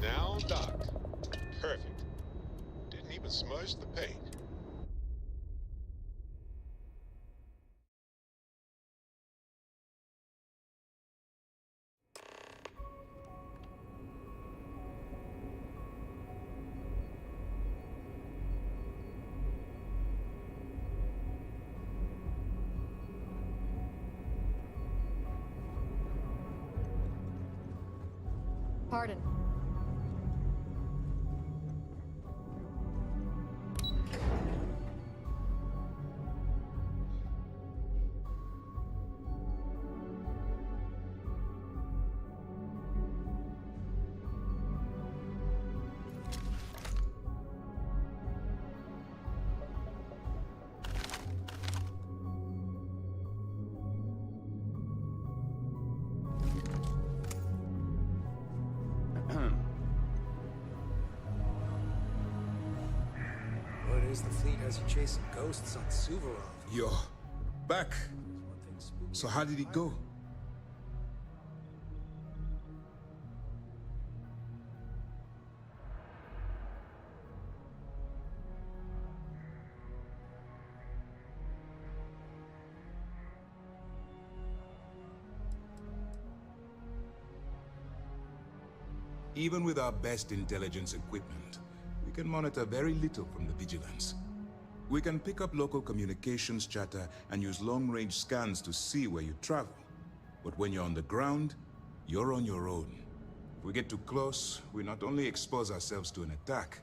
Now docked. Perfect. Didn't even smudge the paint. Pardon. Word is the fleet has you chasing ghosts on Suvorov. You're back. So how did it go? Even with our best intelligence equipment, we can monitor very little from the vigilance. We can pick up local communications chatter and use long-range scans to see where you travel. But when you're on the ground, you're on your own. If we get too close, we not only expose ourselves to an attack,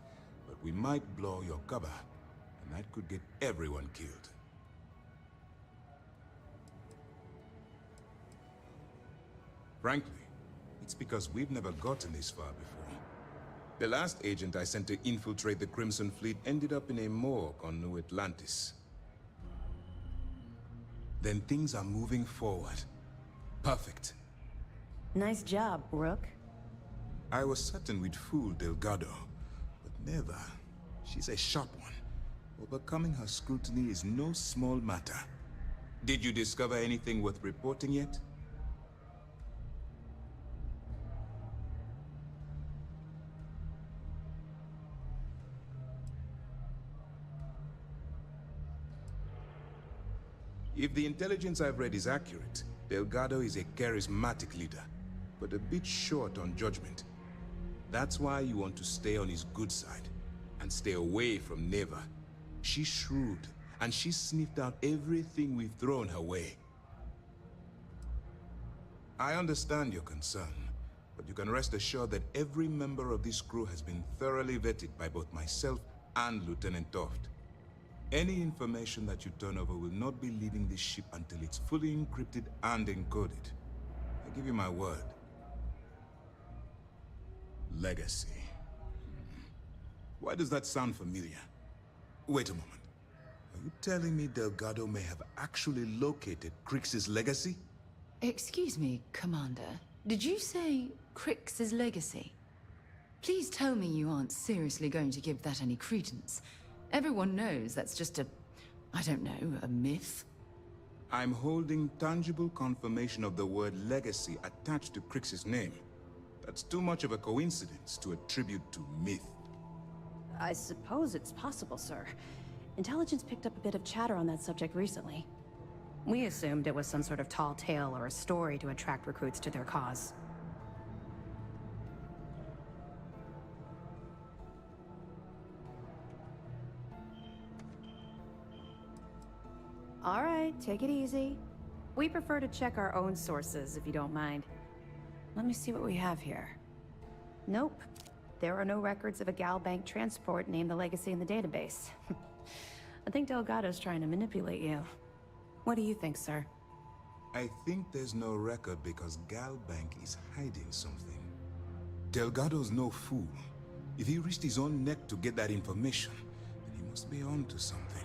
but we might blow your cover, and that could get everyone killed. Frankly, it's because we've never gotten this far before. The last agent I sent to infiltrate the Crimson Fleet ended up in a morgue on New Atlantis. Then things are moving forward. Perfect. Nice job, Rook. I was certain we'd fool Delgado, but never. She's a sharp one. Overcoming her scrutiny is no small matter. Did you discover anything worth reporting yet? If the intelligence I've read is accurate, Delgado is a charismatic leader, but a bit short on judgment. That's why you want to stay on his good side, and stay away from Neva. She's shrewd, and she's sniffed out everything we've thrown her way. I understand your concern, but you can rest assured that every member of this crew has been thoroughly vetted by both myself and Lieutenant Toft. Any information that you turn over will not be leaving this ship until it's fully encrypted and encoded. I give you my word. Legacy. Why does that sound familiar? Wait a moment. Are you telling me Delgado may have actually located Crix's legacy? Excuse me, Commander. Did you say Crix's legacy? Please tell me you aren't seriously going to give that any credence. Everyone knows that's just I don't know, a myth. I'm holding tangible confirmation of the word legacy attached to Crix's name. That's too much of a coincidence to attribute to myth. I suppose it's possible, sir. Intelligence picked up a bit of chatter on that subject recently. We assumed it was some sort of tall tale or a story to attract recruits to their cause. All right, take it easy. We prefer to check our own sources, if you don't mind. Let me see what we have here. Nope. There are no records of a Gal Bank transport named the Legacy in the database. I think Delgado's trying to manipulate you. What do you think, sir? I think there's no record because Gal Bank is hiding something. Delgado's no fool. If he risked his own neck to get that information, then he must be on to something.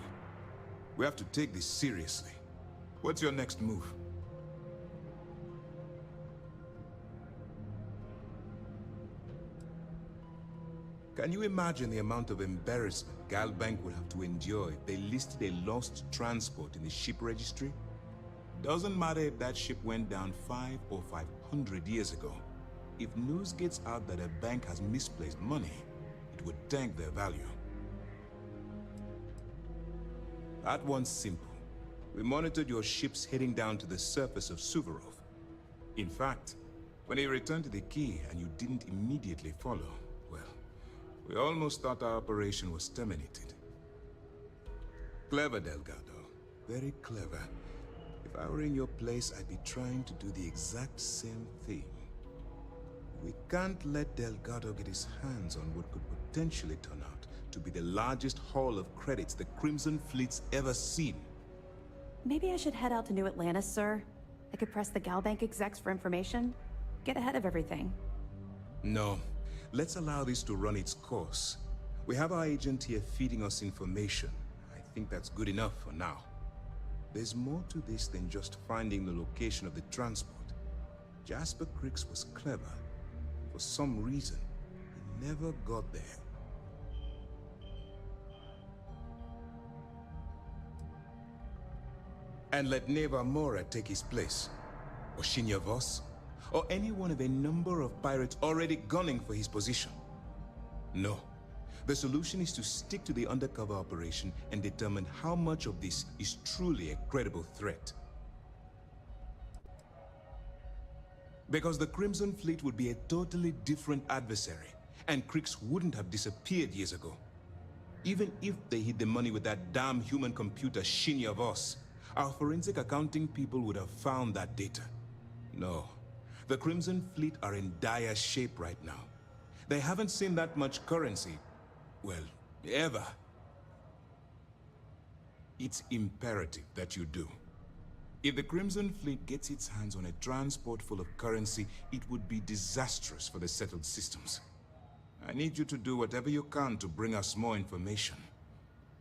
We have to take this seriously. What's your next move? Can you imagine the amount of embarrassment Gal Bank will have to endure if they listed a lost transport in the ship registry? Doesn't matter if that ship went down 5 or 500 years ago. If news gets out that a bank has misplaced money, it would tank their value. That one's simple. We monitored your ships heading down to the surface of Suvorov. In fact, when you returned to the key and you didn't immediately follow, well, we almost thought our operation was terminated. Clever, Delgado. Very clever. If I were in your place, I'd be trying to do the exact same thing. We can't let Delgado get his hands on what could potentially turn out to be the largest haul of credits the Crimson Fleet's ever seen. Maybe I should head out to New Atlantis, sir. I could press the Galbank execs for information. Get ahead of everything. No. Let's allow this to run its course. We have our agent here feeding us information. I think that's good enough for now. There's more to this than just finding the location of the transport. Jasper Cricks was clever. For some reason, he never got there. And let Neva Mora take his place. Or Shinya Voss. Or any one of a number of pirates already gunning for his position. No. The solution is to stick to the undercover operation and determine how much of this is truly a credible threat. Because the Crimson Fleet would be a totally different adversary, and Cricks wouldn't have disappeared years ago. Even if they hid the money with that damn human computer Shinya Voss, our forensic accounting people would have found that data. No. The Crimson Fleet are in dire shape right now. They haven't seen that much currency, well, ever. It's imperative that you do. If the Crimson Fleet gets its hands on a transport full of currency, it would be disastrous for the settled systems. I need you to do whatever you can to bring us more information.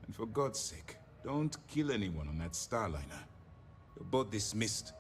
And for God's sake, don't kill anyone on that Starliner. You're both dismissed.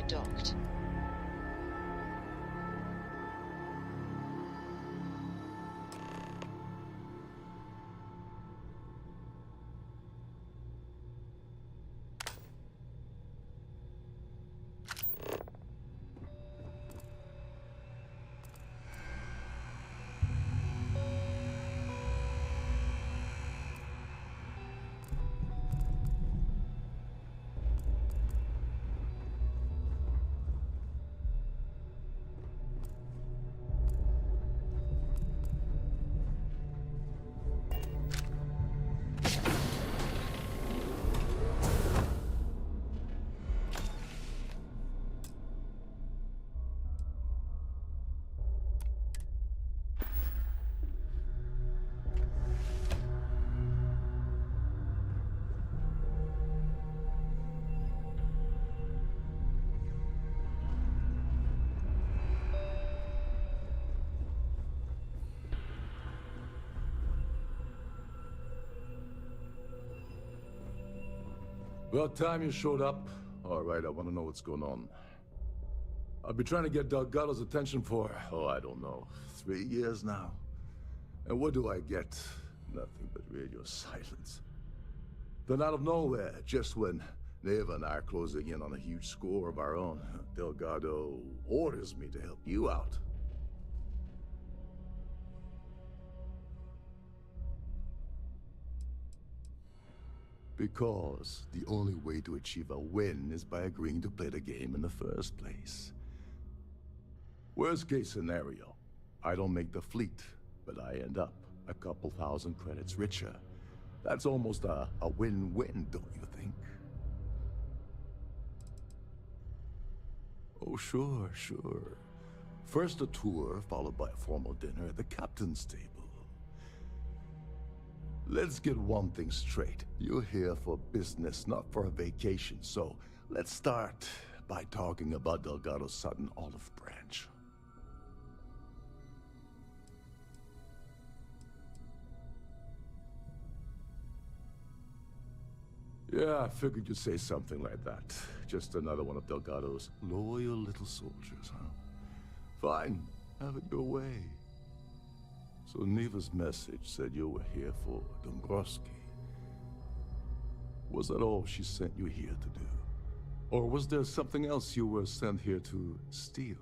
docked. About time you showed up. All right, I want to know what's going on. I've been trying to get Delgado's attention for, I don't know, 3 years now. And what do I get? Nothing but radio silence. Then out of nowhere, just when Neva and I are closing in on a huge score of our own, Delgado orders me to help you out. Because the only way to achieve a win is by agreeing to play the game in the first place. Worst case scenario, I don't make the fleet, but I end up a couple thousand credits richer. That's almost a win-win, don't you think? Oh, sure, sure. First a tour, followed by a formal dinner at the captain's table. Let's get one thing straight. You're here for business, not for a vacation, so let's start by talking about Delgado's Sudden Olive Branch. Yeah, I figured you'd say something like that. Just another one of Delgado's loyal little soldiers, huh? Fine, have it your way. So Neva's message said you were here for Dombrowski. Was that all she sent you here to do? Or was there something else you were sent here to steal?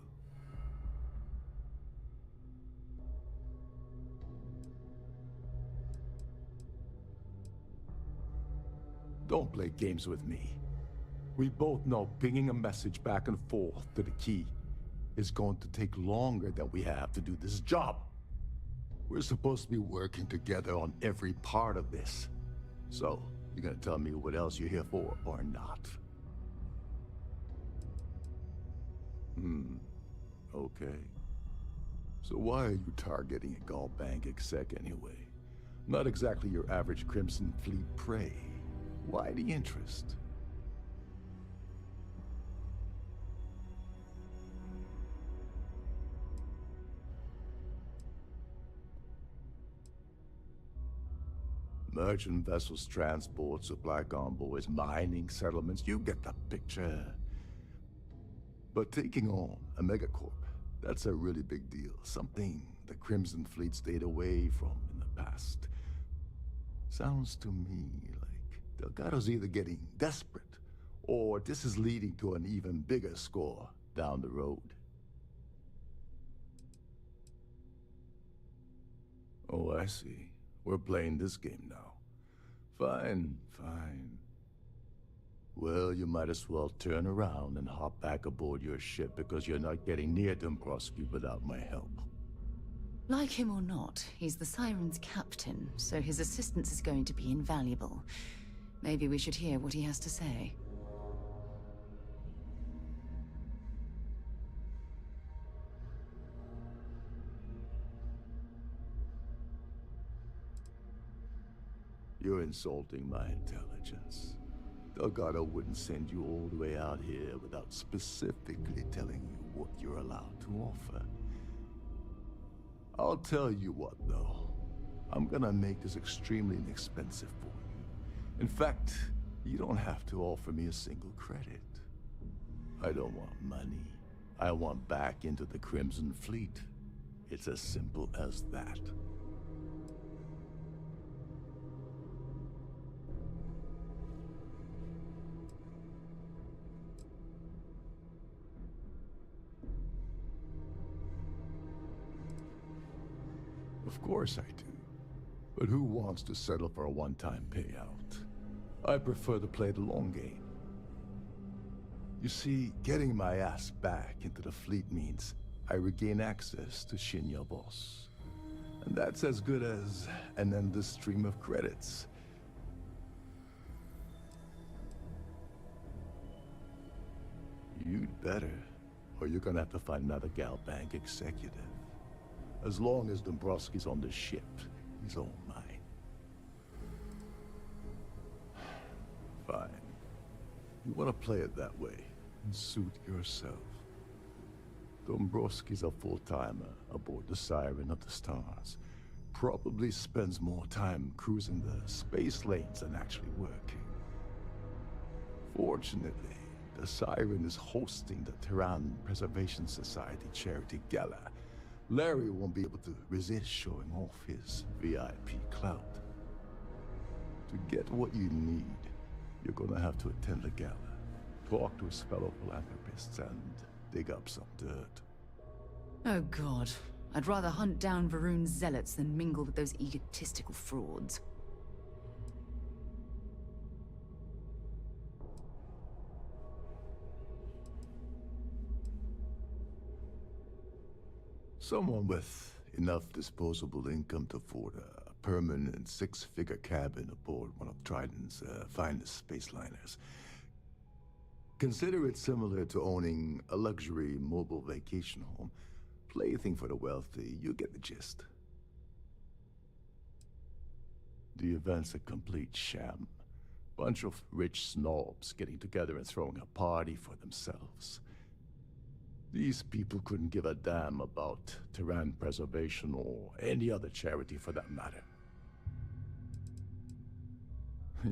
Don't play games with me. We both know pinging a message back and forth to the key is going to take longer than we have to do this job. We're supposed to be working together on every part of this. So, you gonna tell me what else you're here for, or not? Okay. So why are you targeting a Gallbank exec anyway? Not exactly your average Crimson Fleet prey. Why the interest? Merchant vessels, transport, supply convoys, mining settlements, you get the picture. But taking on a megacorp, that's a really big deal. Something the Crimson Fleet stayed away from in the past. Sounds to me like Delgado's either getting desperate, or this is leading to an even bigger score down the road. Oh, I see. We're playing this game now. Fine, fine. Well, you might as well turn around and hop back aboard your ship because you're not getting near Dombrowski without my help. Like him or not, he's the Siren's captain, so his assistance is going to be invaluable. Maybe we should hear what he has to say. You're insulting my intelligence. Delgado wouldn't send you all the way out here without specifically telling you what you're allowed to offer. I'll tell you what, though. I'm gonna make this extremely inexpensive for you. In fact, you don't have to offer me a single credit. I don't want money. I want back into the Crimson Fleet. It's as simple as that. Of course I do. But who wants to settle for a one-time payout? I prefer to play the long game. You see, getting my ass back into the fleet means I regain access to Shinya Boss. And that's as good as an endless stream of credits. You'd better, or you're gonna have to find another Gal Bank executive. As long as Dombrowski's on the ship, he's all mine. Fine. You want to play it that way, and suit yourself. Dombrowski's a full-timer aboard the Siren of the Stars. Probably spends more time cruising the space lanes than actually working. Fortunately, the Siren is hosting the Terran Preservation Society charity gala. Larry won't be able to resist showing off his VIP clout. To get what you need, you're gonna have to attend the gala, talk to his fellow philanthropists, and dig up some dirt. Oh god. I'd rather hunt down Varun's zealots than mingle with those egotistical frauds. Someone with enough disposable income to afford a permanent six-figure cabin aboard one of Trident's finest space liners. Consider it similar to owning a luxury mobile vacation home. Plaything for the wealthy, you get the gist. The event's a complete sham. Bunch of rich snobs getting together and throwing a party for themselves. These people couldn't give a damn about Terran preservation or any other charity for that matter.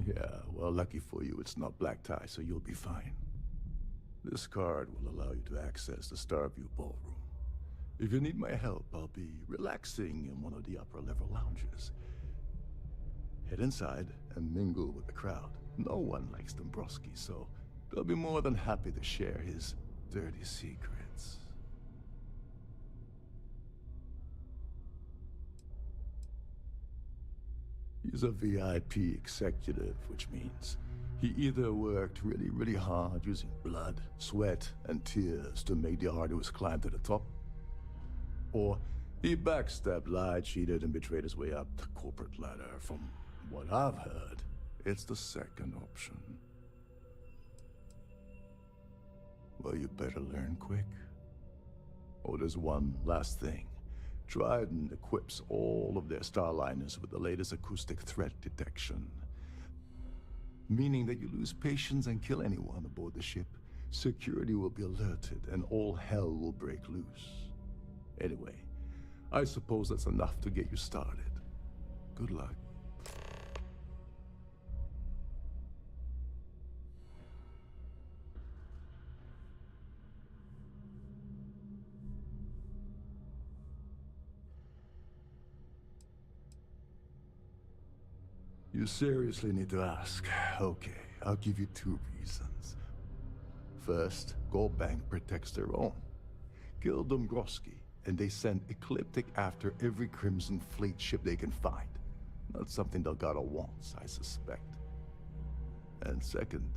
Yeah, well, lucky for you, it's not black tie, so you'll be fine. This card will allow you to access the Starview ballroom. If you need my help, I'll be relaxing in one of the upper-level lounges. Head inside and mingle with the crowd. No one likes Dombrowski, so they'll be more than happy to share his dirty secrets. He's a VIP executive, which means he either worked really hard using blood, sweat, and tears to make the arduous climb to the top, or he backstabbed, lied, cheated, and betrayed his way up the corporate ladder. From what I've heard, it's the second option. Well, you better learn quick. Oh, there's one last thing. Trident equips all of their starliners with the latest acoustic threat detection. Meaning that you lose patience and kill anyone aboard the ship, security will be alerted and all hell will break loose. Anyway, I suppose that's enough to get you started. Good luck. You seriously need to ask. Okay, I'll give you 2 reasons. First, Gold Bank protects their own. Kill Dombrowski, and they send Ecliptic after every Crimson Fleet ship they can find. Not something Delgado wants, I suspect. And second,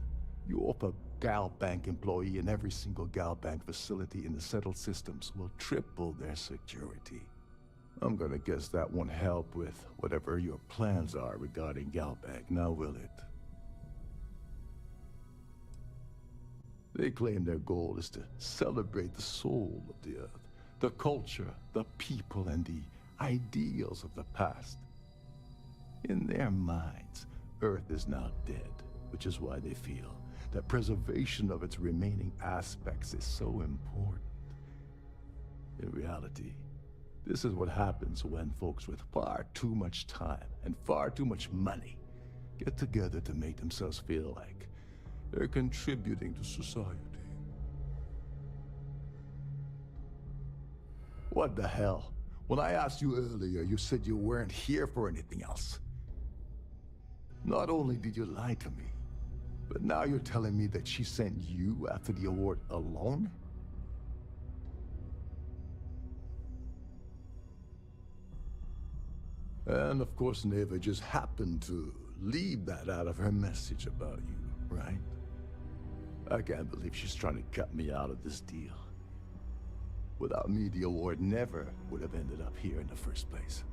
you offer Gal Bank employee in every single Gal Bank facility in the settled systems will triple their security. I'm gonna guess that won't help with whatever your plans are regarding Gal Bank, now will it? They claim their goal is to celebrate the soul of the Earth, the culture, the people, and the ideals of the past. In their minds, Earth is now dead, which is why they feel that preservation of its remaining aspects is so important. In reality, this is what happens when folks with far too much time and far too much money get together to make themselves feel like they're contributing to society. What the hell? When I asked you earlier, you said you weren't here for anything else. Not only did you lie to me, but now you're telling me that she sent you after the award alone? And of course, Neva just happened to leave that out of her message about you, right? I can't believe she's trying to cut me out of this deal. Without me, the award never would have ended up here in the first place.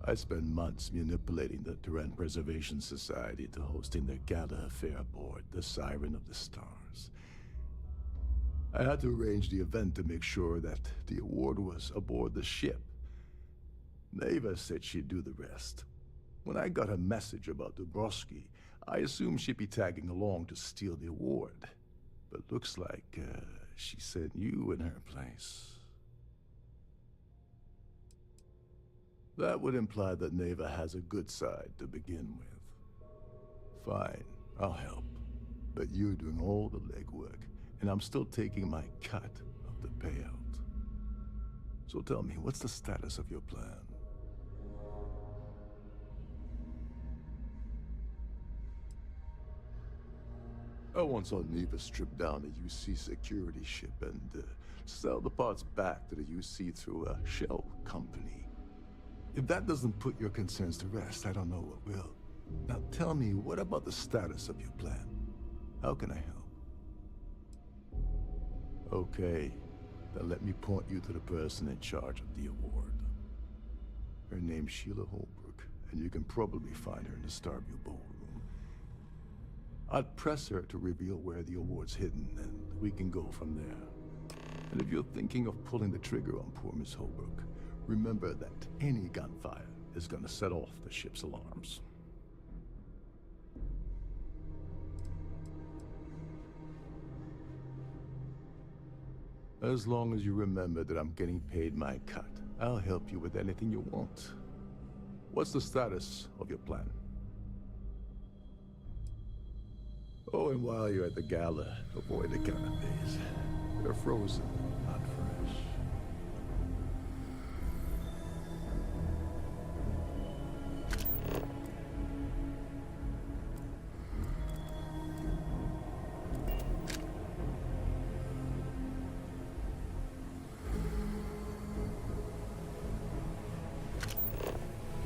I spent months manipulating the Terran Preservation Society to hosting their gala affair aboard the Siren of the Stars. I had to arrange the event to make sure that the award was aboard the ship. Neva said she'd do the rest. When I got a message about Dubrovsky, I assumed she'd be tagging along to steal the award. But looks like she sent you in her place. That would imply that Neva has a good side to begin with. Fine, I'll help. But you're doing all the legwork, and I'm still taking my cut of the payout. So tell me, what's the status of your plan? I once saw Neva strip down a UC security ship and sell the parts back to the UC through a shell company. If that doesn't put your concerns to rest, I don't know what will. Now tell me, what about the status of your plan? How can I help? Okay, then let me point you to the person in charge of the award. Her name's Sheila Holbrook, and you can probably find her in the Starfield ballroom. I'd press her to reveal where the award's hidden, and we can go from there. And if you're thinking of pulling the trigger on poor Miss Holbrook, remember that any gunfire is gonna set off the ship's alarms. As long as you remember that I'm getting paid my cut, I'll help you with anything you want. What's the status of your plan? Oh, and while you're at the gala, avoid the canapes. They're frozen, not fresh.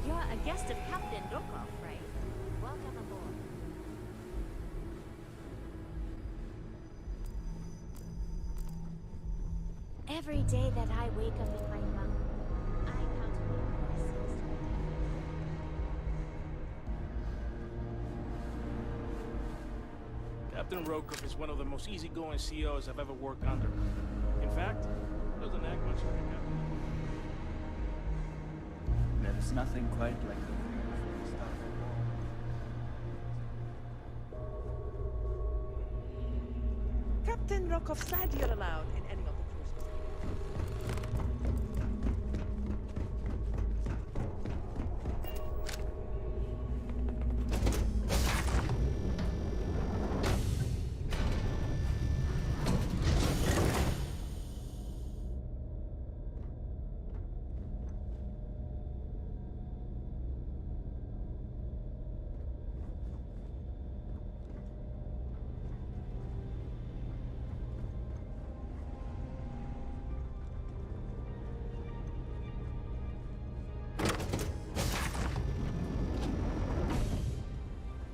You're a guest of Captain Dokov, right? Welcome aboard. Every day that I wake up in my bunk, I count my blessings. Captain Rokov is one of the most easygoing CEOs I've ever worked under. In fact, doesn't act much like a captain. There's nothing quite like the stuff. Captain Rokov said you're allowed in any of the cruises.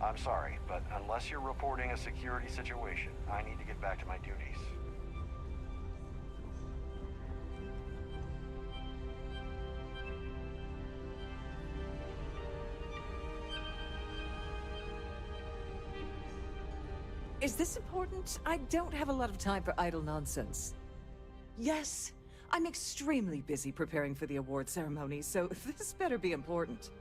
I'm sorry, but unless you're reporting a security situation, I need to get back to my duties. Is this important? I don't have a lot of time for idle nonsense. Yes, I'm extremely busy preparing for the award ceremony, so this better be important.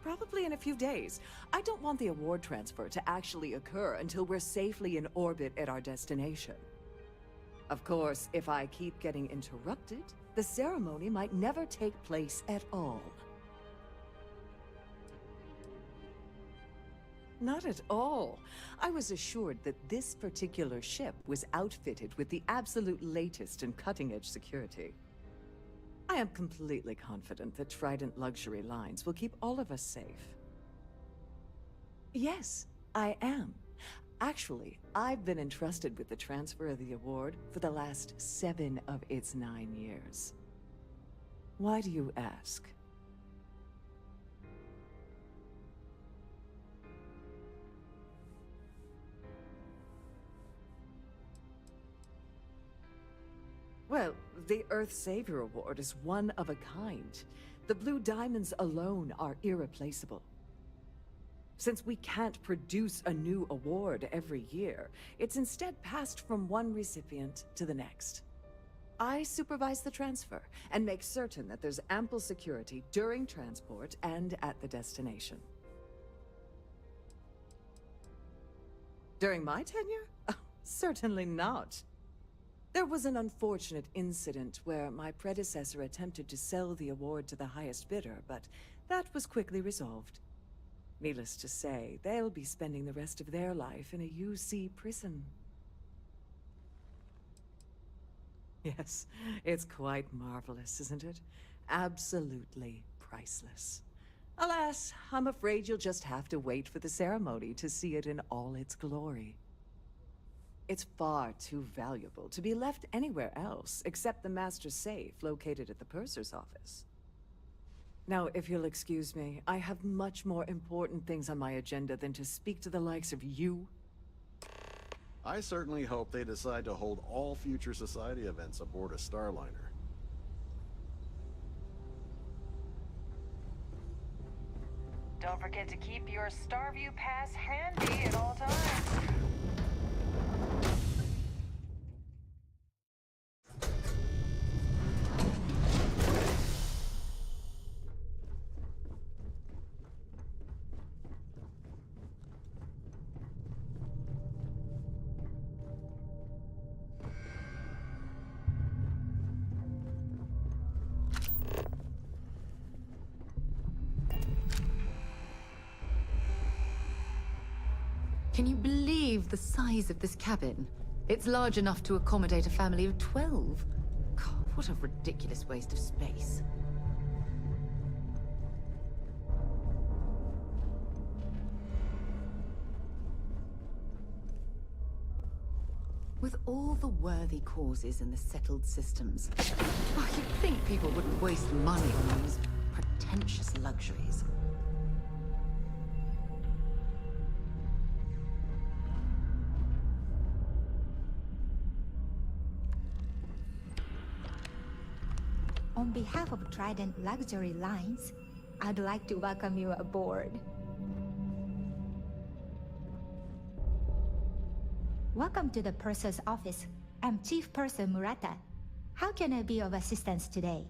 Probably in a few days. I don't want the award transfer to actually occur until we're safely in orbit at our destination. Of course, if I keep getting interrupted, the ceremony might never take place at all. Not at all. I was assured that this particular ship was outfitted with the absolute latest in cutting-edge security. I am completely confident that Trident Luxury Lines will keep all of us safe. Yes, I am. Actually, I've been entrusted with the transfer of the award for the last 7 of its 9 years. Why do you ask? Well, the Earth Savior Award is one of a kind. The Blue Diamonds alone are irreplaceable. Since we can't produce a new award every year, it's instead passed from one recipient to the next. I supervise the transfer and make certain that there's ample security during transport and at the destination. During my tenure? Oh, certainly not. There was an unfortunate incident where my predecessor attempted to sell the award to the highest bidder, but that was quickly resolved. Needless to say, they'll be spending the rest of their life in a UC prison. Yes, it's quite marvelous, isn't it? Absolutely priceless. Alas, I'm afraid you'll just have to wait for the ceremony to see it in all its glory. It's far too valuable to be left anywhere else except the master safe located at the purser's office. Now, if you'll excuse me, I have much more important things on my agenda than to speak to the likes of you. I certainly hope they decide to hold all future society events aboard a Starliner. Don't forget to keep your Starview Pass handy at all times. Can you believe the size of this cabin? It's large enough to accommodate a family of 12. God, what a ridiculous waste of space. With all the worthy causes in the settled systems, you'd think people wouldn't waste money on these pretentious luxuries. On behalf of Trident Luxury Lines, I'd like to welcome you aboard. Welcome to the Purser's office. I'm Chief Purser Murata. How can I be of assistance today?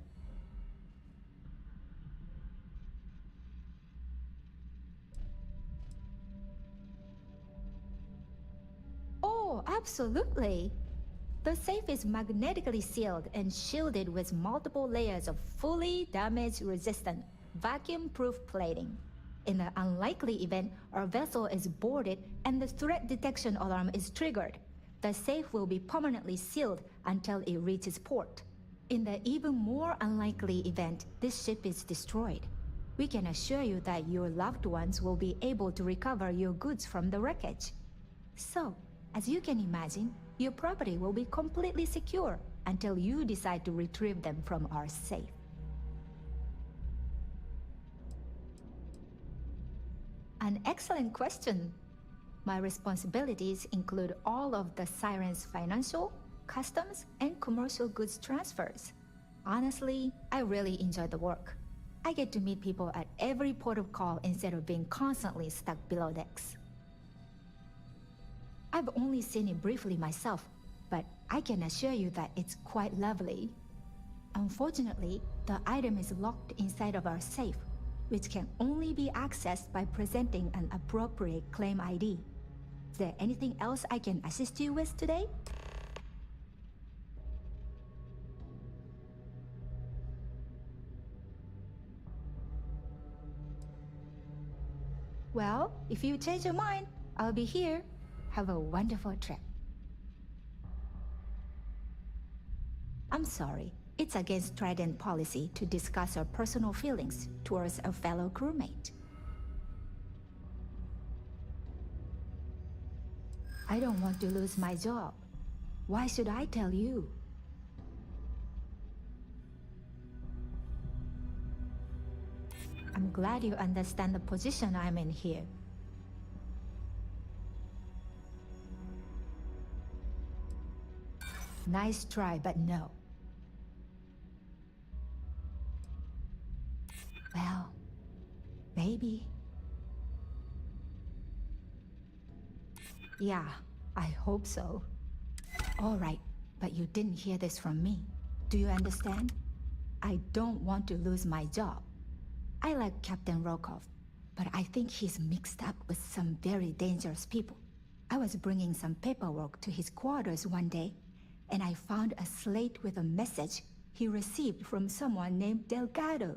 Oh, absolutely. The safe is magnetically sealed and shielded with multiple layers of fully damage-resistant, vacuum-proof plating. In the unlikely event our vessel is boarded and the threat detection alarm is triggered, the safe will be permanently sealed until it reaches port. In the even more unlikely event this ship is destroyed, we can assure you that your loved ones will be able to recover your goods from the wreckage. So, as you can imagine, your property will be completely secure until you decide to retrieve them from our safe. An excellent question. My responsibilities include all of the Siren's financial, customs, and commercial goods transfers. Honestly, I really enjoy the work. I get to meet people at every port of call instead of being constantly stuck below decks. I've only seen it briefly myself, but I can assure you that it's quite lovely. Unfortunately, the item is locked inside of our safe, which can only be accessed by presenting an appropriate claim ID. Is there anything else I can assist you with today? Well, if you change your mind, I'll be here. Have a wonderful trip. I'm sorry. It's against Trident policy to discuss our personal feelings towards a fellow crewmate. I don't want to lose my job. Why should I tell you? I'm glad you understand the position I'm in here. Nice try, but no. Well, maybe. Yeah, I hope so. All right, but you didn't hear this from me. Do you understand? I don't want to lose my job. I like Captain Rokov, but I think he's mixed up with some very dangerous people. I was bringing some paperwork to his quarters one day, and I found a slate with a message he received from someone named Delgado.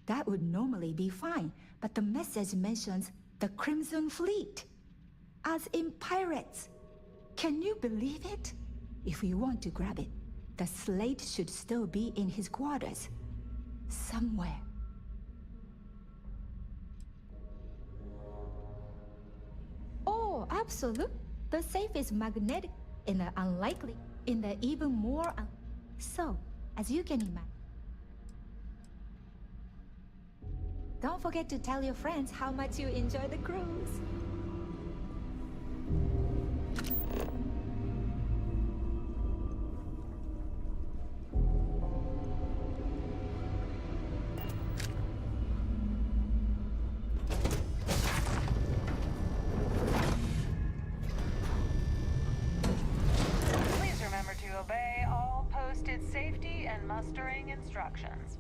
That would normally be fine, but the message mentions the Crimson Fleet, as in pirates. Can you believe it? If we want to grab it, the slate should still be in his quarters. Somewhere. Oh, absolute. The safe is magnetic in the unlikely, in the even more so, as you can imagine. Don't forget to tell your friends how much you enjoy the cruise. Please remember to obey all posted safety and mustering instructions.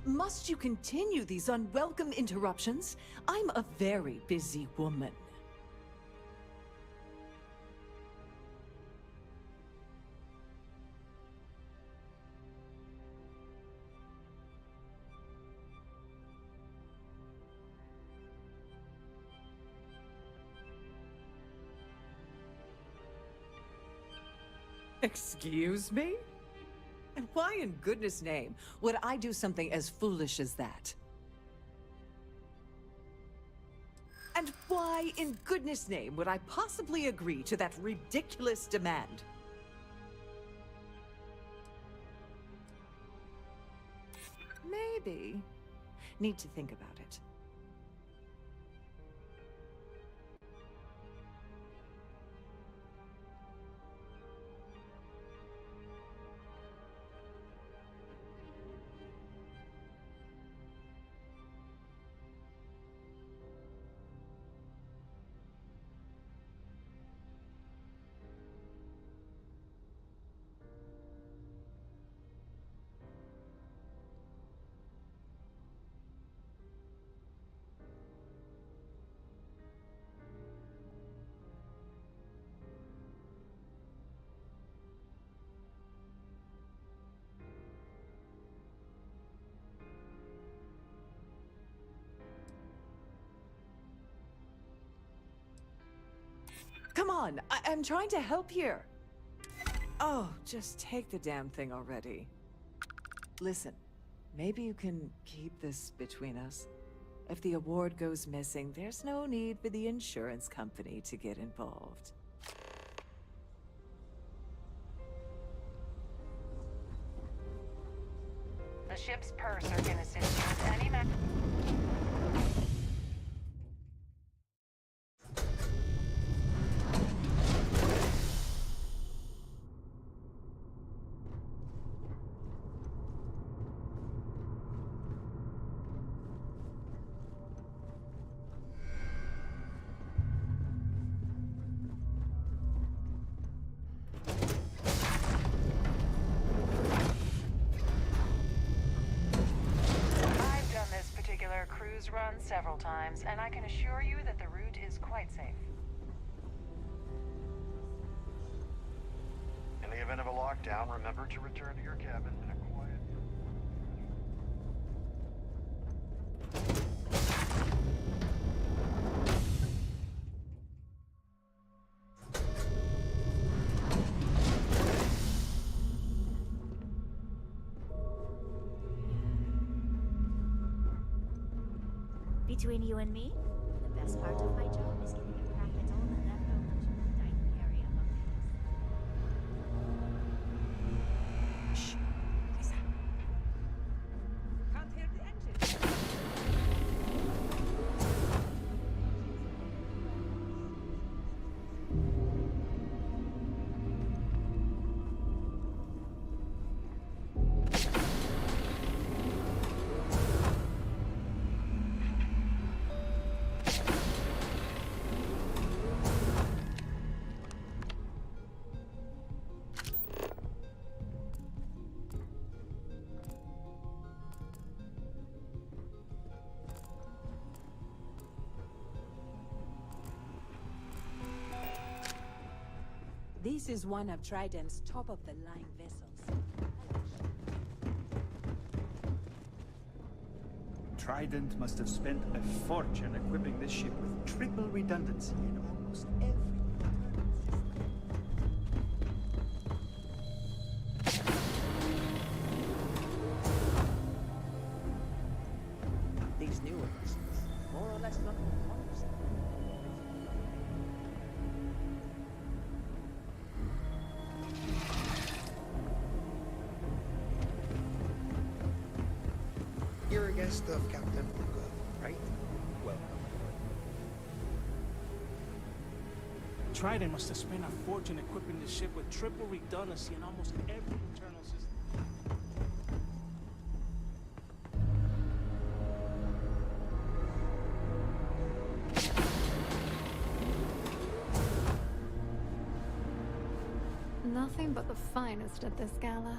Must you continue these unwelcome interruptions? I'm a very busy woman. Excuse me? And why in goodness name would I do something as foolish as that? And why in goodness name would I possibly agree to that ridiculous demand? Maybe. Need to think about it. Come on, I'm trying to help here. Oh, just take the damn thing already. Listen, maybe you can keep this between us. If the award goes missing, there's no need for the insurance company to get involved. The ship's purser can assist you with any matter. Run several times, and I can assure you that the route is quite safe. And the event of a lockdown, remember to return to your cabin in a quiet... Between you and me, the best part of my job is getting a crack at all the leftovers from the dining area updates. Shh. Lisa. Can't hear the engine. This is one of Trident's top-of-the-line vessels. Trident must have spent a fortune equipping this ship with triple redundancy in almost every These newer vessels, more or less run on autopilot. You're a guest of Captain Luca, right? Welcome. Trident must have spent a fortune equipping the ship with triple redundancy in almost every internal system. Nothing but the finest at this gala.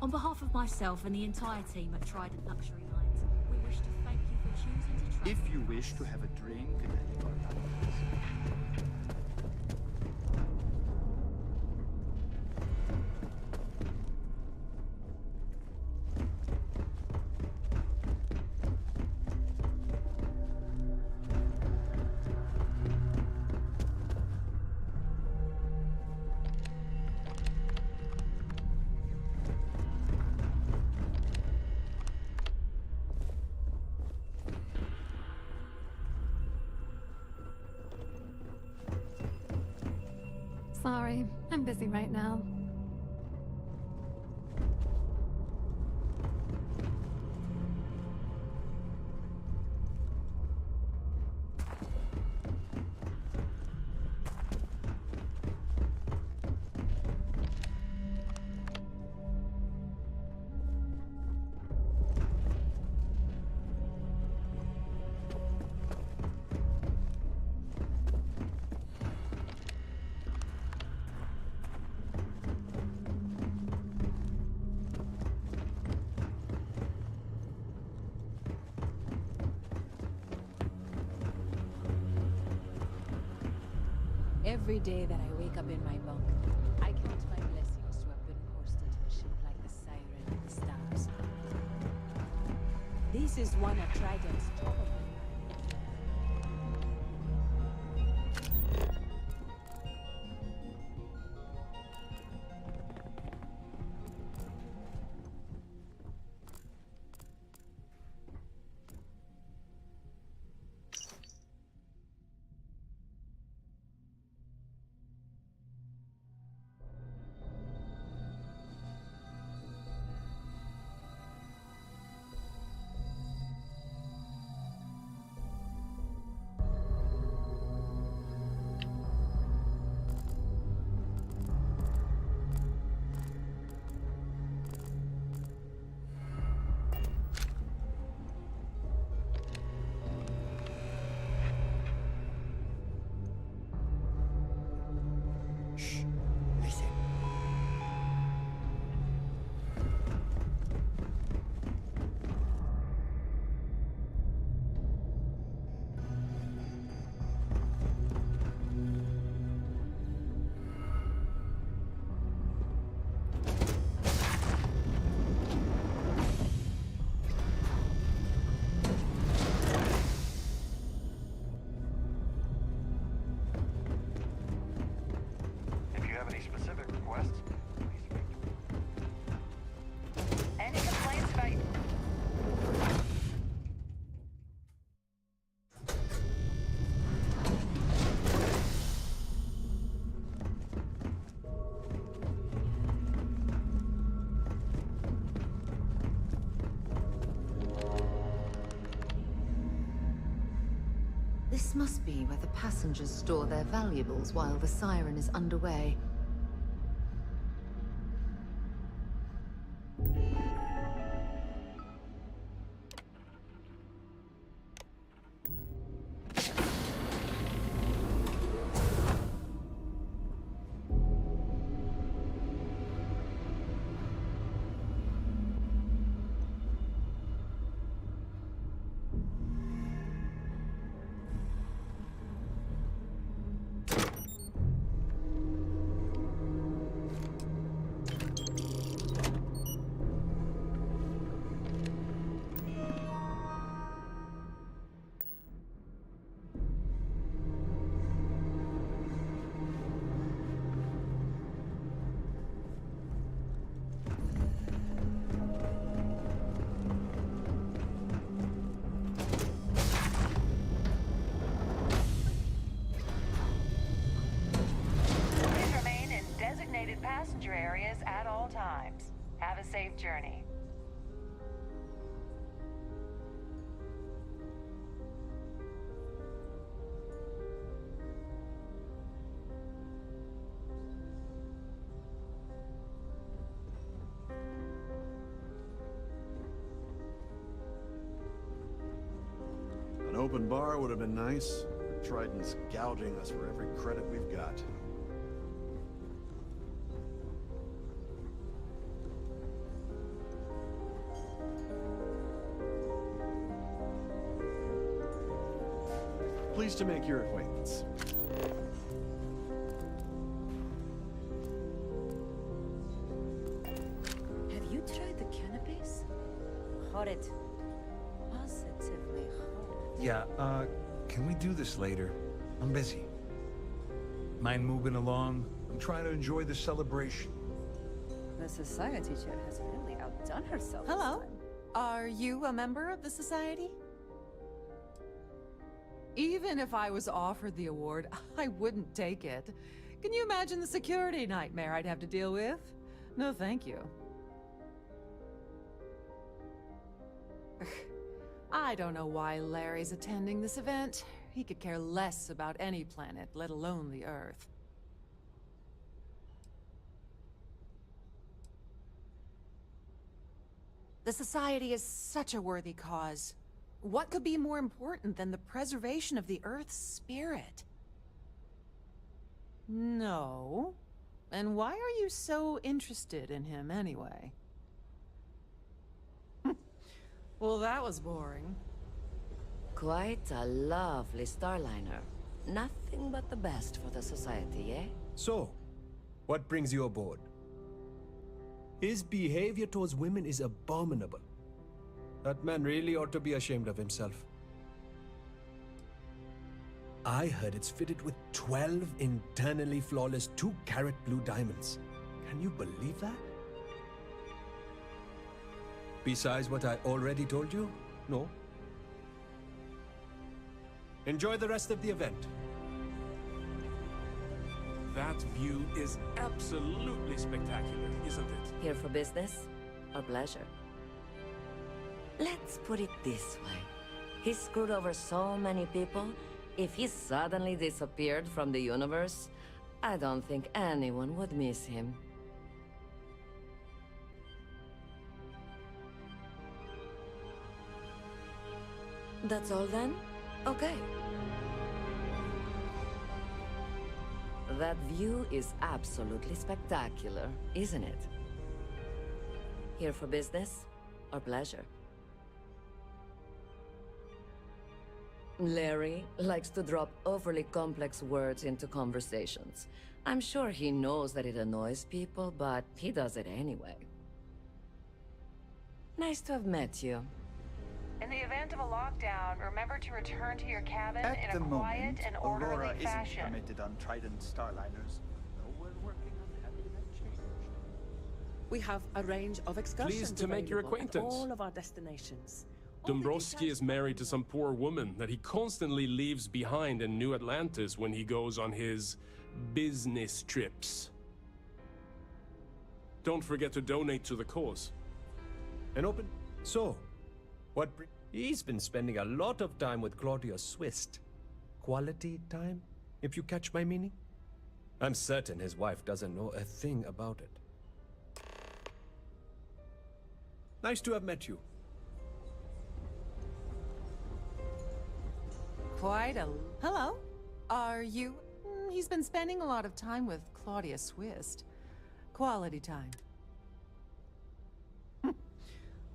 On behalf of myself and the entire team at Trident Luxury Lines, we wish to thank you for choosing to travel. If you wish to have a drink, then you are Sorry, I'm busy right now. Every day that I wake up in my bunk, I count my blessings to have been posted to a ship like the Siren. This is one of Trident's top of the line. If you have any specific requests, please speak to me. Any complaints about... This must be where the passengers store their valuables while the siren is underway. Please remain in designated passenger areas at all times. Have a safe journey. An open bar would have been nice. Trident's gouging us for every credit we've got. Pleased to make your acquaintance. Have you tried the cannabis? Horrid. Positively horrid. Yeah, can we do this later? I'm busy. Mind moving along? I'm trying to enjoy the celebration. The society chair has really outdone herself. Hello. Are you a member of the Society? Even if I was offered the award, I wouldn't take it. Can you imagine the security nightmare I'd have to deal with? No, thank you. I don't know why Larry's attending this event. He could care less about any planet, let alone the Earth. The Society is such a worthy cause. What could be more important than the preservation of the Earth's spirit? No. And why are you so interested in him anyway? Well, that was boring. Quite a lovely Starliner. Nothing but the best for the Society, eh? So, what brings you aboard? His behavior towards women is abominable. That man really ought to be ashamed of himself. I heard it's fitted with 12 internally flawless 2-carat blue diamonds. Can you believe that? Besides what I already told you? No? Enjoy the rest of the event. That view is absolutely spectacular, isn't it? Here for business or pleasure? Let's put it this way. He screwed over so many people. If he suddenly disappeared from the universe, I don't think anyone would miss him. That's all then? Okay. That view is absolutely spectacular, isn't it? Here for business or pleasure? Larry likes to drop overly complex words into conversations. I'm sure he knows that it annoys people, but he does it anyway. Nice to have met you. In the event of a lockdown, remember to return to your cabin At in the a quiet moment, and orderly Aurora isn't fashion. permitted on Trident Starliners. Though we're working on having that changed. We have a range of excursions Pleased to make your available at acquaintance. all of our destinations. Dombrowski is married to some poor woman that he constantly leaves behind in New Atlantis when he goes on his business trips. Don't forget to donate to the cause. And open. So, he's been spending a lot of time with Claudia Swist. Quality time, if you catch my meaning? I'm certain his wife doesn't know a thing about it. Nice to have met you. Quite a... Hello? Are you... He's been spending a lot of time with Claudia Swist. Quality time.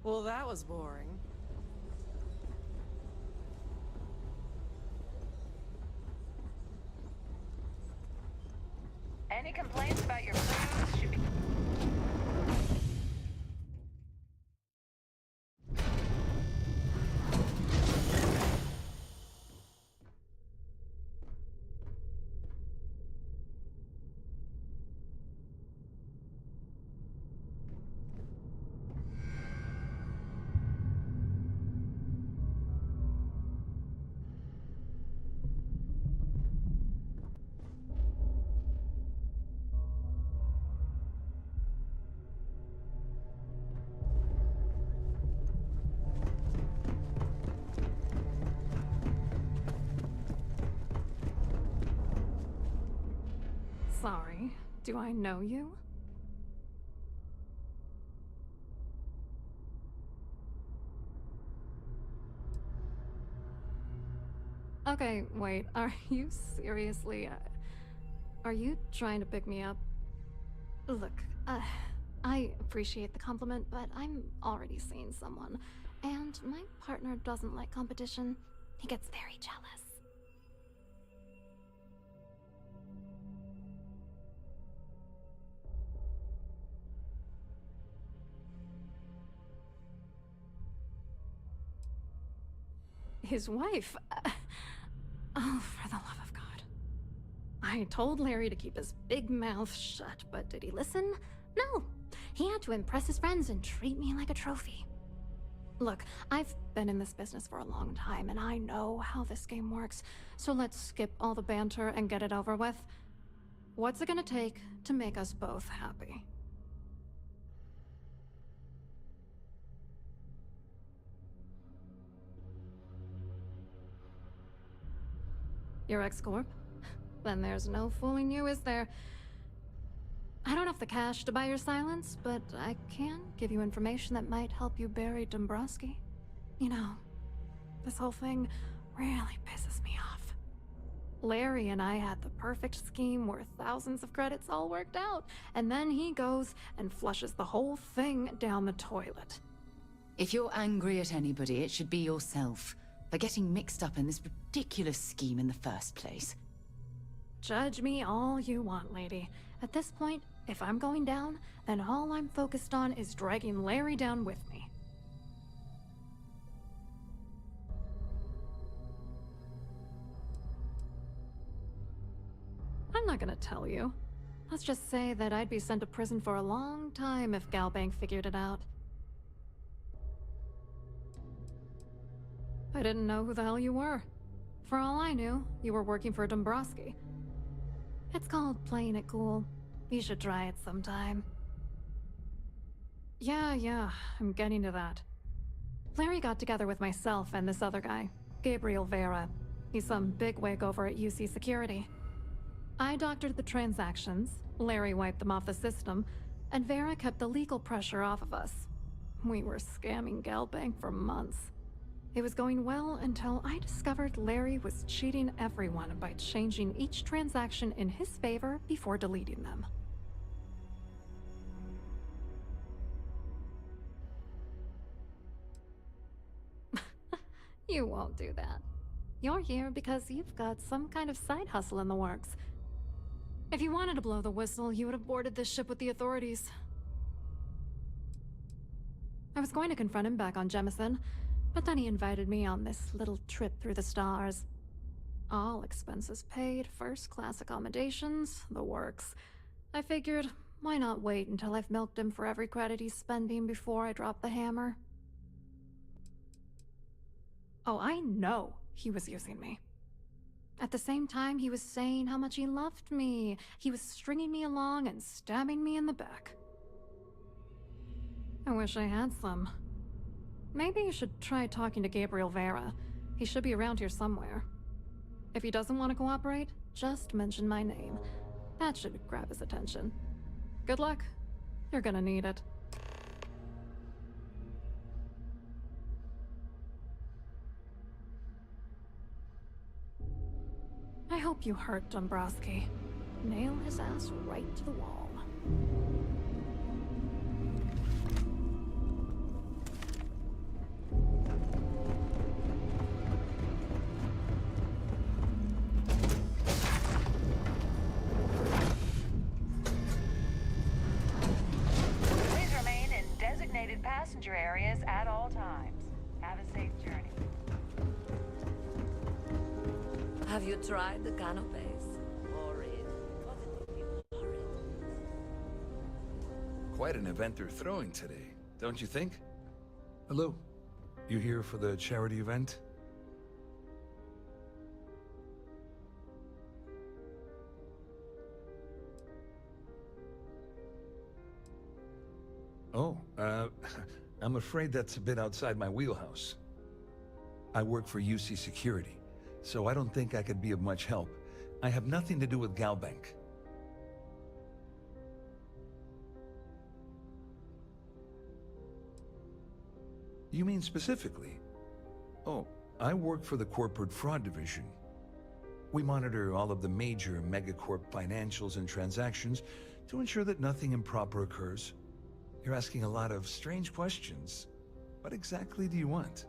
Well, that was boring. Any complaints about your cruise should be... Sorry, do I know you? Okay, wait, are you seriously... are you trying to pick me up? Look, I appreciate the compliment, but I'm already seeing someone, and my partner doesn't like competition. He gets very jealous. His wife? Oh, for the love of God. I told Larry to keep his big mouth shut, but did he listen? No. He had to impress his friends and treat me like a trophy. Look, I've been in this business for a long time, and I know how this game works, so let's skip all the banter and get it over with. What's it gonna take to make us both happy? Your ex-corp? Then there's no fooling you, is there? I don't have the cash to buy your silence, but I can give you information that might help you bury Dombrowski. You know, this whole thing really pisses me off. Larry and I had the perfect scheme worth thousands of credits all worked out, and then he goes and flushes the whole thing down the toilet. If you're angry at anybody, it should be yourself. For getting mixed up in this ridiculous scheme in the first place. Judge me all you want, lady. At this point, if I'm going down, then all I'm focused on is dragging Larry down with me. I'm not gonna tell you. Let's just say that I'd be sent to prison for a long time if Galbank figured it out. I didn't know who the hell you were. For all I knew, you were working for Dombrowski. It's called playing it cool. You should try it sometime. Yeah, I'm getting to that. Larry got together with myself and this other guy, Gabriel Vera. He's some bigwig over at UC Security. I doctored the transactions, Larry wiped them off the system, and Vera kept the legal pressure off of us. We were scamming Galbank for months. It was going well until I discovered Larry was cheating everyone by changing each transaction in his favor before deleting them. You won't do that. You're here because you've got some kind of side hustle in the works. If you wanted to blow the whistle, you would have boarded this ship with the authorities. I was going to confront him back on Jemison, but then he invited me on this little trip through the stars. All expenses paid, first-class accommodations, the works. I figured, why not wait until I've milked him for every credit he's spending before I drop the hammer? Oh, I know he was using me. At the same time, he was saying how much he loved me. He was stringing me along and stabbing me in the back. I wish I had some. Maybe you should try talking to Gabriel Vera. He should be around here somewhere. If he doesn't want to cooperate, just mention my name. That should grab his attention. Good luck. You're gonna need it. I hope you hurt Dombrowski. Nail his ass right to the wall. Please remain in designated passenger areas at all times. Have a safe journey. Have you tried the canapes? Horrid. What did people horrid? Quite an event they're throwing today, don't you think? Hello. You here for the charity event? Oh, I'm afraid that's a bit outside my wheelhouse. I work for UC Security, so I don't think I could be of much help. I have nothing to do with Galbank. You mean specifically? Oh, I work for the Corporate Fraud Division. We monitor all of the major megacorp financials and transactions to ensure that nothing improper occurs. You're asking a lot of strange questions. What exactly do you want?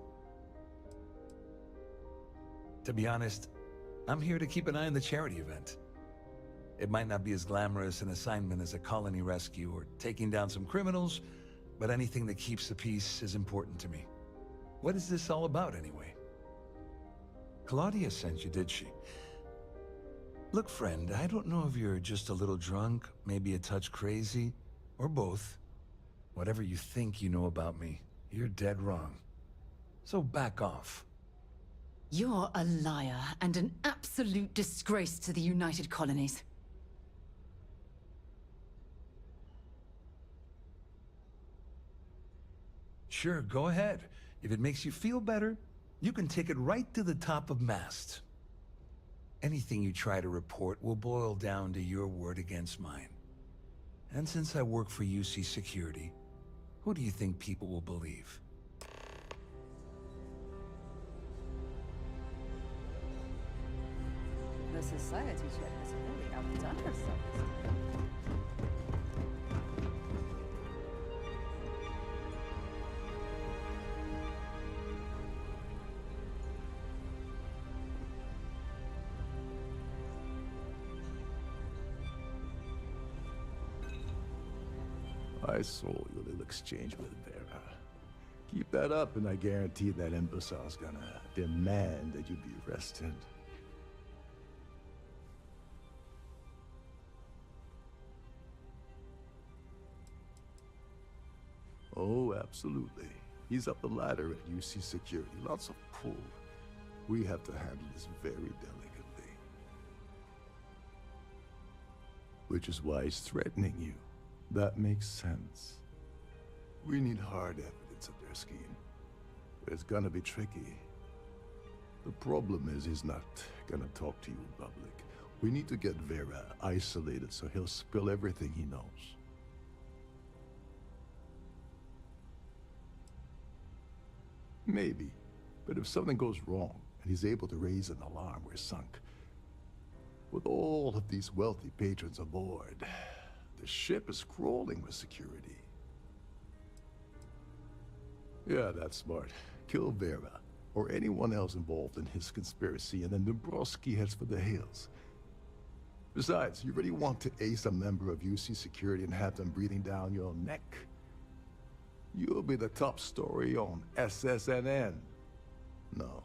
To be honest, I'm here to keep an eye on the charity event. It might not be as glamorous an assignment as a colony rescue or taking down some criminals, but anything that keeps the peace is important to me. What is this all about, anyway? Claudia sent you, did she? Look, friend, I don't know if you're just a little drunk, maybe a touch crazy, or both. Whatever you think you know about me, you're dead wrong. So back off. You're a liar and an absolute disgrace to the United Colonies. Sure, go ahead. If it makes you feel better, you can take it right to the top of mast. Anything you try to report will boil down to your word against mine. And since I work for UC Security, who do you think people will believe? The society chick has really outdone herself this time. I saw your little exchange with Vera. Keep that up, and I guarantee that imbecile's gonna demand that you be arrested. Absolutely. He's up the ladder at UC Security. Lots of pull. We have to handle this very delicately. Which is why he's threatening you. That makes sense. We need hard evidence of their scheme. But it's gonna be tricky. The problem is he's not gonna talk to you in public. We need to get Vera isolated so he'll spill everything he knows. Maybe. But if something goes wrong and he's able to raise an alarm, we're sunk. With all of these wealthy patrons aboard, the ship is crawling with security. Yeah, that's smart. Kill Vera, or anyone else involved in his conspiracy, and then Dubrovsky heads for the hills. Besides, you really want to ace a member of UC Security and have them breathing down your neck? You'll be the top story on SSNN. No,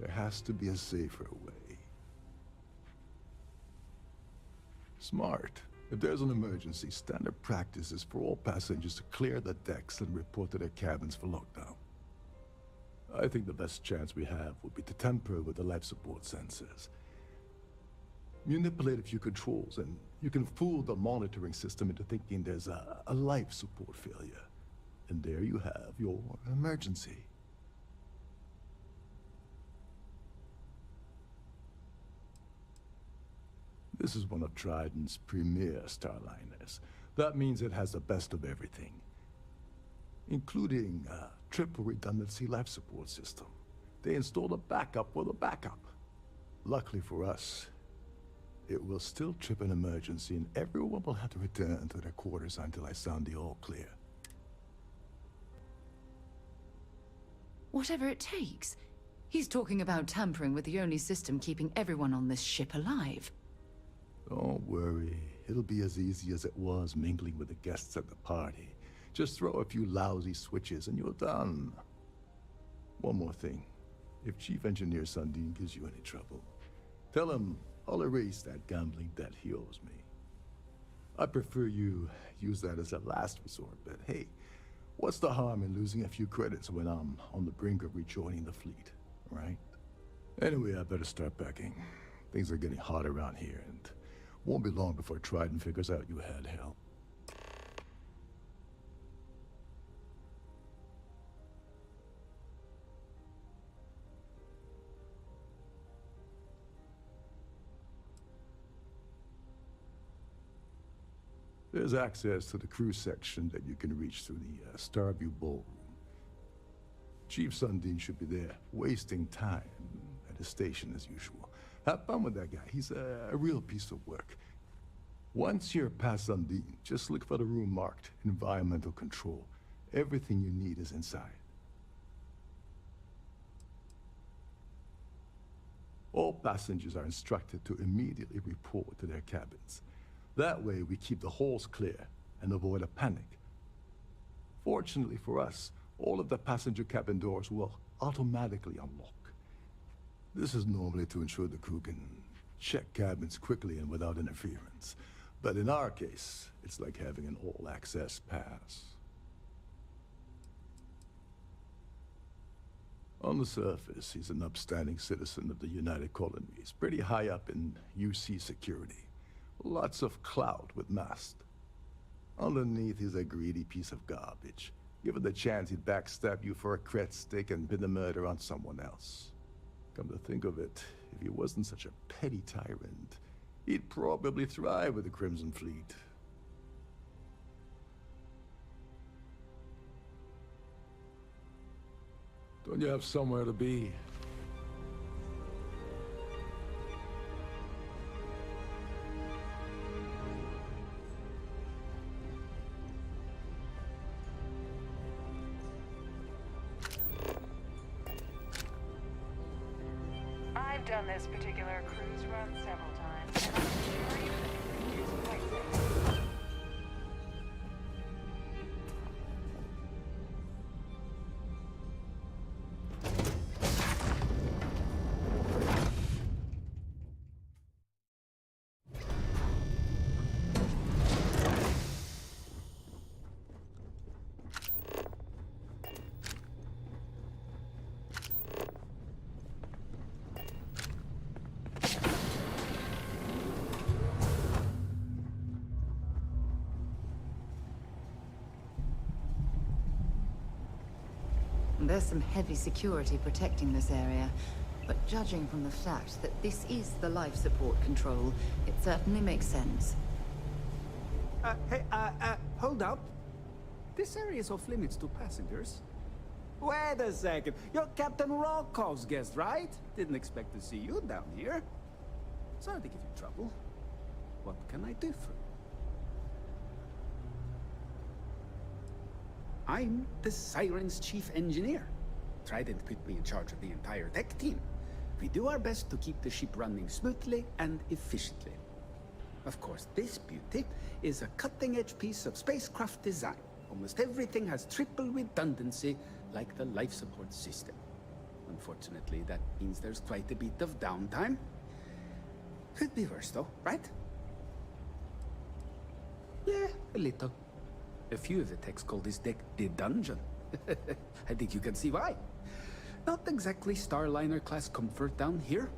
there has to be a safer way. Smart. If there's an emergency, standard practice is for all passengers to clear the decks and report to their cabins for lockdown. I think the best chance we have would be to tamper with the life support sensors. Manipulate a few controls, and you can fool the monitoring system into thinking there's a life support failure. And there you have your emergency. This is one of Trident's premier Starliners. That means it has the best of everything, including a triple redundancy life support system. They installed a backup with a backup. Luckily for us, it will still trip an emergency and everyone will have to return to their quarters until I sound the all clear. Whatever it takes. He's talking about tampering with the only system keeping everyone on this ship alive. Don't worry. It'll be as easy as it was mingling with the guests at the party. Just throw a few lousy switches and you're done. One more thing. If Chief Engineer Sundin gives you any trouble, tell him I'll erase that gambling debt he owes me. I prefer you use that as a last resort, but hey, what's the harm in losing a few credits when I'm on the brink of rejoining the fleet, right? Anyway, I better start packing. Things are getting hot around here, and won't be long before Trident figures out you had help. There's access to the crew section that you can reach through the Starview Ballroom. Chief Sundin should be there, wasting time at his station as usual. Have fun with that guy. He's a real piece of work. Once you're past Sundin, just look for the room marked Environmental Control. Everything you need is inside. All passengers are instructed to immediately report to their cabins. That way, we keep the halls clear and avoid a panic. Fortunately for us, all of the passenger cabin doors will automatically unlock. This is normally to ensure the crew can check cabins quickly and without interference. But in our case, it's like having an all-access pass. On the surface, he's an upstanding citizen of the United Colonies, pretty high up in UC Security. Lots of clout with mast. Underneath, he's a greedy piece of garbage. Given the chance, he'd backstab you for a cret stick and pin the murder on someone else. Come to think of it, if he wasn't such a petty tyrant, he'd probably thrive with the Crimson Fleet. Don't you have somewhere to be? I've done this particular cruise run several times, and I'm sure you can use quite safe. There's some heavy security protecting this area, but judging from the fact that this is the life support control, it certainly makes sense. Hold up. This area is off limits to passengers. Wait a second. You're Captain Rocko's guest, right? Didn't expect to see you down here. Sorry to give you trouble. What can I do for you? I'm the Siren's chief engineer. Trident put me in charge of the entire tech team. We do our best to keep the ship running smoothly and efficiently. Of course, this beauty is a cutting-edge piece of spacecraft design. Almost everything has triple redundancy, like the life support system. Unfortunately, that means there's quite a bit of downtime. Could be worse, though, right? Yeah, a little. A few of the techs call this deck the dungeon. I think you can see why. Not exactly Starliner-class comfort down here.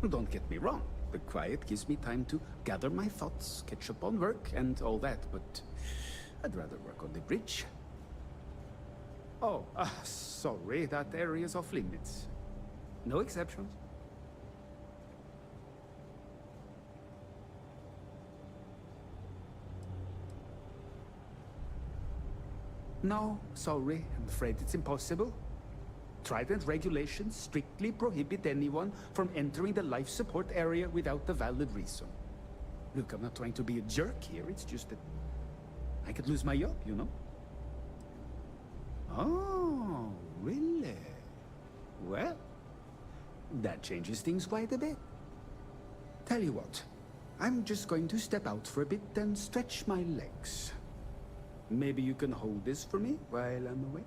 Don't get me wrong. The quiet gives me time to gather my thoughts, catch up on work, and all that, but I'd rather work on the bridge. Oh, sorry, that area's off limits. No exceptions. No, sorry, I'm afraid it's impossible. Trident regulations strictly prohibit anyone from entering the life support area without a valid reason. Look, I'm not trying to be a jerk here, it's just that I could lose my job, you know? Oh, really? Well, that changes things quite a bit. Tell you what, I'm just going to step out for a bit and stretch my legs. Maybe you can hold this for me while I'm away?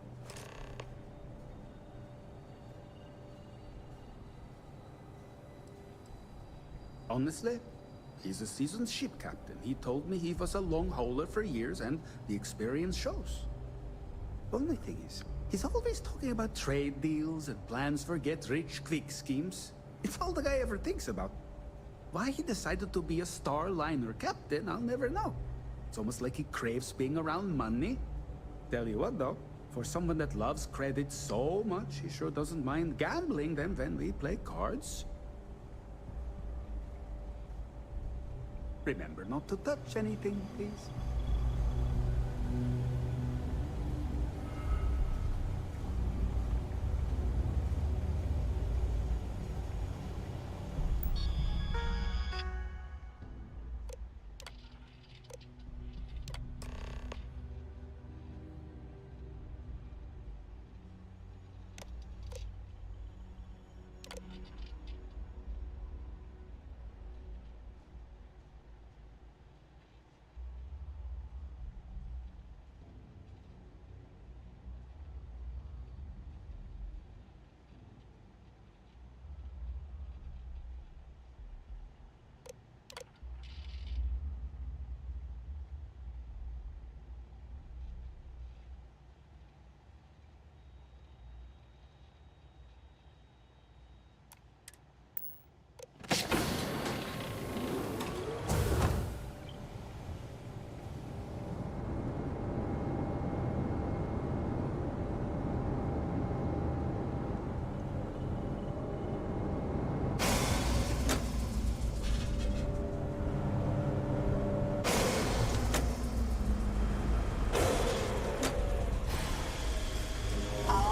Honestly, he's a seasoned ship captain. He told me he was a long hauler for years, and the experience shows. Only thing is, he's always talking about trade deals and plans for get-rich-quick schemes. It's all the guy ever thinks about. Why he decided to be a Starliner captain, I'll never know. It's almost like he craves being around money. Tell you what, though, for someone that loves credit so much, he sure doesn't mind gambling them when we play cards. Remember not to touch anything, please.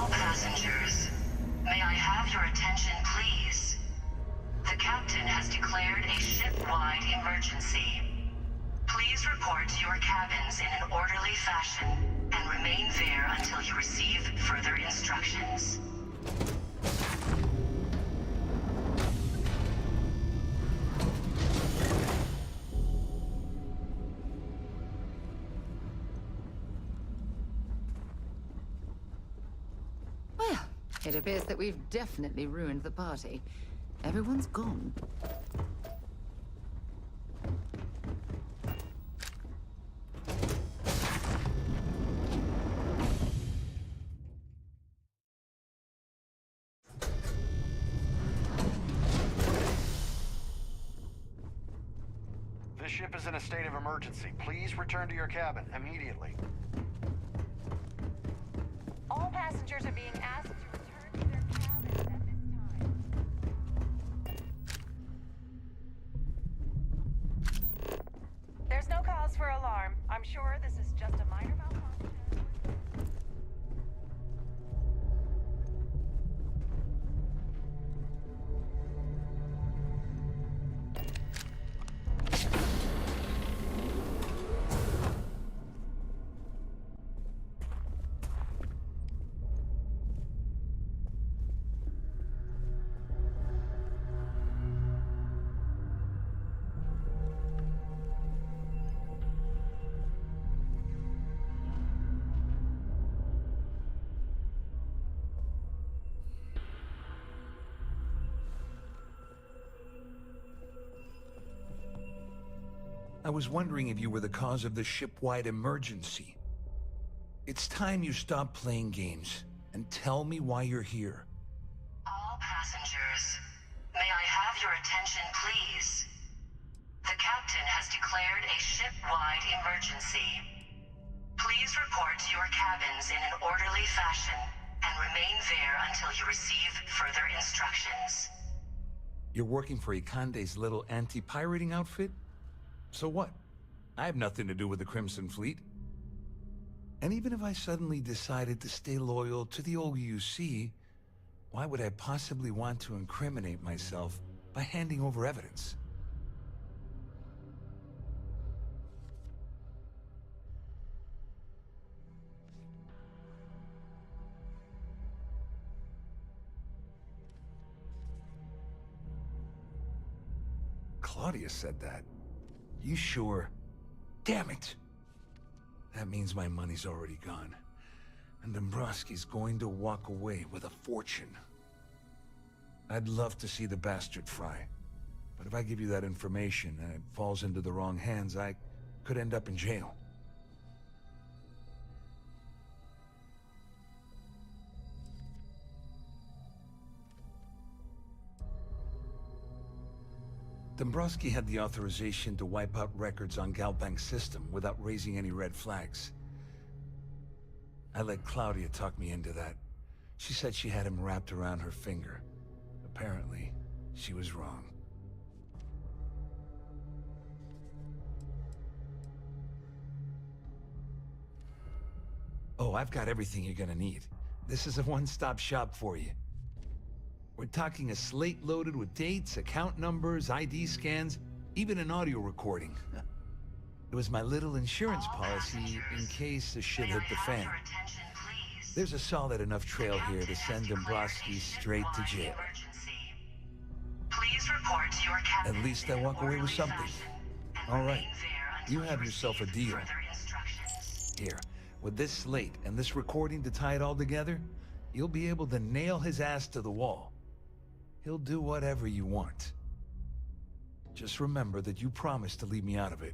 Passengers, may I have your attention, please? The captain has declared a ship-wide emergency. Please report to your cabins in an orderly fashion and remain there until you receive further instructions. It appears that we've definitely ruined the party. Everyone's gone. This ship is in a state of emergency. Please return to your cabin immediately. All passengers are being asked to return to their cabins at this time. There's no cause for alarm. I'm sure this is just a minor malfunction. I was wondering if you were the cause of the ship-wide emergency. It's time you stop playing games and tell me why you're here. All passengers, may I have your attention, please? The captain has declared a ship-wide emergency. Please report to your cabins in an orderly fashion and remain there until you receive further instructions. You're working for Ikande's little anti-pirating outfit? So what? I have nothing to do with the Crimson Fleet. And even if I suddenly decided to stay loyal to the old UC, why would I possibly want to incriminate myself by handing over evidence? Claudia said that. You sure? Damn it! That means my money's already gone. And Dombrowski's going to walk away with a fortune. I'd love to see the bastard fry. But if I give you that information and it falls into the wrong hands, I could end up in jail. Dombrowski had the authorization to wipe out records on Galbank's system without raising any red flags. I let Claudia talk me into that. She said she had him wrapped around her finger. Apparently, she was wrong. Oh, I've got everything you're gonna need. This is a one-stop shop for you. We're talking a slate loaded with dates, account numbers, ID scans, even an audio recording. It was my little insurance policy in case the shit hit the fan. There's a solid enough trail here to send Dombrowski straight to jail. Please report to your cabin. At least I walk away with something. All right, you have yourself a deal. Here, with this slate and this recording to tie it all together, you'll be able to nail his ass to the wall. He'll do whatever you want. Just remember that you promised to leave me out of it.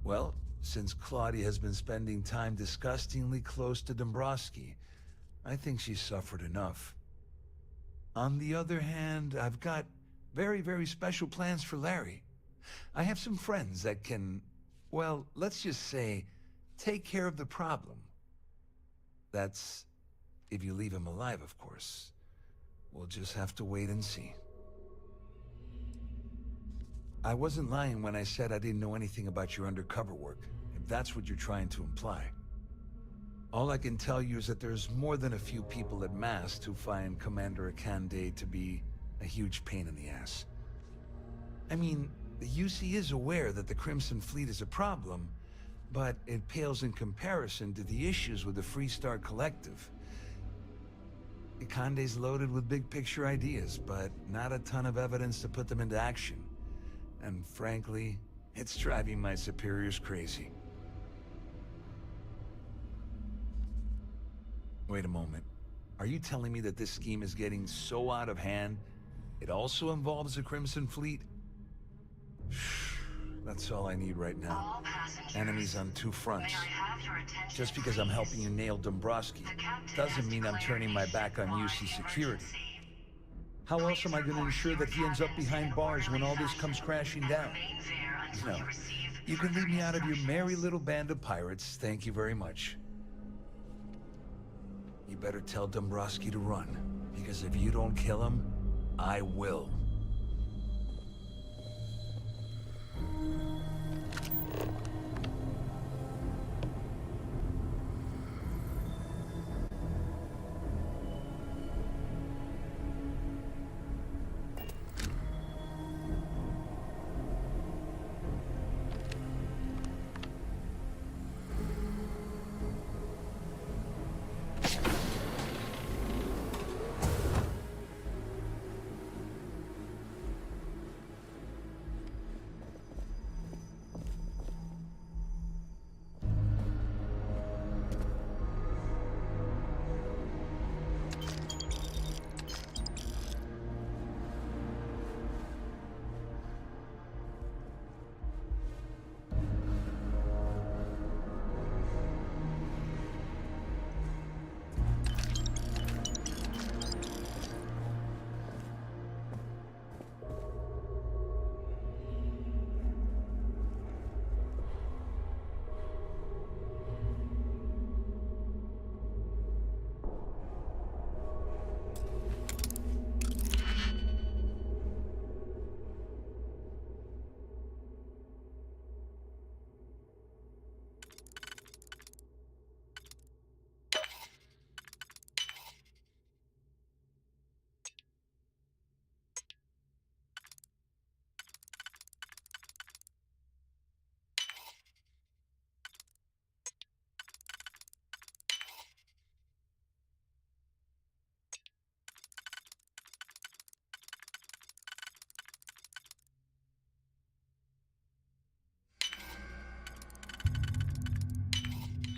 Well, since Claudia has been spending time disgustingly close to Dombrowski, I think she's suffered enough. On the other hand, I've got very, very special plans for Larry. I have some friends that can, well, let's just say, take care of the problem. That's if you leave him alive, of course. We'll just have to wait and see. I wasn't lying when I said I didn't know anything about your undercover work, if that's what you're trying to imply. All I can tell you is that there's more than a few people at Mast who find Commander Ikande to be a huge pain in the ass. I mean, the UC is aware that the Crimson Fleet is a problem, but it pales in comparison to the issues with the Freestar Collective. Ikande's loaded with big-picture ideas, but not a ton of evidence to put them into action. And frankly, it's driving my superiors crazy. Wait a moment. Are you telling me that this scheme is getting so out of hand, it also involves the Crimson Fleet? That's all I need right now. Enemies on two fronts. Just because I'm helping you nail Dombrowski doesn't mean I'm turning my back on UC security. How else am I going to ensure that he ends up behind bars when all this comes crashing down? No. You can leave me out of your merry little band of pirates. Thank you very much. You better tell Dombrowski to run, because if you don't kill him, I will.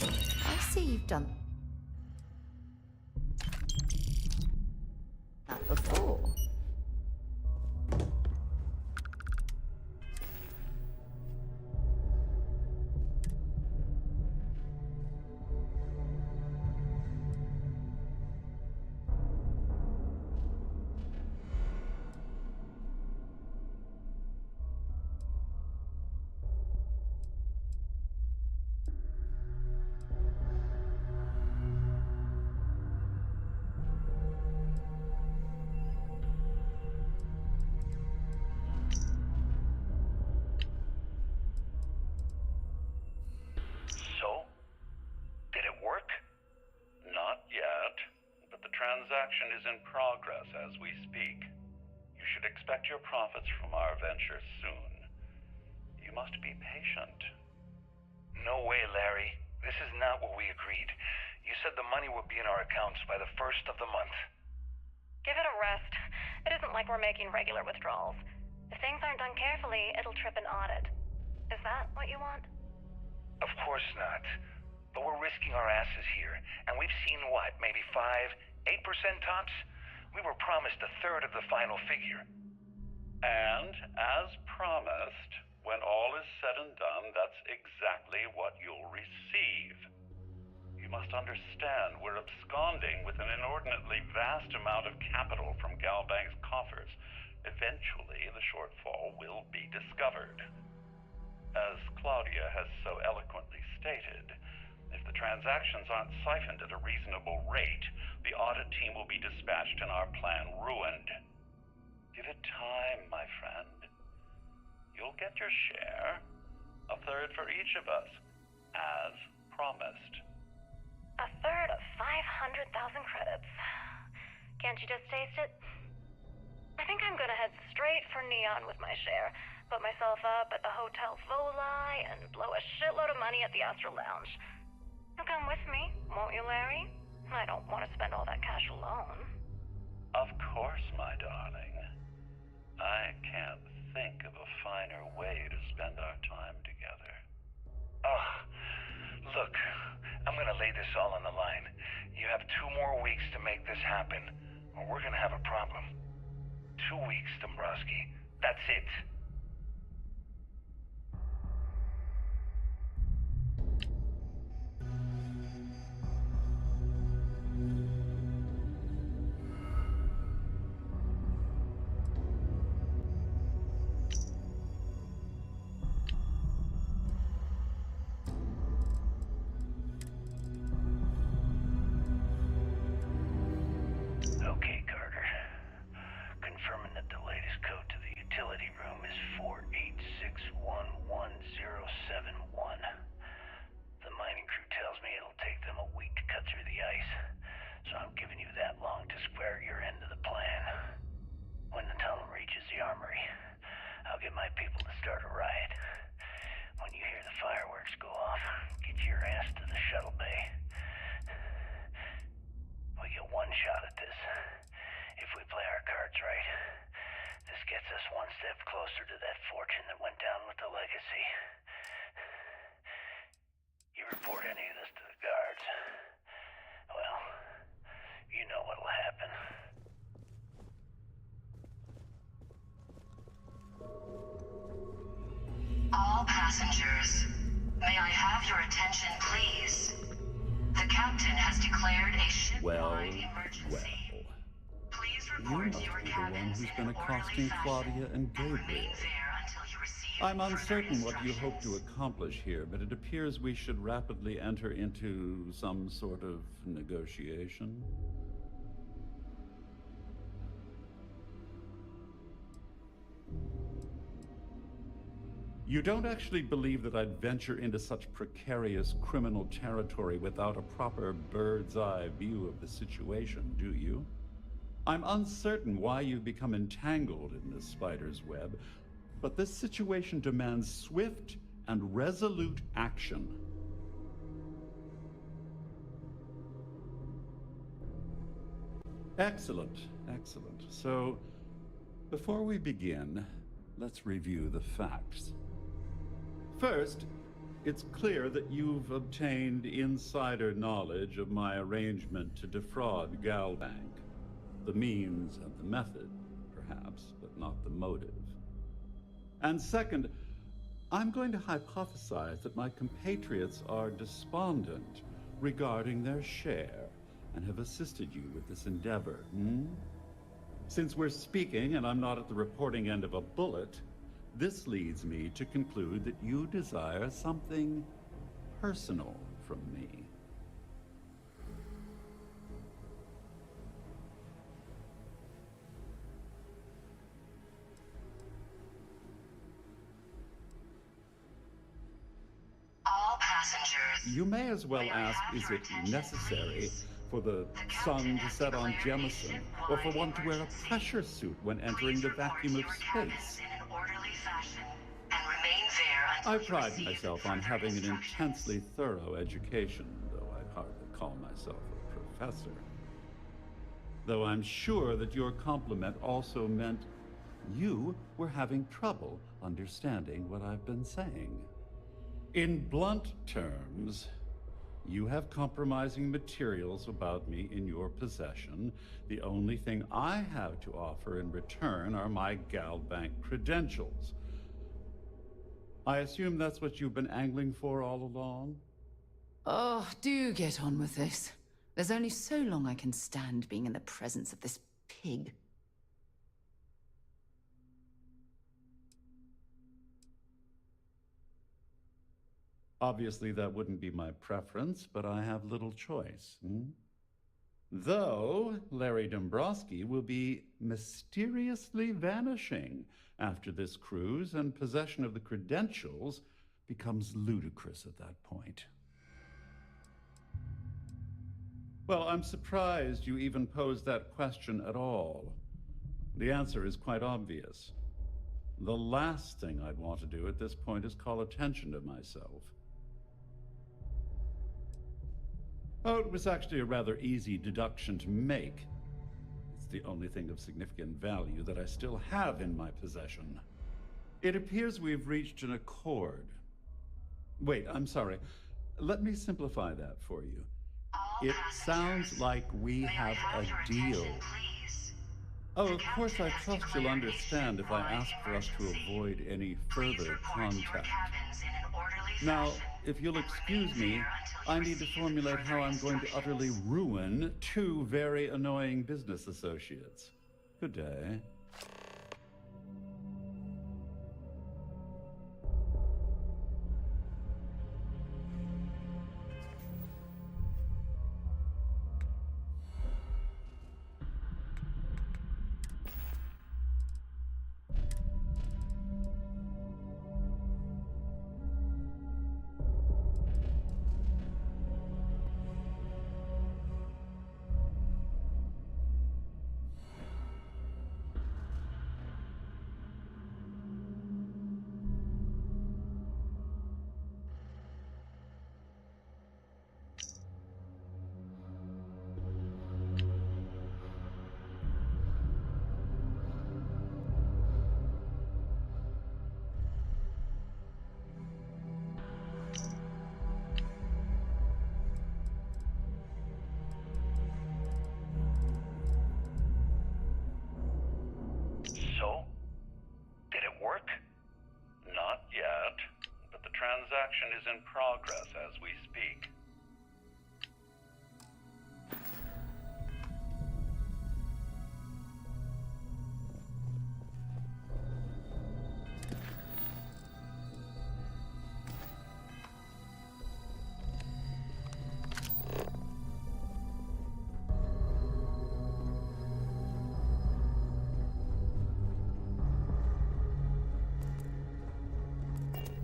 I see you've done that before. So? Did it work? Not yet, but the transaction is in progress as we speak. You should expect your profits from our venture soon. You must be patient. No way, Larry. This is not what we agreed. You said the money would be in our accounts by the 1st of the month. Give it a rest. It isn't like we're making regular withdrawals. If things aren't done carefully, it'll trip an audit. Is that what you want? Of course not. But we're risking our asses here, and we've seen what, maybe 5-8% tops? We were promised a third of the final figure. And, as promised, when all is said and done, that's exactly what you'll receive. You must understand, we're absconding with an inordinately vast amount of capital from Galbank's coffers. Eventually, the shortfall will be discovered. As Claudia has so eloquently stated, if the transactions aren't siphoned at a reasonable rate, the audit team will be dispatched and our plan ruined. Give it time, my friend. You'll get your share, a third for each of us, as promised. A third of 500,000 credits. Can't you just taste it? I think I'm gonna head straight for Neon with my share, put myself up at the Hotel Voli, and blow a shitload of money at the Astral Lounge. You'll come with me, won't you, Larry? I don't want to spend all that cash alone. Of course, my darling. I can't think of a finer way to spend our time together. Look, I'm gonna lay this all on the line. You have 2 more weeks to make this happen, or we're gonna have a problem. 2 weeks, Dombrowski. That's it. shuttle bay. We get one shot at this. If we play our cards right, this gets us one step closer to that fortune that went down with the legacy. You report any of this to the guards, well, you know what'll happen. All passengers, may I have your attention, please? The captain has declared a ship-wide emergency. Please You report must to your be the one cabins who's in been an orderly accosting fashion Claudia and and Gabriel. remain there until you receive I'm further uncertain what you hope instructions. to accomplish here, but it appears we should rapidly enter into some sort of negotiation. You don't actually believe that I'd venture into such precarious criminal territory without a proper bird's-eye view of the situation, do you? I'm uncertain why you've become entangled in this spider's web, but this situation demands swift and resolute action. Excellent, excellent. So, before we begin, let's review the facts. First, it's clear that you've obtained insider knowledge of my arrangement to defraud Galbank. The means and the method, perhaps, but not the motive. And second, I'm going to hypothesize that my compatriots are despondent regarding their share and have assisted you with this endeavor, Since we're speaking and I'm not at the reporting end of a bullet, this leads me to conclude that you desire something personal from me. All passengers. You may as well ask, is it necessary for the sun to set on Jemison, or for one to wear a pressure suit when entering the vacuum of space? In an orderly fashion and remain there until I you pride receive myself on further having an instructions. intensely thorough education, though I hardly call myself a professor. Though I'm sure that your compliment also meant you were having trouble understanding what I've been saying. In blunt terms, you have compromising materials about me in your possession. The only thing I have to offer in return are my Galbank credentials. I assume that's what you've been angling for all along? Oh, do get on with this. There's only so long I can stand being in the presence of this pig. Obviously, that wouldn't be my preference, but I have little choice. Though Larry Dombrowski will be mysteriously vanishing after this cruise, and possession of the credentials becomes ludicrous at that point. Well, I'm surprised you even posed that question at all. The answer is quite obvious. The last thing I'd want to do at this point is call attention to myself. Oh, it was actually a rather easy deduction to make. It's the only thing of significant value that I still have in my possession. It appears we've reached an accord. Wait, I'm sorry. Let me simplify that for you. It sounds like we have a deal. Oh, of course, I trust you'll understand if I ask for us to avoid any further contact. Now, if you'll excuse me, I need to formulate how I'm going to utterly ruin two very annoying business associates. Good day.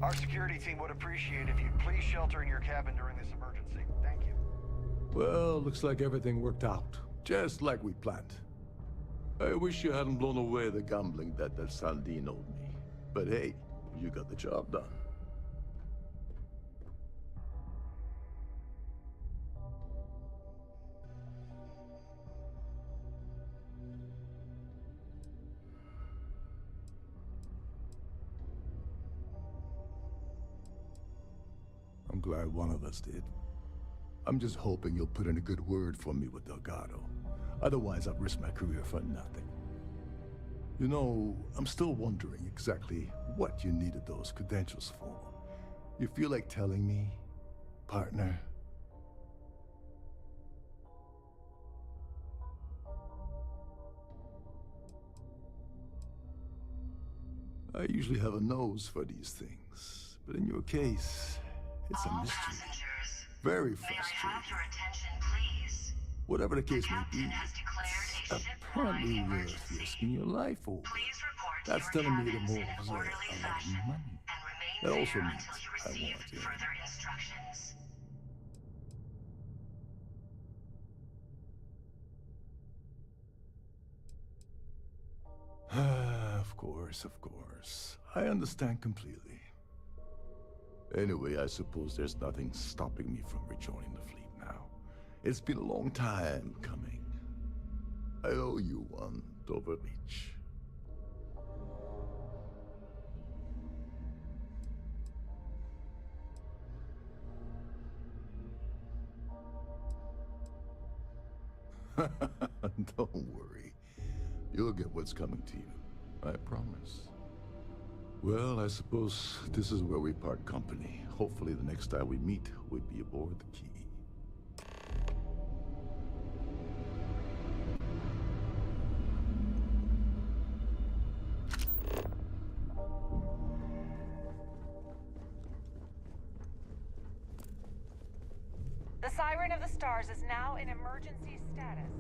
Our security team would appreciate if you'd please shelter in your cabin during this emergency. Thank you. Well, looks like everything worked out, just like we planned. I wish you hadn't blown away the gambling debt that Saldin owed me. But hey, you got the job done. I'm glad one of us did. I'm just hoping you'll put in a good word for me with Delgado. Otherwise, I've risked my career for nothing. You know, I'm still wondering exactly what you needed those credentials for. You feel like telling me, partner? I usually have a nose for these things, but in your case, it's a mystery. Very frustrating. Whatever the case may be, it's apparently worth risking your life over. That's telling me it involves a lot of money. That also means I want it. Of course, of course. I understand completely. Anyway, I suppose there's nothing stopping me from rejoining the fleet now. It's been a long time coming. I owe you one, Dover Beach. Don't worry. You'll get what's coming to you. I promise. Well, I suppose this is where we part company. Hopefully the next time we meet, we'll be aboard the Key. The Siren of the Stars is now in emergency status.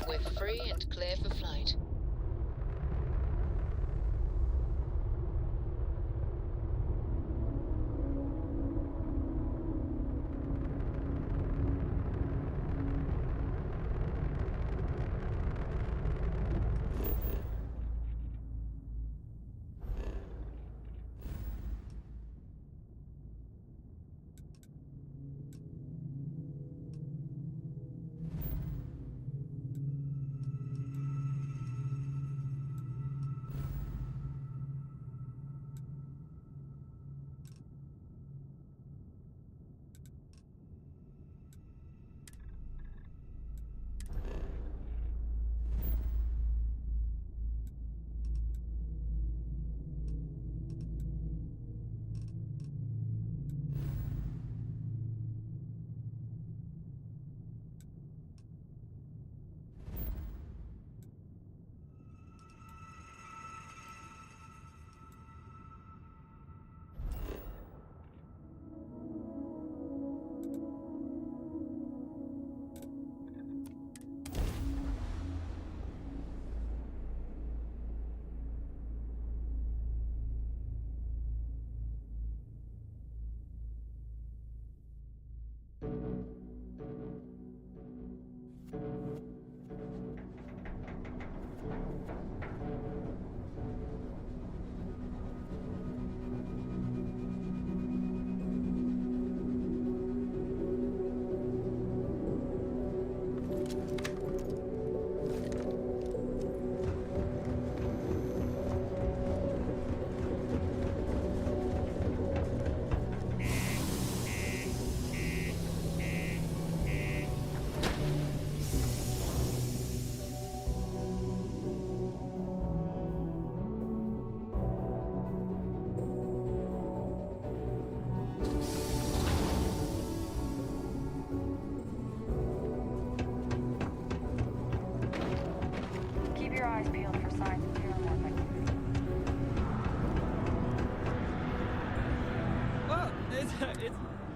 We're free and clear for flight.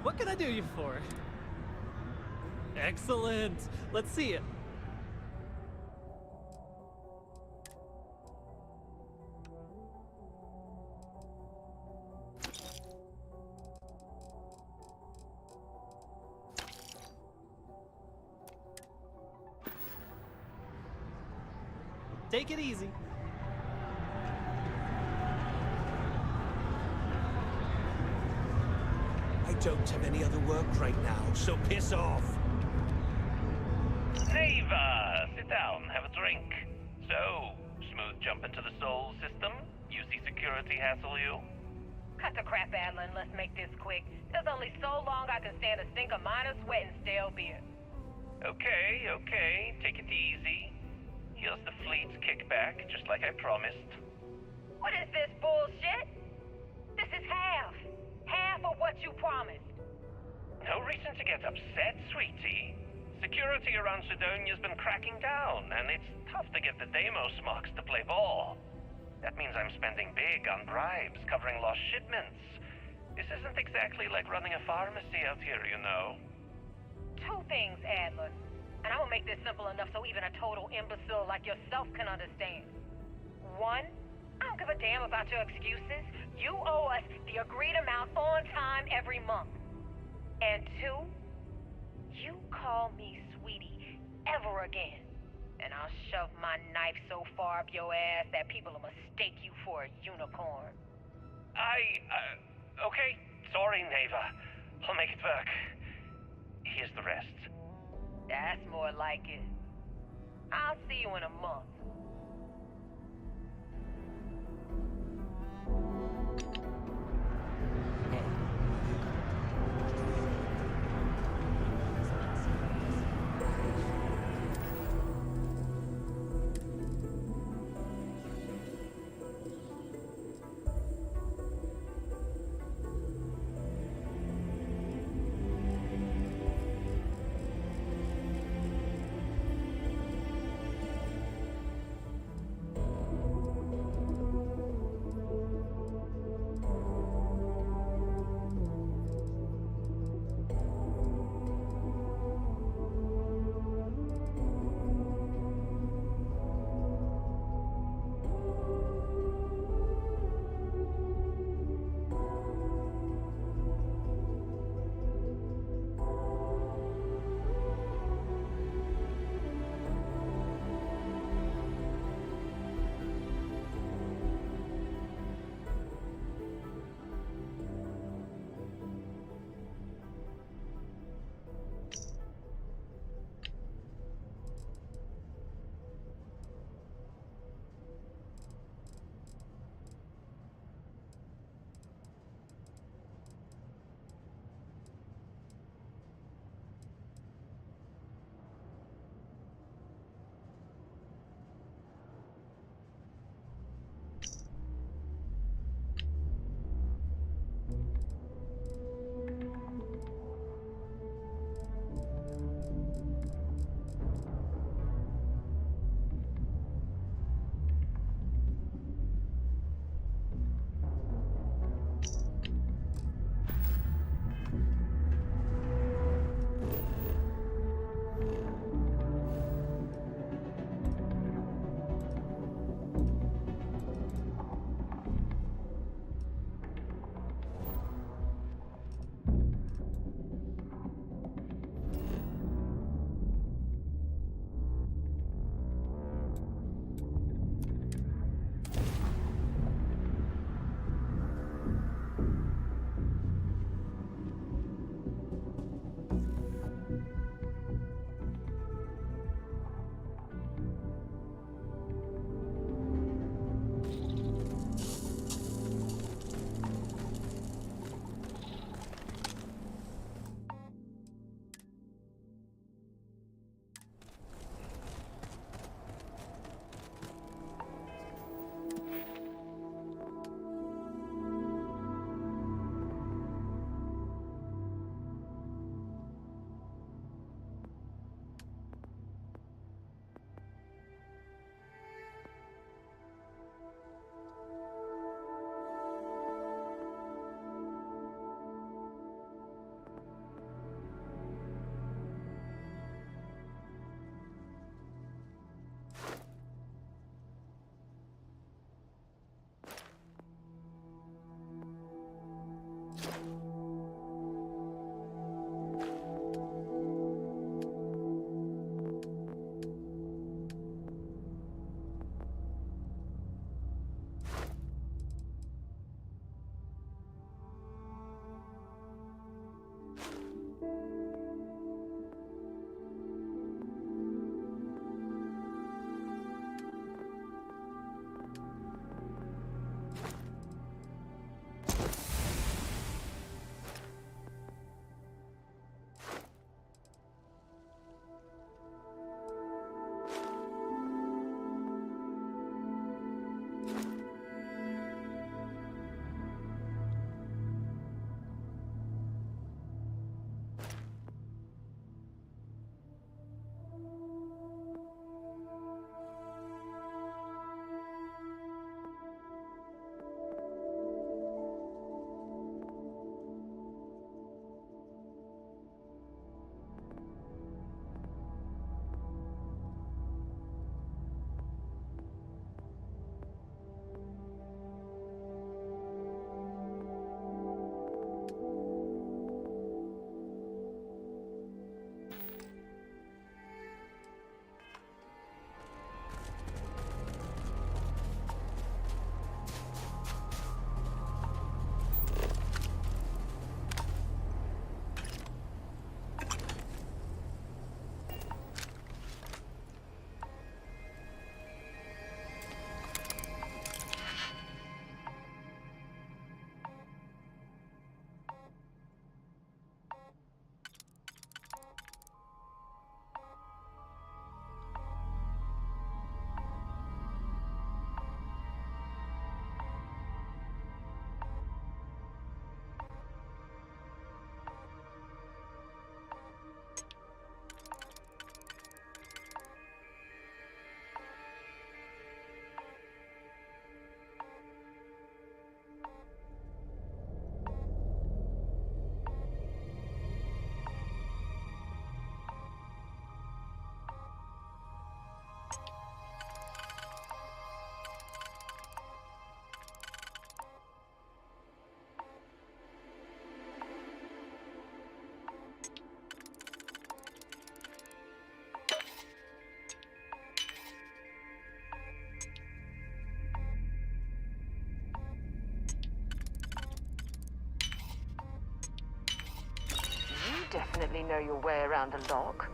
What can I do you for? Excellent. Let's see it. Take it easy. I don't have any other work right now, so piss off. Neva, sit down, have a drink. So, smooth jump into the Soul system? UC security hassle you? Cut the crap, Adlin. Let's make this quick. There's only so long I can stand a stink of minor sweat and stale beer. Okay, okay, take it easy. Here's the fleet's kickback, just like I promised. What is this bullshit? This is half. Half of what you promised. No reason to get upset, sweetie. Security around Sidonia's been cracking down, and it's tough to get the Deimos marks to play ball. That means I'm spending big on bribes, covering lost shipments. This isn't exactly like running a pharmacy out here, you know. Two things, Adler. And I'm gonna make this simple enough so even a total imbecile like yourself can understand. One, I don't give a damn about your excuses. You owe us the agreed amount on time every month. And two, you call me sweetie ever again, and I'll shove my knife so far up your ass that people will mistake you for a unicorn. Okay, sorry, Neva. I'll make it work. Here's the rest. That's more like it. I'll see you in a month. definitely know your way around a lock.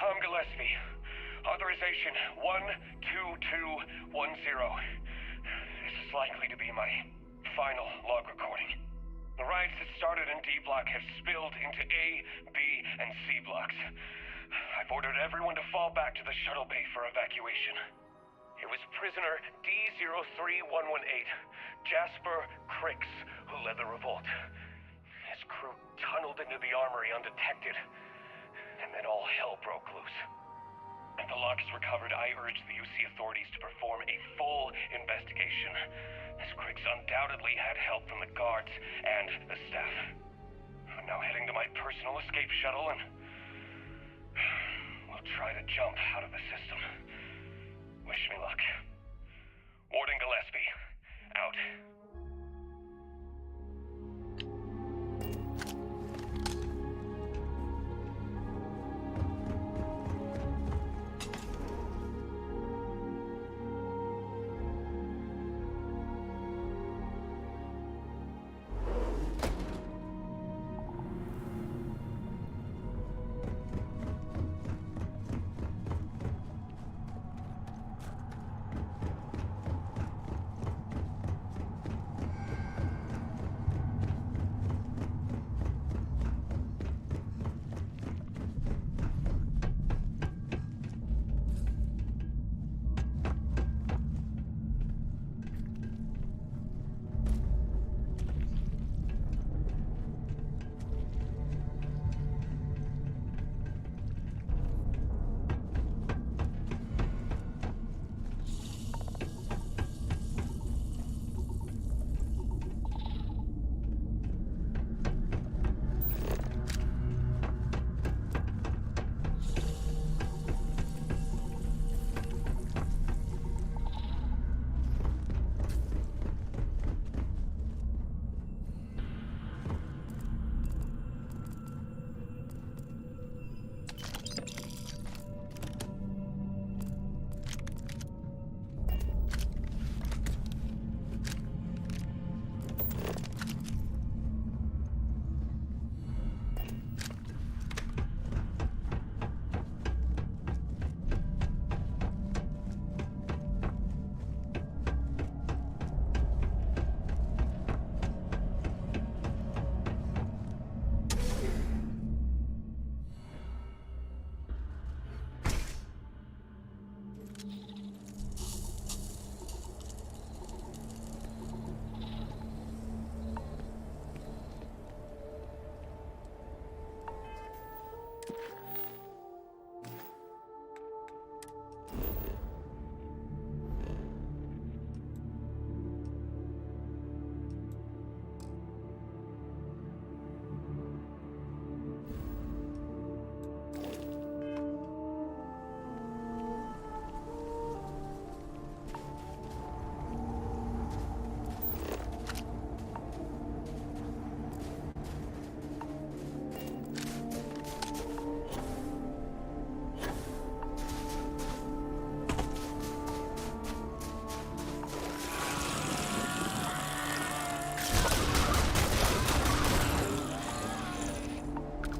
Tom Gillespie. Authorization 12210. This is likely to be my final log recording. The riots that started in D Block have spilled into A, B, and C blocks. I've ordered everyone to fall back to the shuttle bay for evacuation. It was prisoner D03118, Jasper Crix, who led the revolt. His crew tunneled into the armory undetected, and then all hell broke loose. If the log is recovered, I urge the UC authorities to perform a full investigation, as Crix undoubtedly had help from the guards and the staff. I'm now heading to my personal escape shuttle, and we'll try to jump out of the system. Wish me luck. Warden Gillespie, out.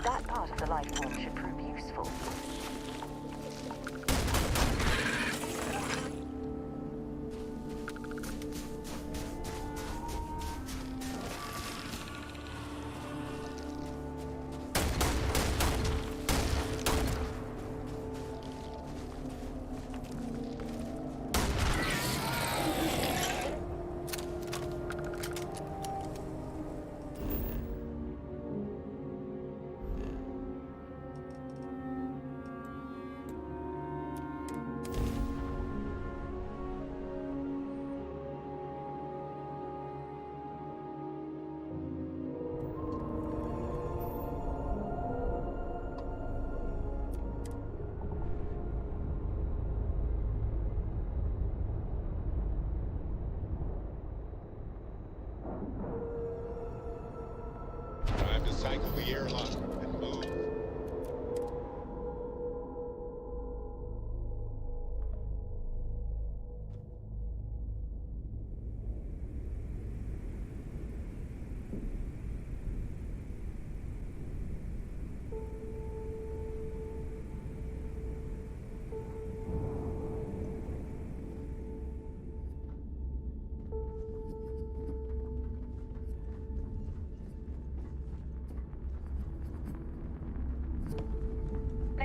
That part of the life form should prove useful.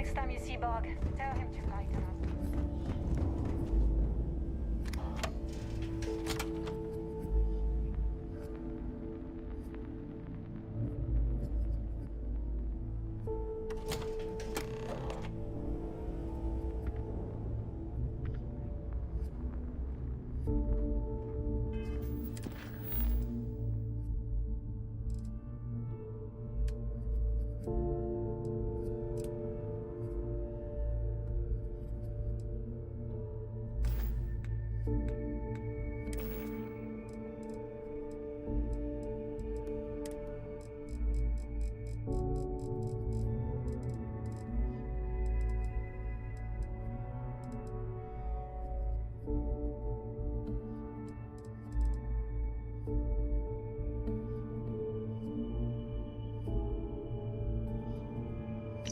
Next time you see Bog, tell him to lighten up.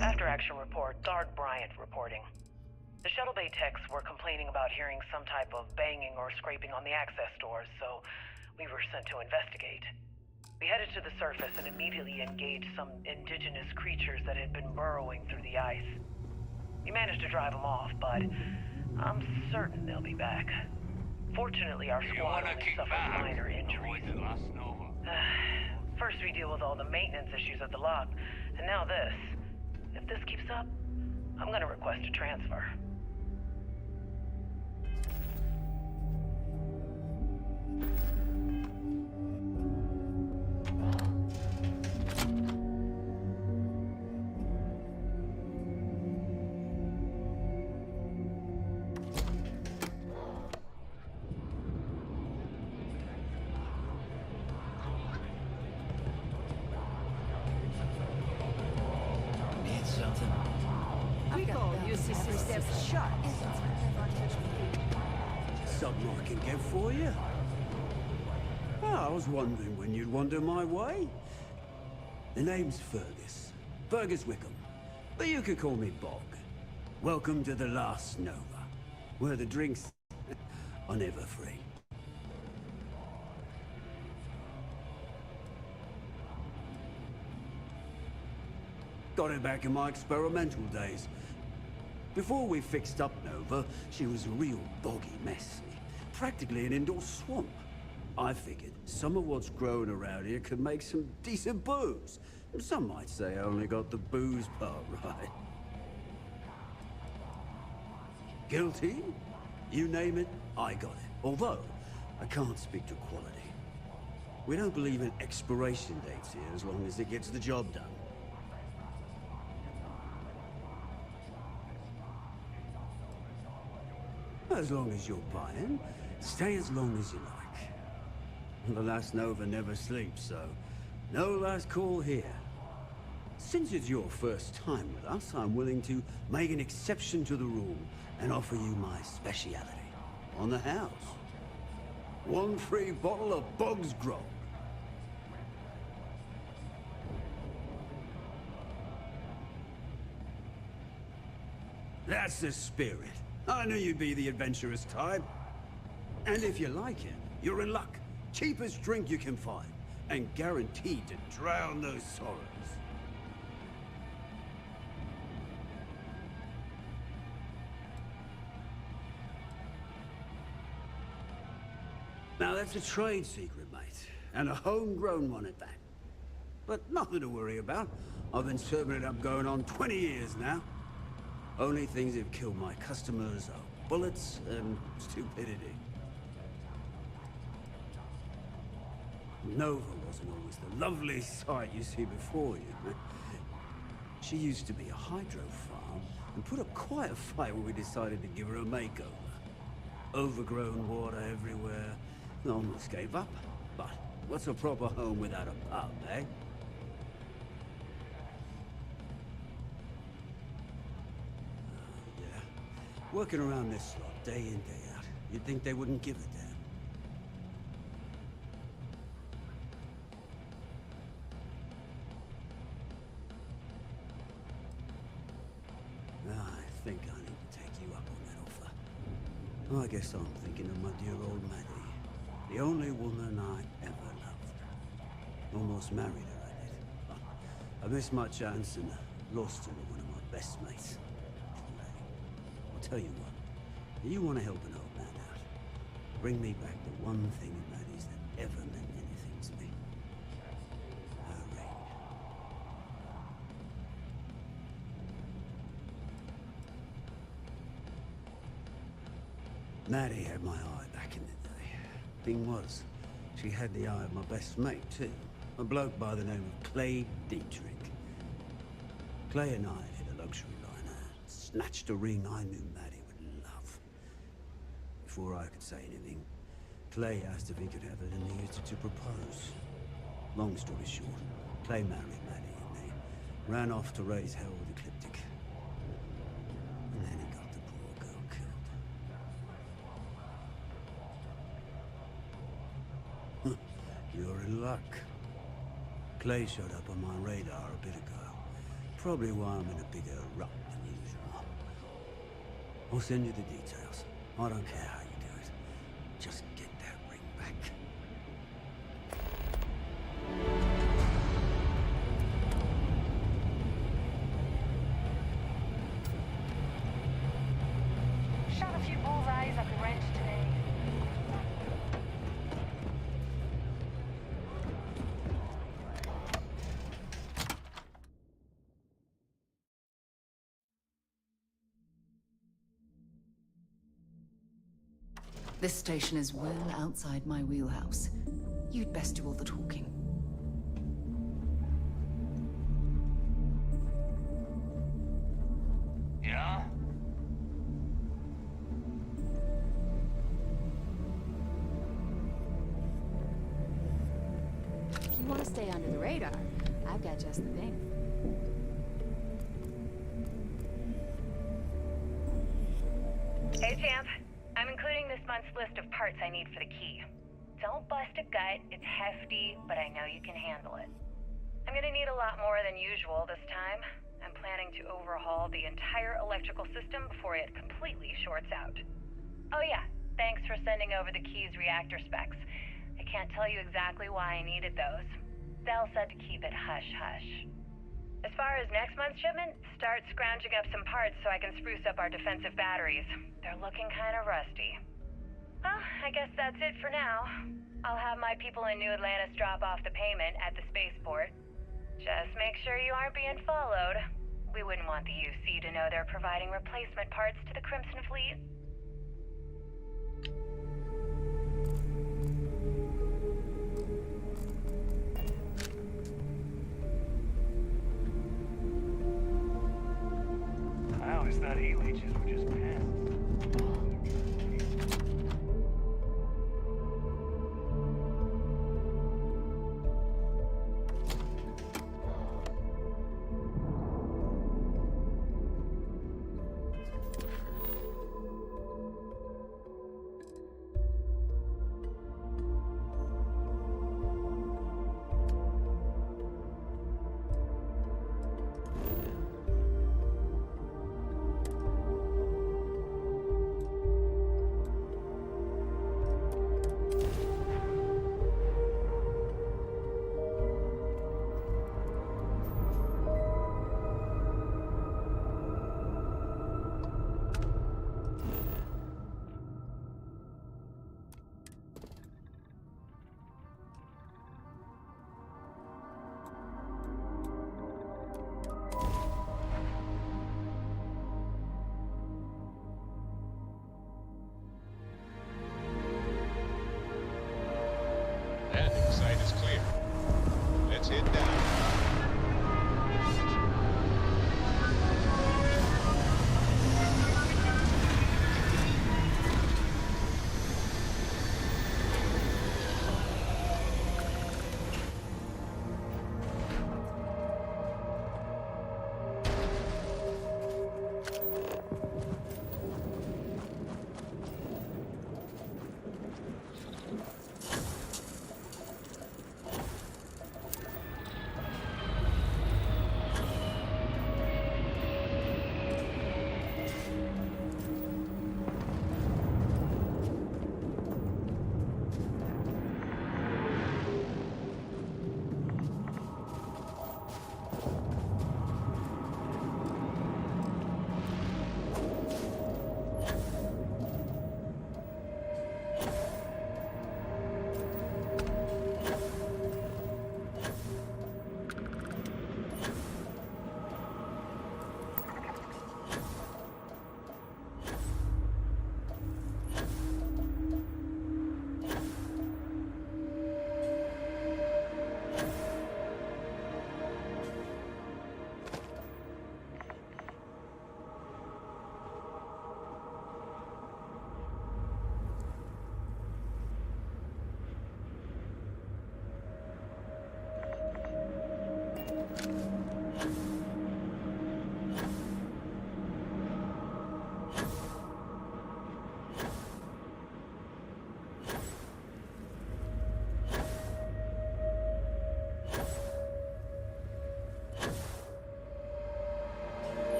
After action report, Guard Bryant reporting. The shuttle bay techs were complaining about hearing some type of banging or scraping on the access doors, so we were sent to investigate. We headed to the surface and immediately engaged some indigenous creatures that had been burrowing through the ice. We managed to drive them off, but I'm certain they'll be back. Fortunately, our squad only suffered minor injuries. First we deal with all the maintenance issues at the lock, and now this. If this keeps up, I'm gonna request a transfer. Need something? Something I can get for you? Well, I was wondering when you'd wander my way. The name's Fergus Wickham, but you could call me Bog. Welcome to the last Nova, where the drinks are never free. Got her back in my experimental days. Before we fixed up Nova, she was a real boggy mess. Practically an indoor swamp. I figured some of what's growing around here could make some decent booze. Some might say I only got the booze part right. Guilty? You name it, I got it. Although, I can't speak to quality. We don't believe in expiration dates here as long as it gets the job done. As long as you're buying, stay as long as you like. The last Nova never sleeps, so no last call here. Since it's your first time with us, I'm willing to make an exception to the rule and offer you my speciality. On the house. 1 free bottle of Bog's Grog. That's the spirit. I knew you'd be the adventurous type. And if you like it, you're in luck. Cheapest drink you can find, and guaranteed to drown those sorrows. Now that's a trade secret, mate, and a homegrown one at that. But nothing to worry about. I've been serving it up going on 20 years now. Only things that kill my customers are bullets and stupidity. Nova wasn't always the lovely sight you see before you. She used to be a hydro farm and put up quite a fight when we decided to give her a makeover. Overgrown water everywhere. Almost gave up. But what's a proper home without a pub, eh? Working around this slot, day in, day out. You'd think they wouldn't give a damn. I think I need to take you up on that offer. I guess I'm thinking of my dear old Maddie. The only woman I ever loved. Almost married her, I did. I missed my chance and lost her to one of my best mates. tell you what. You want to help an old man out. Bring me back the one thing in Maddie's that ever meant anything to me. Her ring. Maddie had my eye back in the day. Thing was, she had the eye of my best mate, too. A bloke by the name of Clay Dietrich. Clay and I hit a luxury liner, snatched a ring I knew Maddie would love. Before I could say anything, Clay asked if he could have it and he used it to propose. Long story short, Clay married Maddie and they ran off to raise hell with Ecliptic. And then he got the poor girl killed. You're in luck. Clay showed up on my radar a bit ago. Probably why I'm in a bigger rut than usual. I'll send you the details. I don't care how you do it. Just get that ring back. Shot a few bullseyes up the ranch today. This station is well outside my wheelhouse. You'd best do all the talking. Yeah? If you want to stay under the radar, I've got just the thing. Hey, champ. I'm including this month's list of parts I need for the key. Don't bust a gut. It's hefty, but I know you can handle it. I'm gonna need a lot more than usual this time. I'm planning to overhaul the entire electrical system before it completely shorts out. Oh yeah, thanks for sending over the key's reactor specs. I can't tell you exactly why I needed those. Bell said to keep it hush-hush. As far as next month's shipment, start scrounging up some parts so I can spruce up our defensive batteries. They're looking kind of rusty. Well, I guess that's it for now. I'll have my people in New Atlantis drop off the payment at the spaceport. Just make sure you aren't being followed. We wouldn't want the UC to know they're providing replacement parts to the Crimson Fleet. I always thought E-leeches were just pests.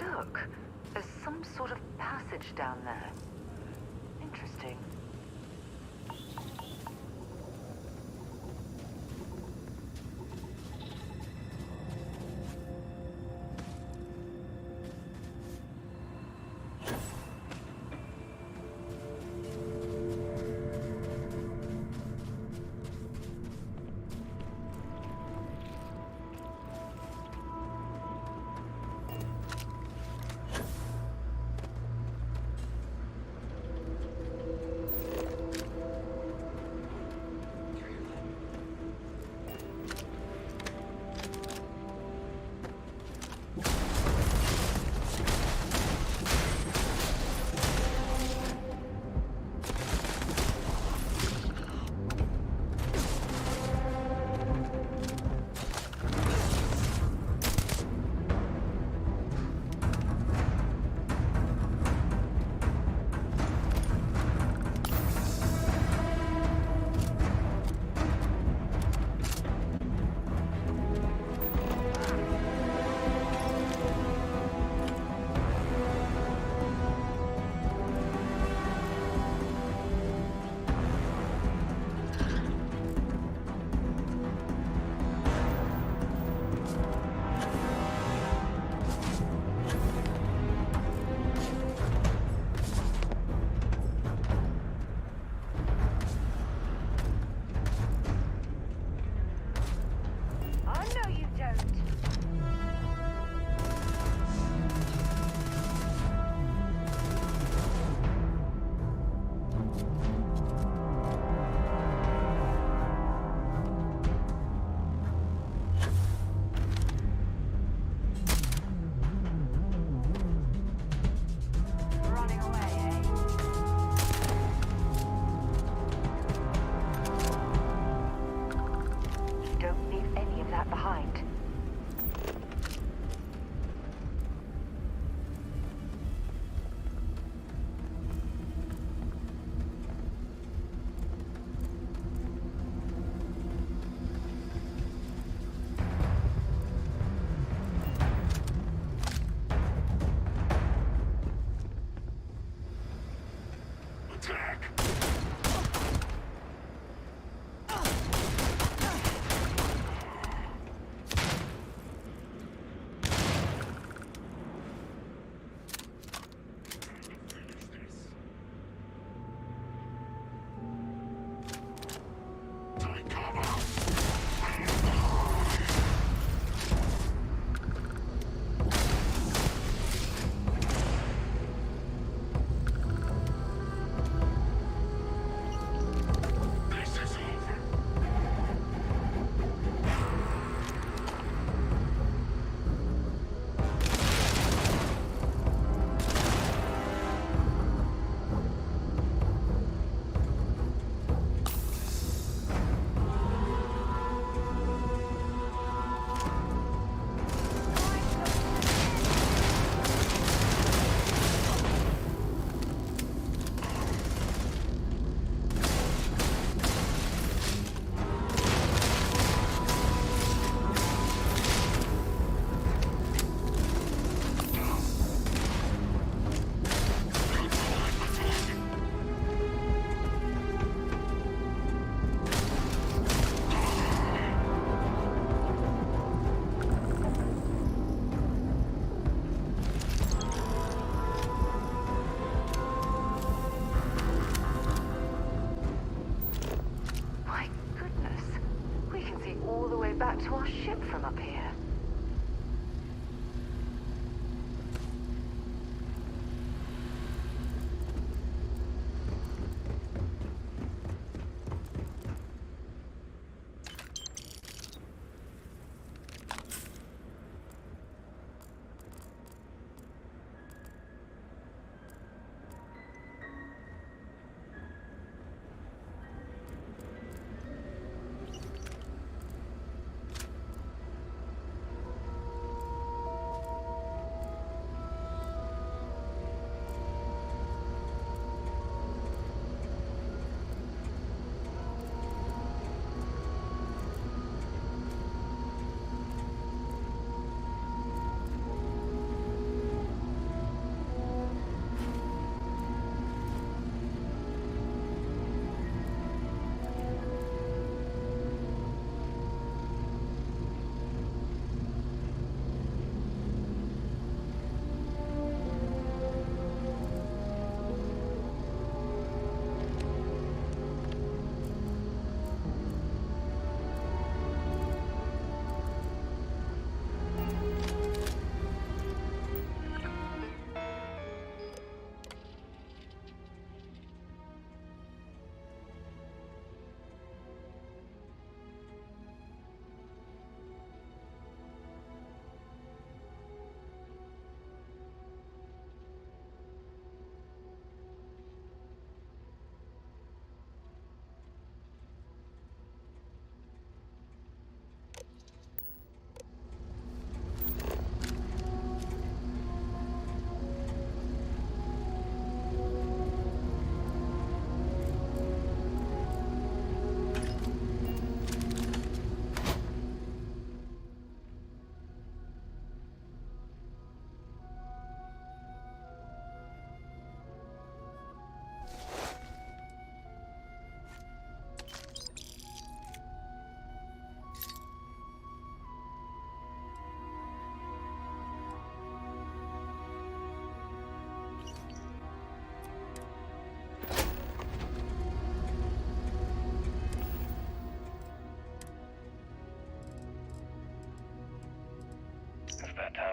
Look, there's some sort of passage down there. Interesting.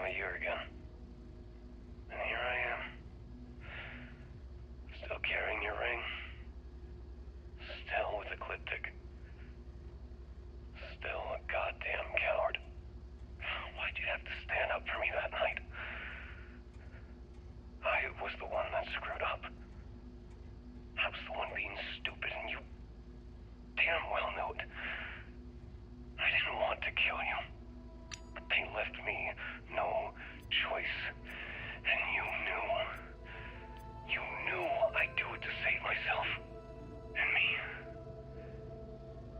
time of year again. And here I am. Still carrying your ring. Still with Ecliptic. Still a goddamn coward. Why'd you have to stand up for me that night? I was the one that screwed up. I was the one being stupid, and you damn well knew it. I didn't want to kill you, but they left me no choice. And you knew. You knew I'd do it to save myself. And me.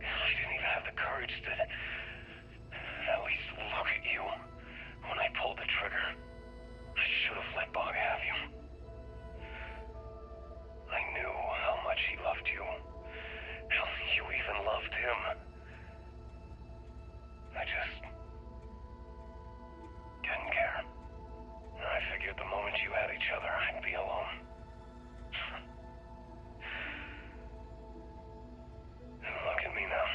I didn't even have the courage to at least look at you when I pulled the trigger. I should have let Bog have you. I knew how much he loved you. Hell, you even loved him. I just didn't care. I figured the moment you had each other, I'd be alone. And look at me now.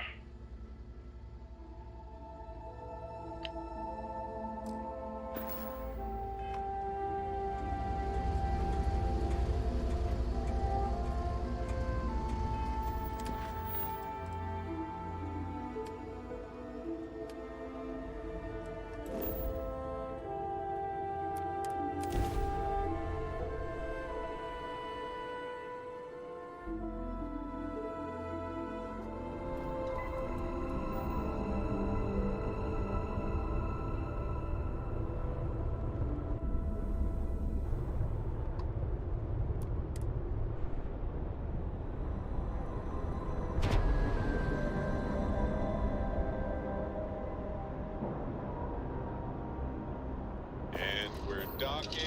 And we're docking.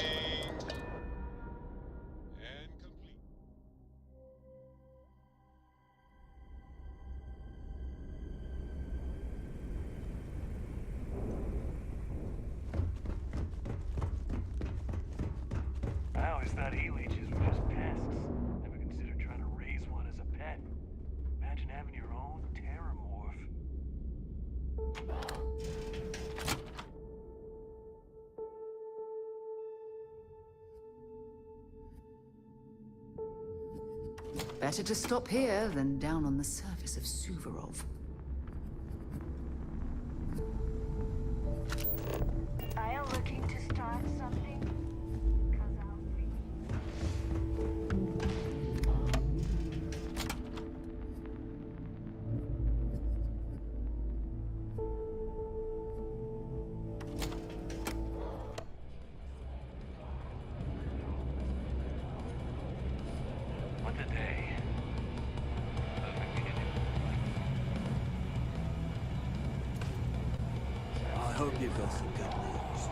And complete. I always thought e-leeches were just pests. Never considered trying to raise one as a pet. Imagine having your own terramorph. Better to stop here than down on the surface of Suvorov. Are you looking to start something? What a day. I hope you've got some good news.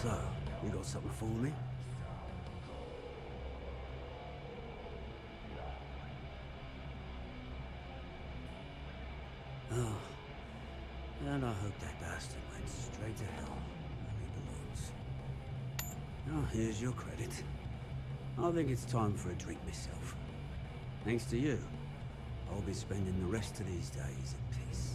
So, you got something for me? Oh. And I hope that bastard went straight to hell where he belongs. Oh, here's your credit. I think it's time for a drink myself. Thanks to you, I'll be spending the rest of these days at peace.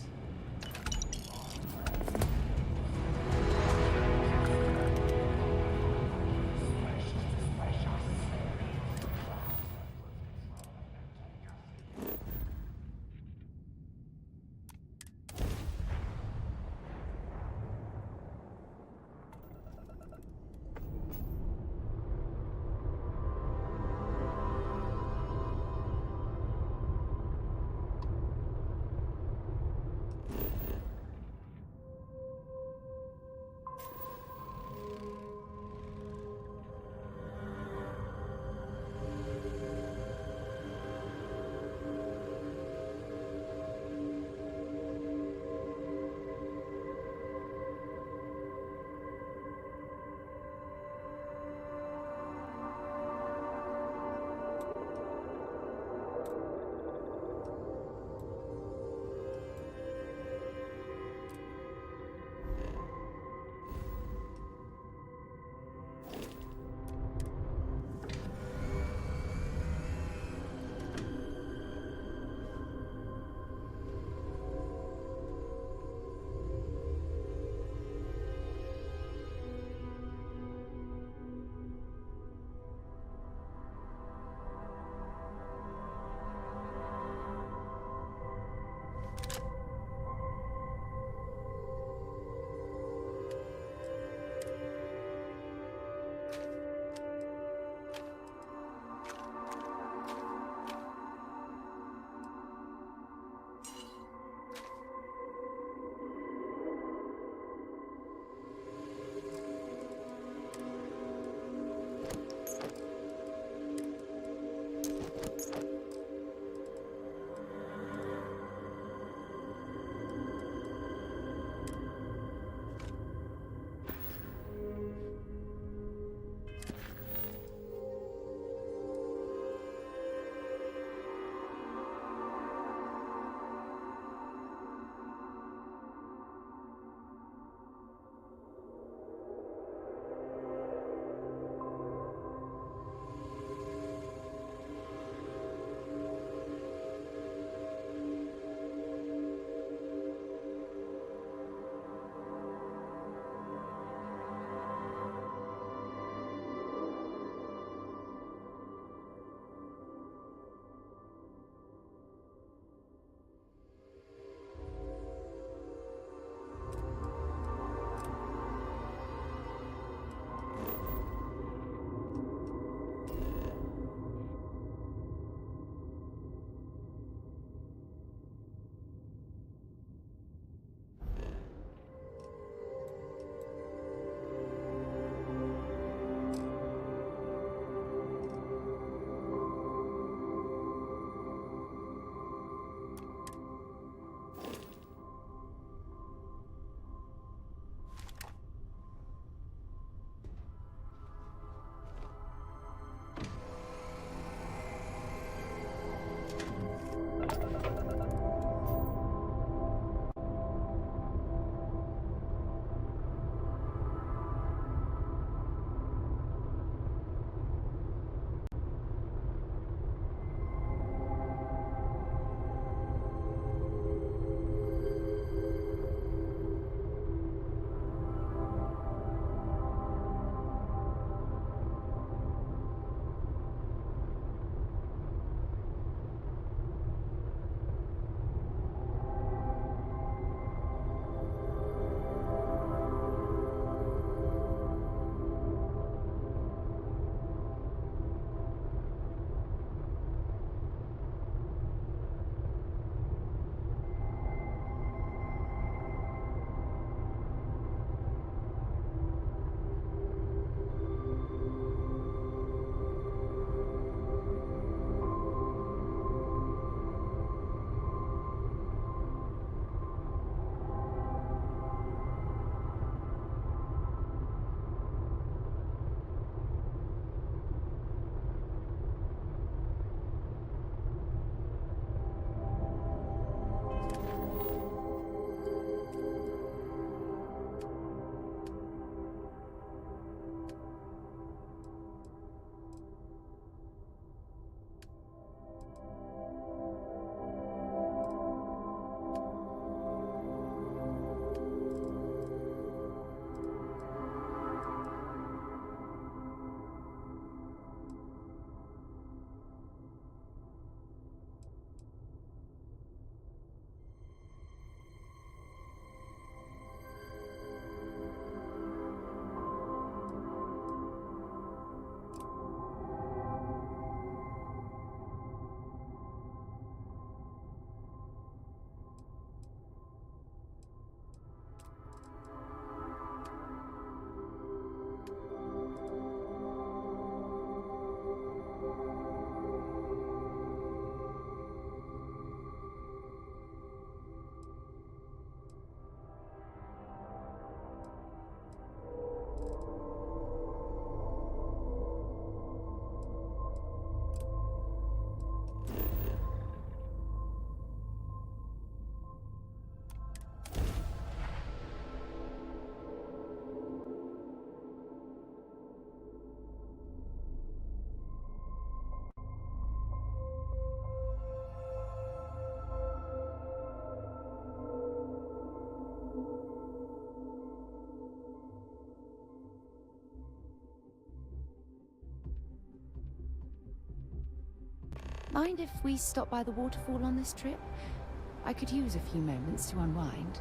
Mind if we stop by the waterfall on this trip? I could use a few moments to unwind.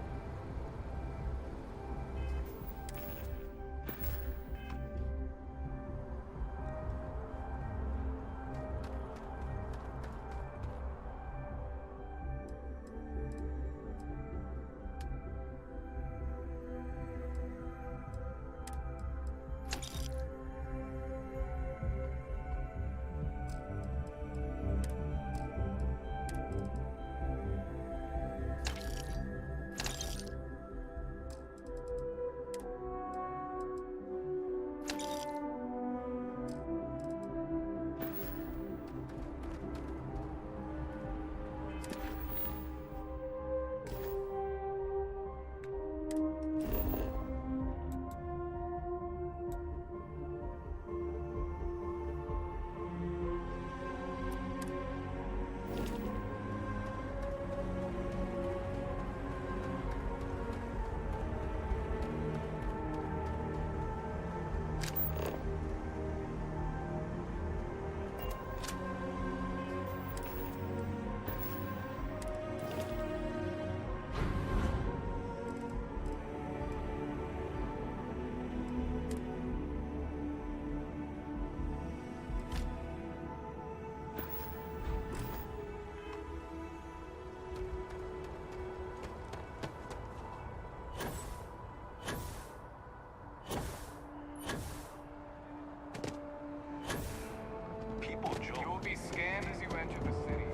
You will be scanned as you enter the city.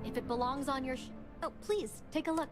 If it belongs on your oh, please, take a look.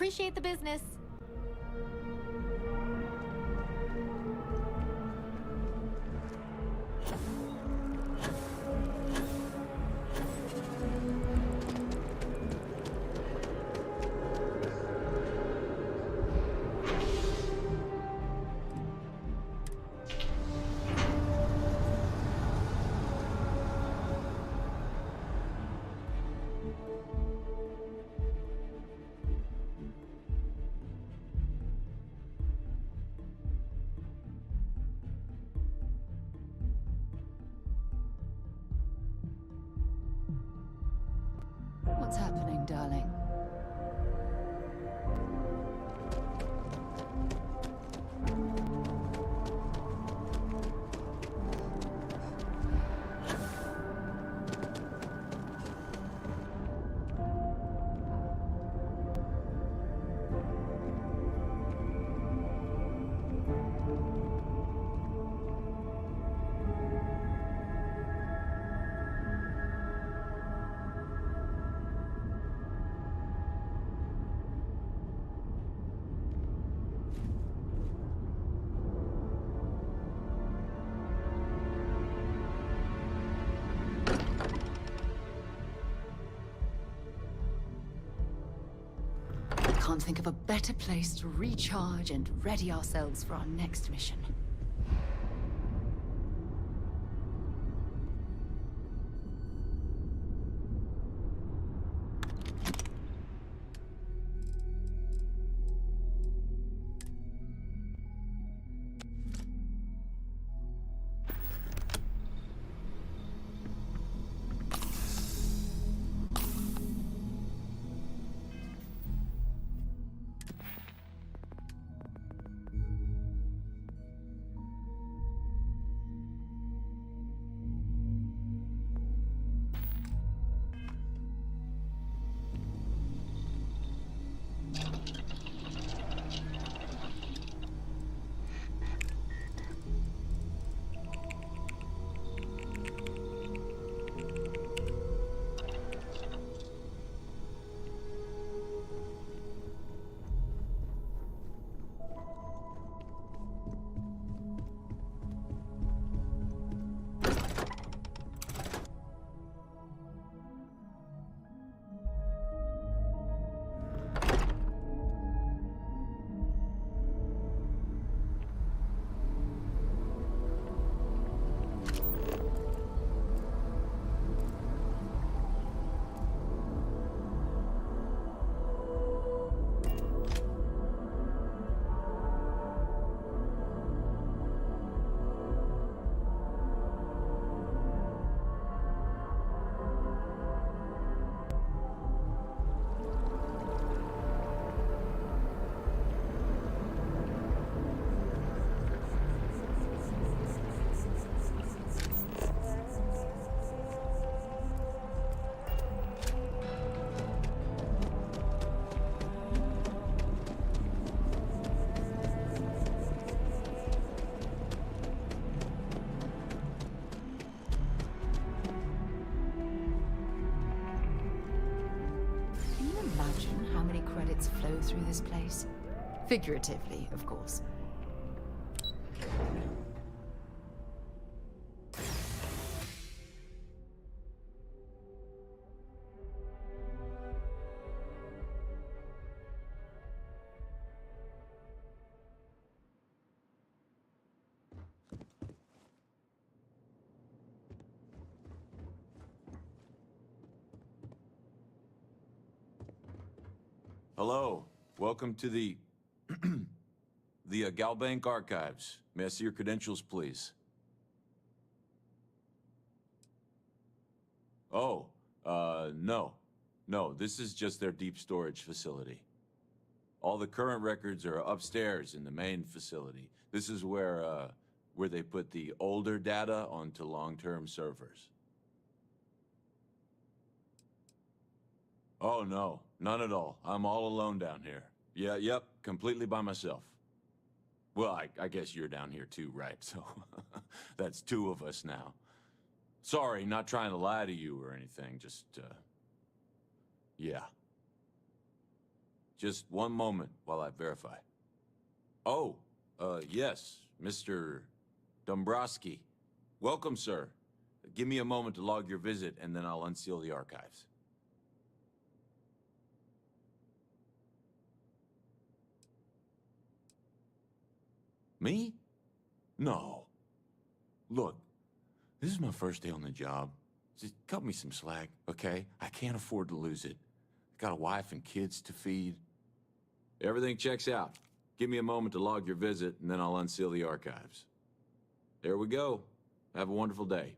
Appreciate the business. fine, darling. Can't think of a better place to recharge and ready ourselves for our next mission. Imagine how many credits flow through this place. Figuratively, of course. Hello. Welcome to the Galbank Archives. May I see your credentials, please? Oh, no. No, this is just their deep storage facility. All the current records are upstairs in the main facility. This is where they put the older data onto long-term servers. Oh, no. None at all. I'm all alone down here. Yeah, yep, completely by myself. Well, I guess you're down here too, right? So, that's two of us now. Sorry, not trying to lie to you or anything, just, yeah. Just one moment while I verify. Oh, yes, Mr. Dombrowski. Welcome, sir. Give me a moment to log your visit, and then I'll unseal the archives. Me? No. Look, this is my first day on the job. Just cut me some slack, okay? I can't afford to lose it. Got a wife and kids to feed. Everything checks out. Give me a moment to log your visit, and then I'll unseal the archives. There we go. Have a wonderful day.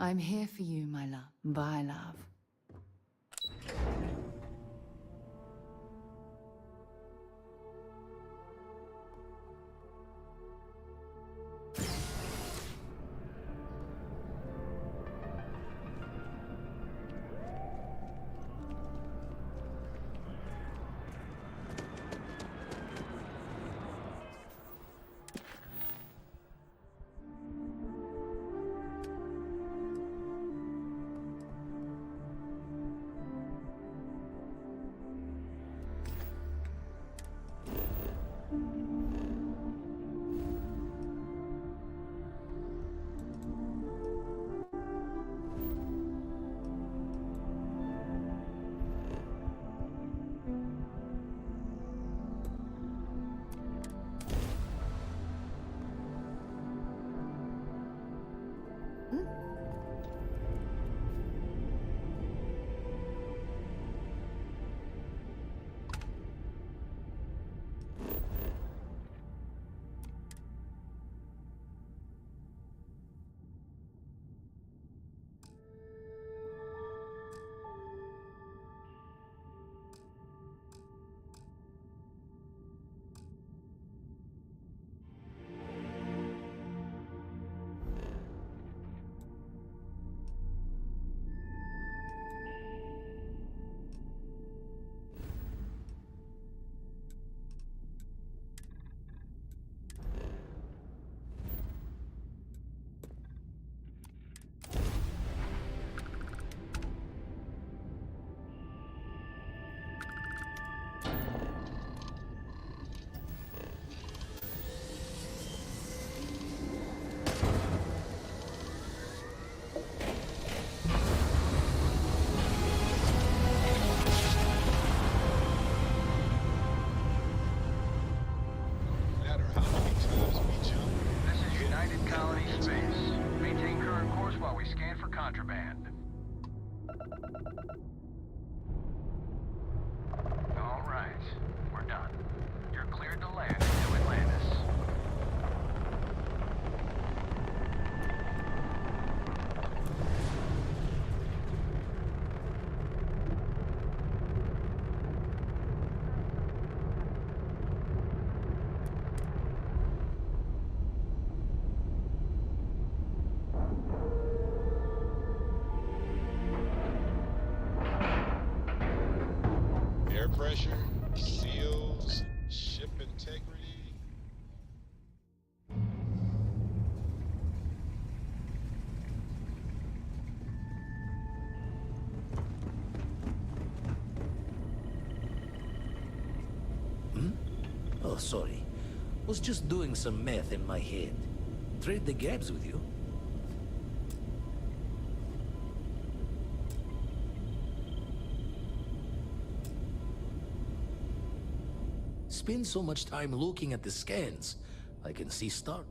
I'm here for you, my love. Bye, love. Contraband. All right, we're done. You're cleared to land in New Atlantis. Air pressure, seals, ship integrity. Oh, sorry. Was just doing some math in my head. Trade the gabs with you. Spend so much time looking at the scans, I can see stars.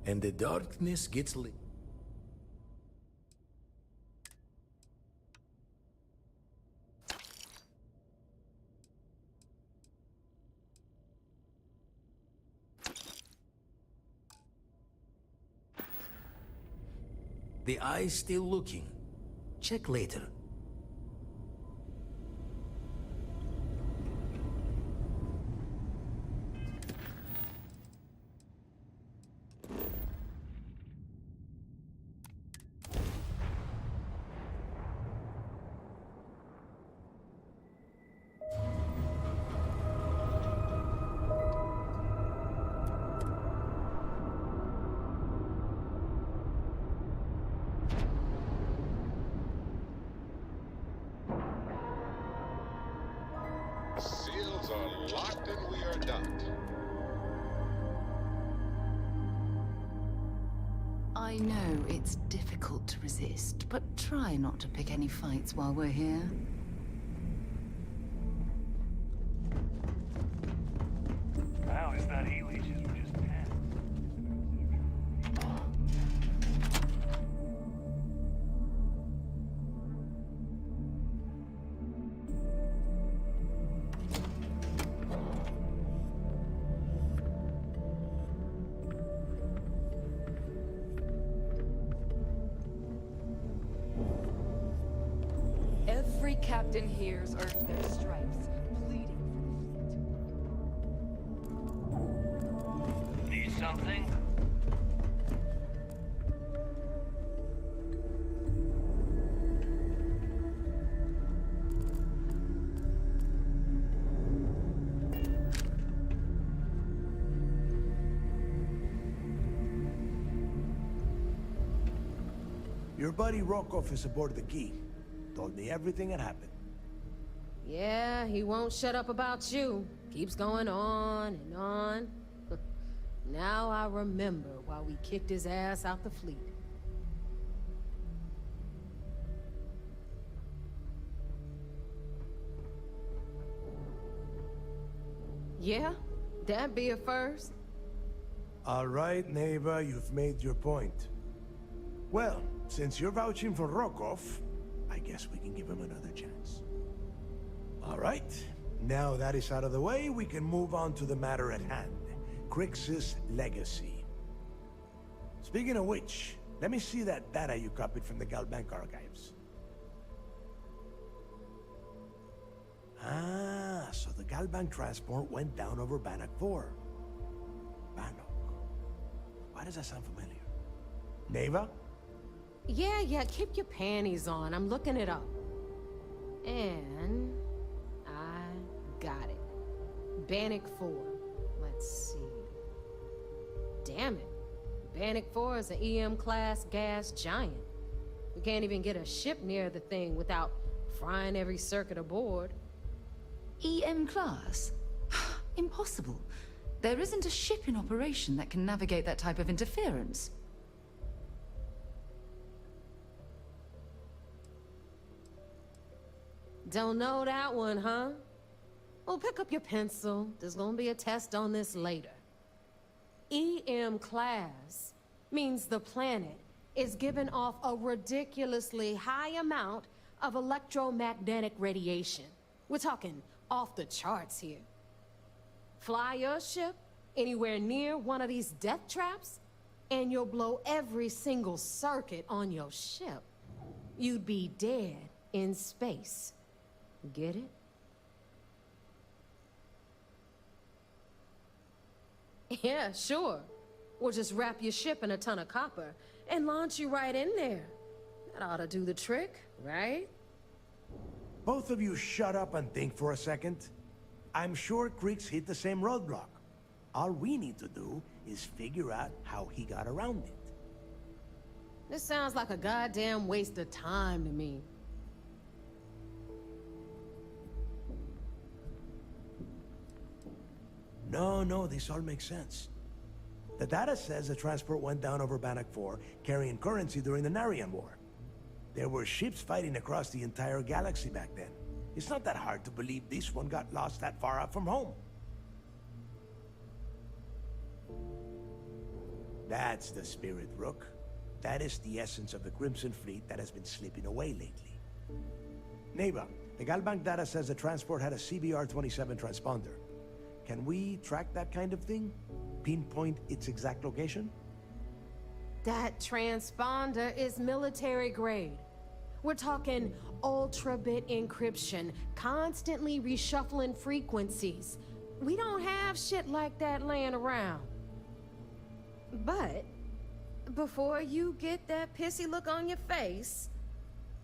And the darkness gets lit. The eye's still looking. Check later. Seals are locked and we are docked. I know it's difficult to resist, but try not to pick any fights while we're here. Wow, is that he leeches were just passed. captain here's earned their stripes, pleading for Need something? Your buddy Rokov is aboard the Key. Told me everything that happened. Yeah, he won't shut up about you. Keeps going on and on. Now I remember why we kicked his ass out the fleet. Yeah, that'd be a first. All right, Neva, you've made your point. Well, since you're vouching for Rokov, I guess we can give him another chance. All right, now that is out of the way, we can move on to the matter at hand. Crix's legacy. Speaking of which, let me see that data you copied from the Galbank archives. Ah, so the Galbank transport went down over Bannock 4. Bannock. Why does that sound familiar? Neva? Yeah, keep your panties on. I'm looking it up. And I got it. Bannock 4. Let's see. Damn it. Bannock 4 is an EM-class gas giant. We can't even get a ship near the thing without frying every circuit aboard. EM class? Impossible. There isn't a ship in operation that can navigate that type of interference. Don't know that one, huh? Well, pick up your pencil. There's gonna be a test on this later. EM class means the planet is giving off a ridiculously high amount of electromagnetic radiation. We're talking off the charts here. Fly your ship anywhere near one of these death traps, and you'll blow every single circuit on your ship. You'd be dead in space. Get it? Yeah, sure. Or just wrap your ship in a ton of copper and launch you right in there. That ought to do the trick, right? Both of you shut up and think for a second. I'm sure Creeks hit the same roadblock. All we need to do is figure out how he got around it. This sounds like a goddamn waste of time to me. No, this all makes sense. The data says the transport went down over Bannock 4, carrying currency during the Narian War. There were ships fighting across the entire galaxy back then. It's not that hard to believe this one got lost that far out from home. That's the spirit, Rook. That is the essence of the Crimson Fleet that has been slipping away lately. Neva, the Galbank data says the transport had a CBR-27 transponder. Can we track that kind of thing? Pinpoint its exact location? That transponder is military grade. We're talking ultra-bit encryption, constantly reshuffling frequencies. We don't have shit like that laying around. But before you get that pissy look on your face,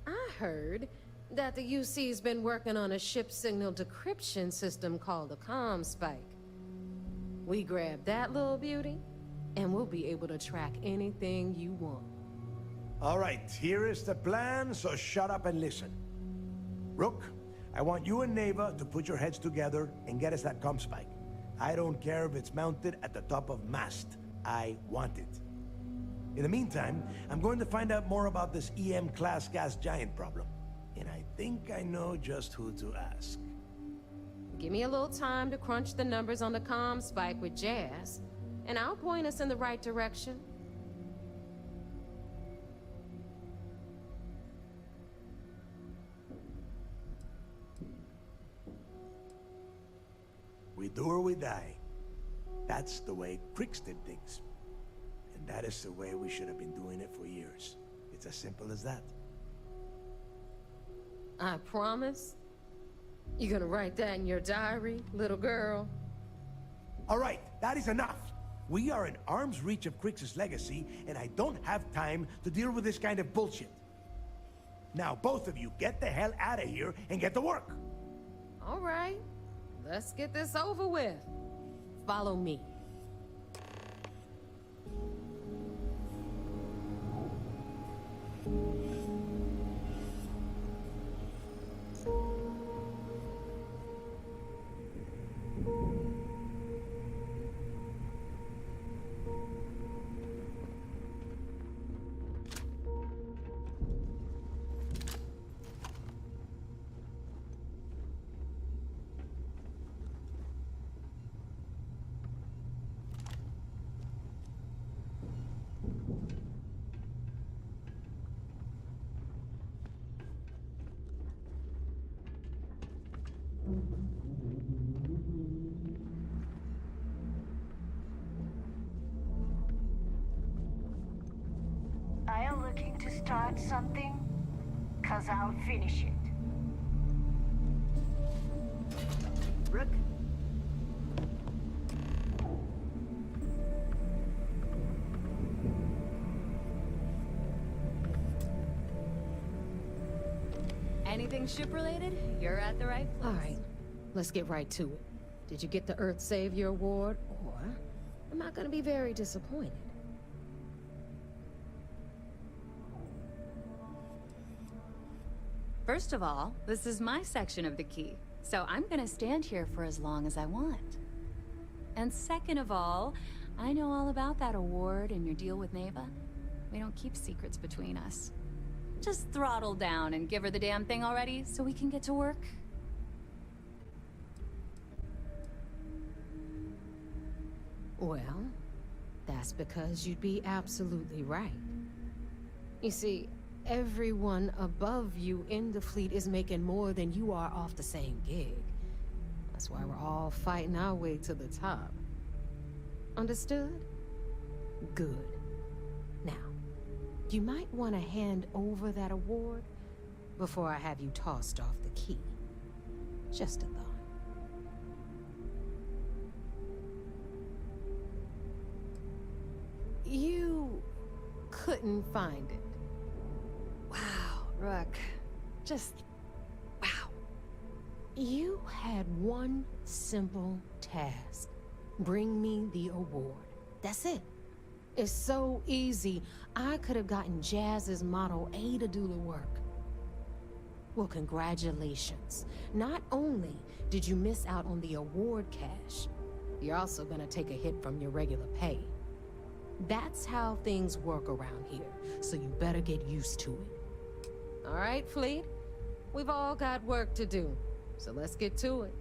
I heard that the UC's been working on a ship signal decryption system called a comm spike. We grab that little beauty, and we'll be able to track anything you want. All right, here is the plan, so shut up and listen. Rook, I want you and Neva to put your heads together and get us that comm spike. I don't care if it's mounted at the top of mast. I want it. In the meantime, I'm going to find out more about this EM-class gas giant problem. And I think I know just who to ask. Give me a little time to crunch the numbers on the comm spike with Jazz, and I'll point us in the right direction. We do or we die. That's the way Crix did things. And that is the way we should have been doing it for years. It's as simple as that. I promise. You gonna write that in your diary, little girl? All right, that is enough. We are in arm's reach of Crix's legacy, and I don't have time to deal with this kind of bullshit. Now, both of you, get the hell out of here and get to work. All right, let's get this over with. Follow me. Are you looking to start something? 'Cause I'll finish it. Rook? Anything ship-related? You're at the right place. All right, let's get right to it. Did you get the Earth Savior Award, or am I gonna be very disappointed? First of all, this is my section of the key, so I'm gonna stand here for as long as I want. And second of all, I know all about that award and your deal with Neva. We don't keep secrets between us. Just throttle down and give her the damn thing already so we can get to work. Well, that's because you'd be absolutely right. You see, everyone above you in the fleet is making more than you are off the same gig. That's why we're all fighting our way to the top. Understood? Good. Now, you might want to hand over that award before I have you tossed off the key. Just a thought. You couldn't find it. Wow, Rook. Just... wow. You had one simple task. Bring me the award. That's it. It's so easy. I could have gotten Jazz's Model A to do the work. Well, congratulations. Not only did you miss out on the award cash, you're also gonna take a hit from your regular pay. That's how things work around here, so you better get used to it. All right, Fleet? We've all got work to do, so let's get to it.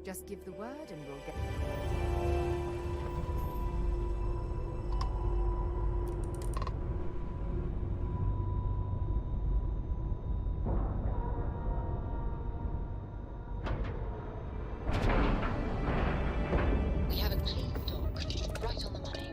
Just give the word and we'll get... We have a clean dock, right on the money.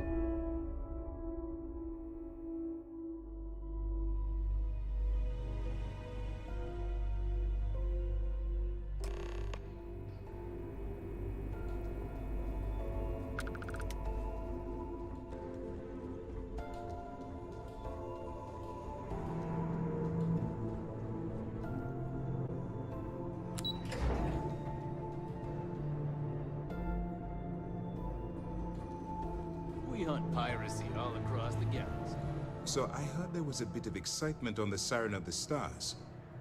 We hunt piracy all across the galaxy. So I heard there was a bit of excitement on the Siren of the Stars.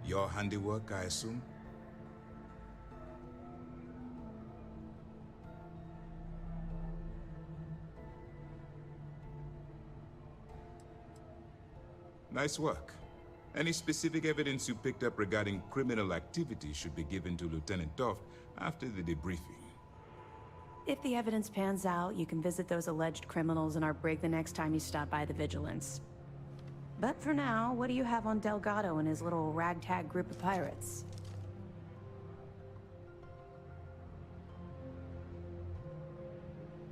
Your handiwork, I assume? Nice work. Any specific evidence you picked up regarding criminal activity should be given to Lieutenant Toft after the debriefing. If the evidence pans out, you can visit those alleged criminals in our brig the next time you stop by the Vigilance. But for now, what do you have on Delgado and his little ragtag group of pirates?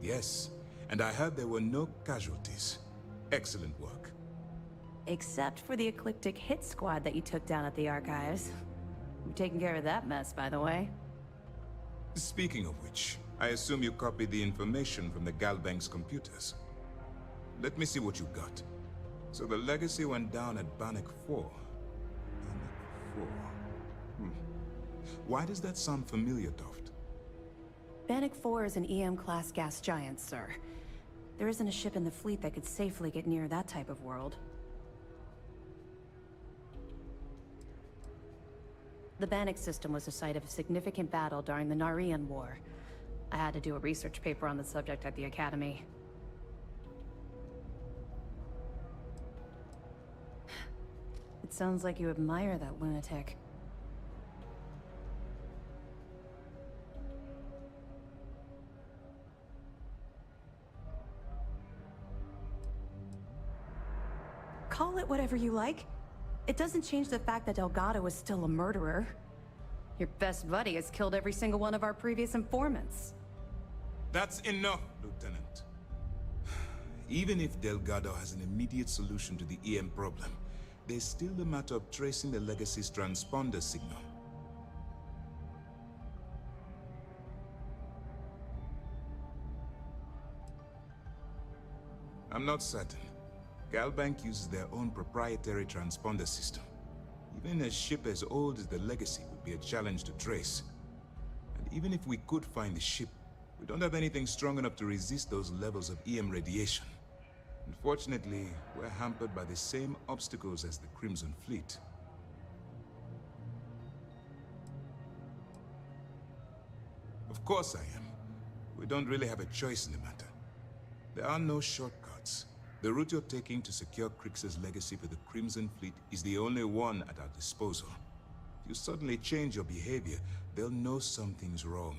Yes, and I heard there were no casualties. Excellent work. Except for the eclectic hit squad that you took down at the archives. You're taking care of that mess, by the way. Speaking of which, I assume you copied the information from the Galbank's computers. Let me see what you got. So the legacy went down at Bannock 4. Bannock 4. Why does that sound familiar, Toft? Bannock 4 is an EM-class gas giant, sir. There isn't a ship in the fleet that could safely get near that type of world. The Bannock system was the site of a significant battle during the Narian War. I had to do a research paper on the subject at the Academy. It sounds like you admire that lunatic. Call it whatever you like. It doesn't change the fact that Delgado is still a murderer. Your best buddy has killed every single one of our previous informants. That's enough, Lieutenant. Even if Delgado has an immediate solution to the EM problem, there's still the matter of tracing the Legacy's transponder signal. I'm not certain. Galbank uses their own proprietary transponder system. Even a ship as old as the Legacy would be a challenge to trace. And even if we could find the ship, we don't have anything strong enough to resist those levels of EM radiation. Unfortunately, we're hampered by the same obstacles as the Crimson Fleet. Of course I am. We don't really have a choice in the matter. There are no shortcuts. The route you're taking to secure Crix's legacy for the Crimson Fleet is the only one at our disposal. If you suddenly change your behavior, they'll know something's wrong.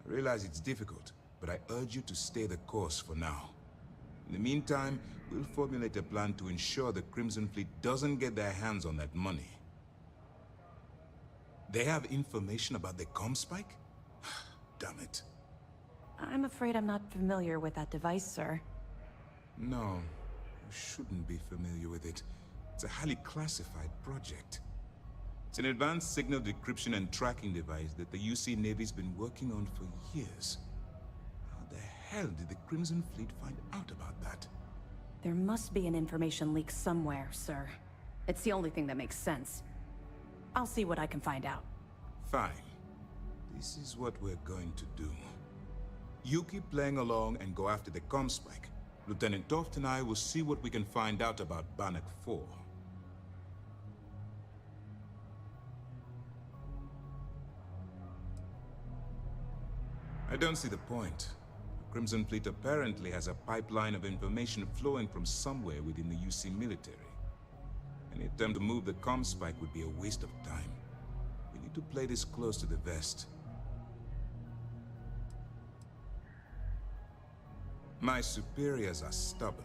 I realize it's difficult, but I urge you to stay the course for now. In the meantime, we'll formulate a plan to ensure the Crimson Fleet doesn't get their hands on that money. They have information about the Comspike? Damn it. I'm afraid I'm not familiar with that device, sir. No, you shouldn't be familiar with it. It's a highly classified project. It's an advanced signal decryption and tracking device that the UC Navy's been working on for years. How the hell did the Crimson Fleet find out about that? There must be an information leak somewhere, sir. It's the only thing that makes sense. I'll see what I can find out. Fine. This is what we're going to do. You keep playing along and go after the Comspike. Lieutenant Toft and I will see what we can find out about Bannock 4. I don't see the point. The Crimson Fleet apparently has a pipeline of information flowing from somewhere within the UC military. Any attempt to move the Comspike would be a waste of time. We need to play this close to the vest. My superiors are stubborn.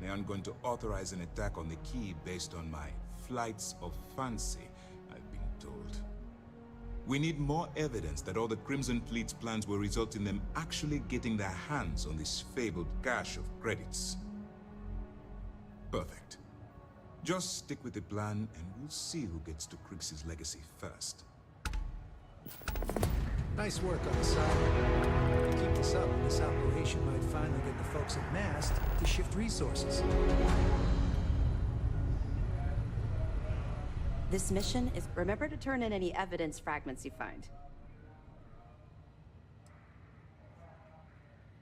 They aren't going to authorize an attack on the key based on my flights of fancy, I've been told. We need more evidence that all the Crimson Fleet's plans will result in them actually getting their hands on this fabled cache of credits. Perfect. Just stick with the plan and we'll see who gets to Crix's legacy first. Nice work on the side. Keep this up, this operation might finally get the folks at Mast to shift resources. This mission is... Remember to turn in any evidence fragments you find.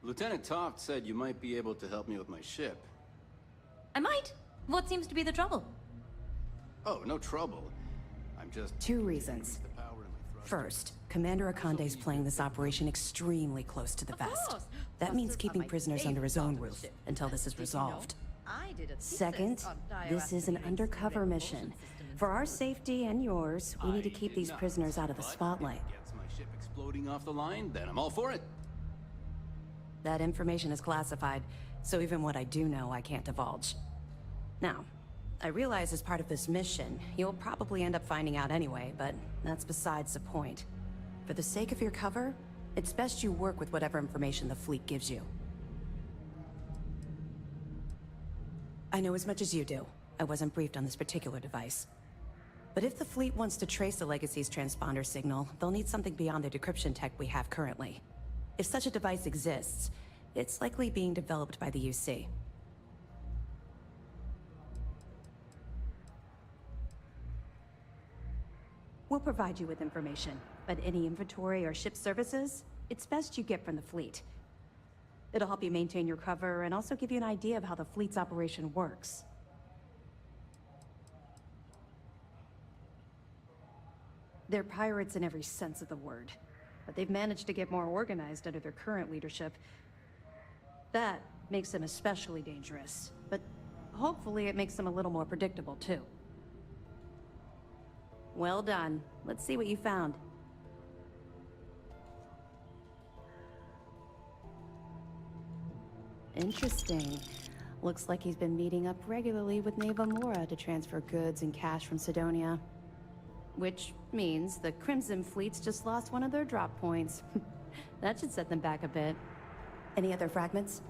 Lieutenant Toft said you might be able to help me with my ship. I might. What seems to be the trouble? Oh, no trouble. I'm just... Two reasons. First, Commander Akande's playing this operation extremely close to the vest. That means keeping prisoners under his own roof until this is resolved. Second, this is an undercover mission. For our safety and yours, we need to keep these prisoners out of the spotlight. Gets my ship exploding off the line, then I'm all for it. That information is classified, so even what I do know, I can't divulge. Now, I realize as part of this mission, you'll probably end up finding out anyway, but that's besides the point. For the sake of your cover, it's best you work with whatever information the fleet gives you. I know as much as you do. I wasn't briefed on this particular device. But if the fleet wants to trace the Legacy's transponder signal, they'll need something beyond the decryption tech we have currently. If such a device exists, it's likely being developed by the UC. We'll provide you with information, but any inventory or ship services, it's best you get from the fleet. It'll help you maintain your cover and also give you an idea of how the fleet's operation works. They're pirates in every sense of the word, but they've managed to get more organized under their current leadership. That makes them especially dangerous, but hopefully it makes them a little more predictable too. Well done. Let's see what you found. Interesting. Looks like he's been meeting up regularly with Neva Mora to transfer goods and cash from Sidonia. Which means the Crimson Fleet's just lost one of their drop points. That should set them back a bit. Any other fragments?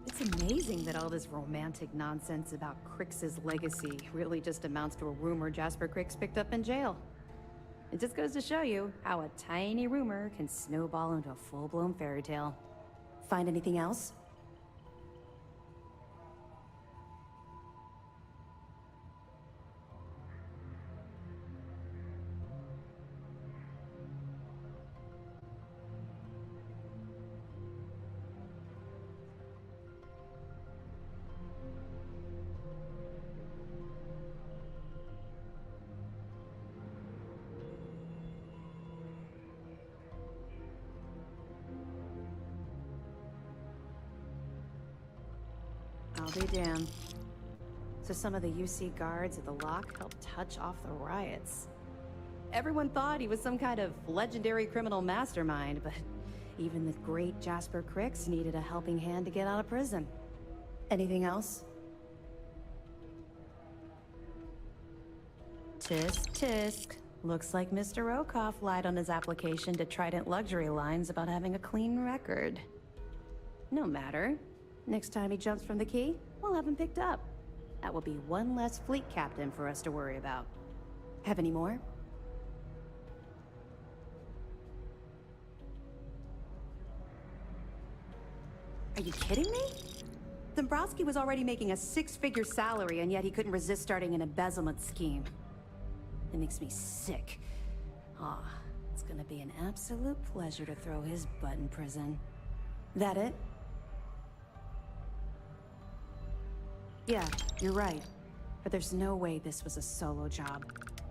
It's amazing that all this romantic nonsense about Crix's legacy really just amounts to a rumor Jasper Crix picked up in jail. It just goes to show you how a tiny rumor can snowball into a full-blown fairy tale. Find anything else? I'll be damned. So some of the UC guards at the lock helped touch off the riots. Everyone thought he was some kind of legendary criminal mastermind, but even the great Jasper Crix needed a helping hand to get out of prison. Anything else? Tisk, tisk. Looks like Mr. Rokoff lied on his application to Trident Luxury Lines about having a clean record. No matter. Next time he jumps from the key, we'll have him picked up. That will be one less fleet captain for us to worry about. Have any more? Are you kidding me? Dombrowski was already making a six-figure salary, and yet he couldn't resist starting an embezzlement scheme. It makes me sick. It's gonna be an absolute pleasure to throw his butt in prison. That it? Yeah, you're right. But there's no way this was a solo job.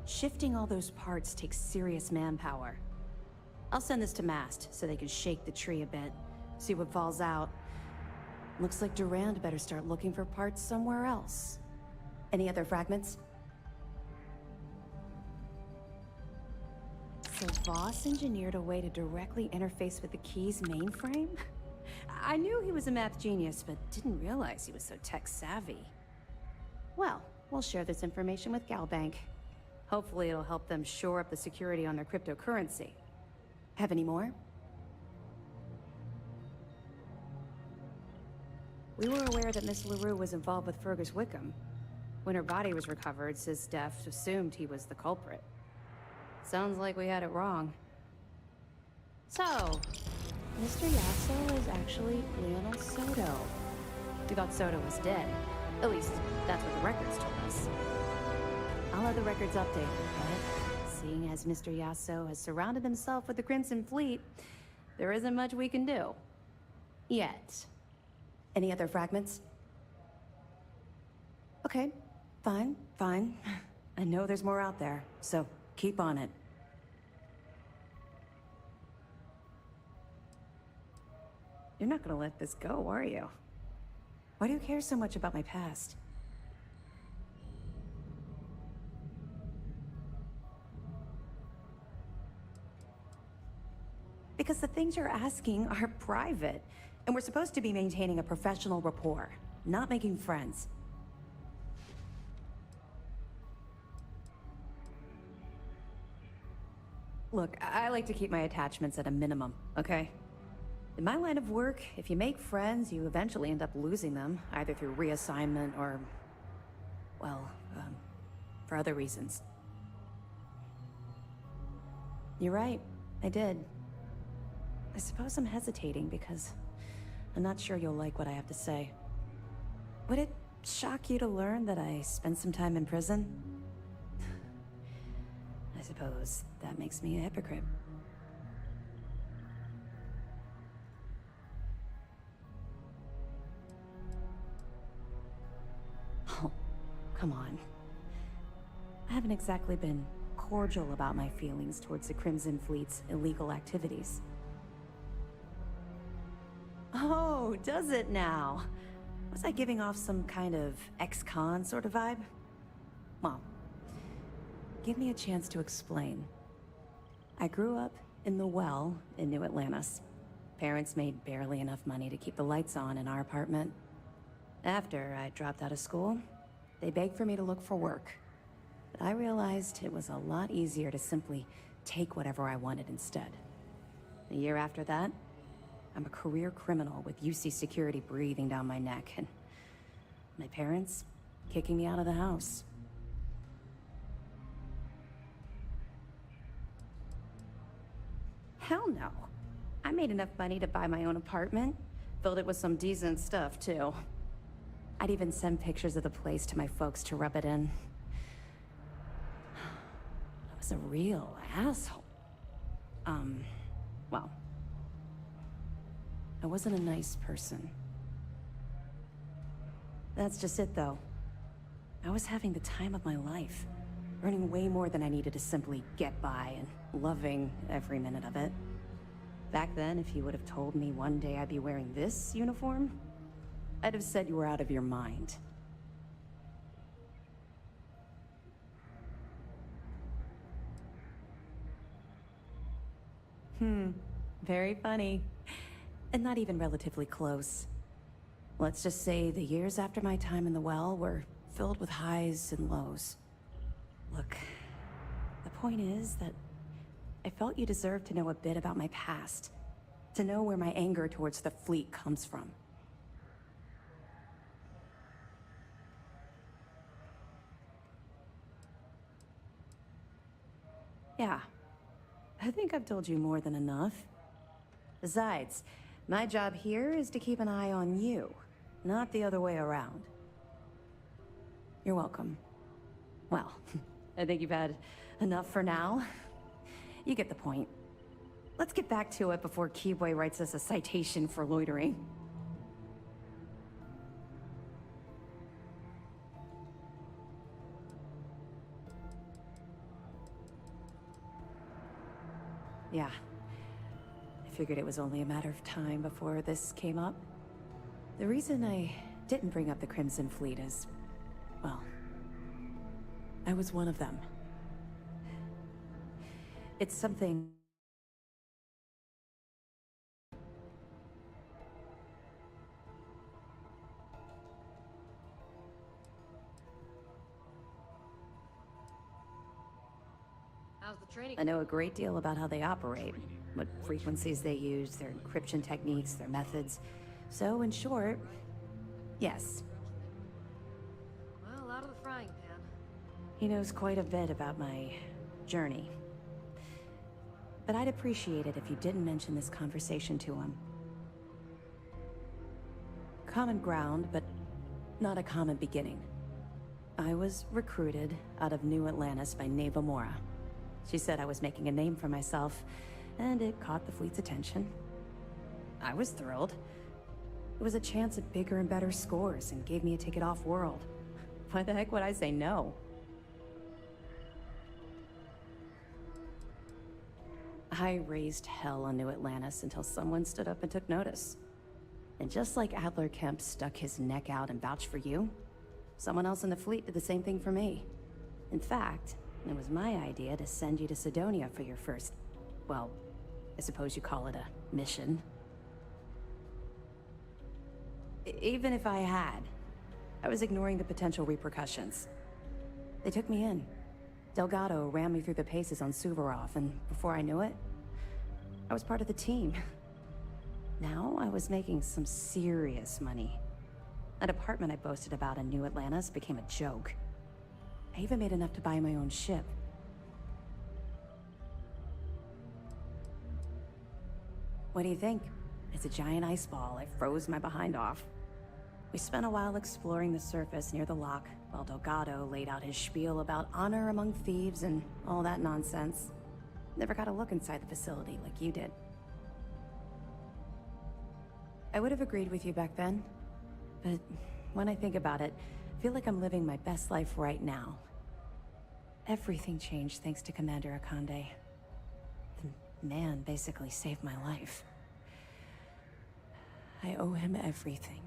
Shifting all those parts takes serious manpower. I'll send this to Mast so they can shake the tree a bit, see what falls out. Looks like Durand better start looking for parts somewhere else. Any other fragments? So Voss engineered a way to directly interface with the key's mainframe? I knew he was a math genius, but didn't realize he was so tech-savvy. Well, we'll share this information with Galbank. Hopefully it'll help them shore up the security on their cryptocurrency. Have any more? We were aware that Miss LaRue was involved with Fergus Wickham. When her body was recovered, SysDef assumed he was the culprit. Sounds like we had it wrong. So, Mr. Yasso is actually Leonel Soto. We thought Soto was dead. At least, that's what the records told us. I'll have the records updated, but seeing as Mr. Yasso has surrounded himself with the Crimson Fleet, there isn't much we can do. Yet. Any other fragments? Okay, fine. I know there's more out there, so keep on it. You're not gonna let this go, are you? Why do you care so much about my past? Because the things you're asking are private. And we're supposed to be maintaining a professional rapport, not making friends. Look, I like to keep my attachments at a minimum, okay? In my line of work, if you make friends, you eventually end up losing them, either through reassignment or, well, for other reasons. You're right, I did. I suppose I'm hesitating because I'm not sure you'll like what I have to say. Would it shock you to learn that I spent some time in prison? I suppose that makes me a hypocrite. Oh, come on. I haven't exactly been cordial about my feelings towards the Crimson Fleet's illegal activities. Oh, does it now? Was I giving off some kind of ex-con sort of vibe? Well, give me a chance to explain. I grew up in the Well in New Atlantis. Parents made barely enough money to keep the lights on in our apartment. After I dropped out of school, they begged for me to look for work. But I realized it was a lot easier to simply take whatever I wanted instead. A year after that, I'm a career criminal with UC security breathing down my neck, and my parents kicking me out of the house. Hell no. I made enough money to buy my own apartment. Filled it with some decent stuff, too. I'd even send pictures of the place to my folks to rub it in. I was a real asshole. Well, I wasn't a nice person. That's just it, though. I was having the time of my life, earning way more than I needed to simply get by and loving every minute of it. Back then, if you would have told me one day I'd be wearing this uniform, I'd have said you were out of your mind. Very funny. And not even relatively close. Let's just say the years after my time in the Well were filled with highs and lows. Look, the point is that I felt you deserved to know a bit about my past. To know where my anger towards the fleet comes from. Yeah. I think I've told you more than enough. Besides, my job here is to keep an eye on you, not the other way around. You're welcome. Well, I think you've had enough for now. You get the point. Let's get back to it before Keyboy writes us a citation for loitering. Yeah. I figured it was only a matter of time before this came up. The reason I didn't bring up the Crimson Fleet is, well, I was one of them. It's something... How's the training? I know a great deal about how they operate, what frequencies they use, their encryption techniques, their methods. So, in short, yes. Well, out of the frying pan. He knows quite a bit about my journey. But I'd appreciate it if you didn't mention this conversation to him. Common ground, but not a common beginning. I was recruited out of New Atlantis by Neva Mora. She said I was making a name for myself, and it caught the fleet's attention. I was thrilled. It was a chance at bigger and better scores and gave me a ticket off-world. Why the heck would I say no? I raised hell on New Atlantis until someone stood up and took notice. And just like Adler Kemp stuck his neck out and vouched for you, someone else in the fleet did the same thing for me. In fact, it was my idea to send you to Sidonia for your first, well, I suppose you call it a mission. even if I had, I was ignoring the potential repercussions. They took me in. Delgado ran me through the paces on Suvorov, and before I knew it, I was part of the team. Now I was making some serious money. That apartment I boasted about in New Atlantis became a joke. I even made enough to buy my own ship. What do you think? It's a giant ice ball. I froze my behind off. We spent a while exploring the surface near the lock, while Delgado laid out his spiel about honor among thieves and all that nonsense. Never got a look inside the facility like you did. I would have agreed with you back then, but when I think about it, I feel like I'm living my best life right now. Everything changed thanks to Commander Akande. The man basically saved my life. I owe him everything.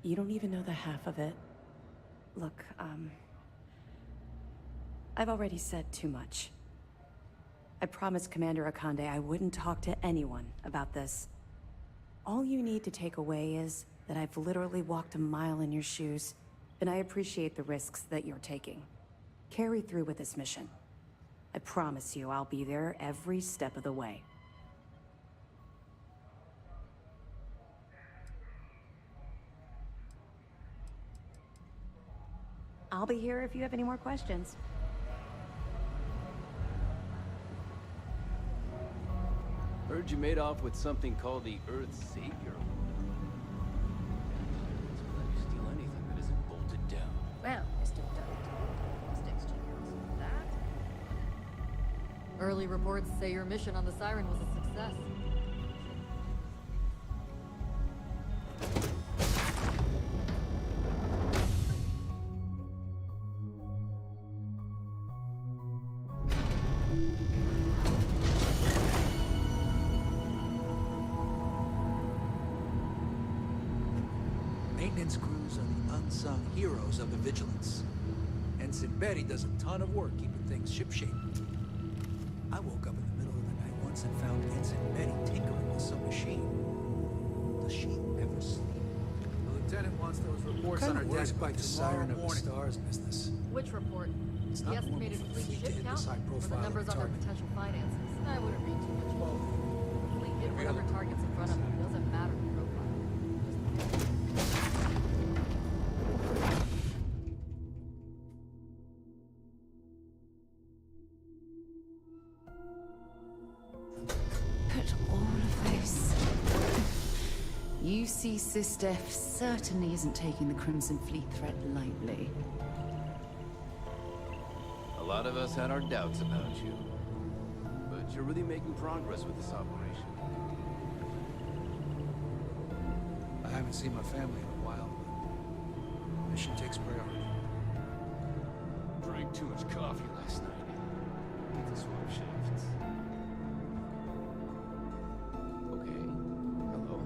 You don't even know the half of it. Look, I've already said too much. I promised Commander Akande I wouldn't talk to anyone about this. All you need to take away is that I've literally walked a mile in your shoes, and I appreciate the risks that you're taking. Carry through with this mission. I promise you I'll be there every step of the way. I'll be here if you have any more questions. Heard you made off with something called the Earth's Savior. Let's let you steal anything that isn't bolted down. Well, Mr. Dodd, must exchange that. Early reports say your mission on the Siren was a success. Maintenance crews are the unsung heroes of the Vigilance. Ensign Betty does a ton of work keeping things shipshape. I woke up in the middle of the night once and found Ensign Betty tinkering with some machine. Does she ever sleep? The lieutenant wants those reports on her desk by the Siren of the Stars business. Which report? It's The not estimated normal for the fleet fleet to ship hit count? this high Or the profile numbers on their target. potential finances? I wouldn't read too much into it. Fleet hit whatever targets in front of them. Doesn't matter the profile. But all of this... UC SysDef certainly isn't taking the Crimson Fleet threat lightly. A lot of us had our doubts about you. But you're really making progress with this operation. I haven't seen my family in a while, but mission takes priority. Drank too much coffee last night. Need to swap shifts. Okay. Hello.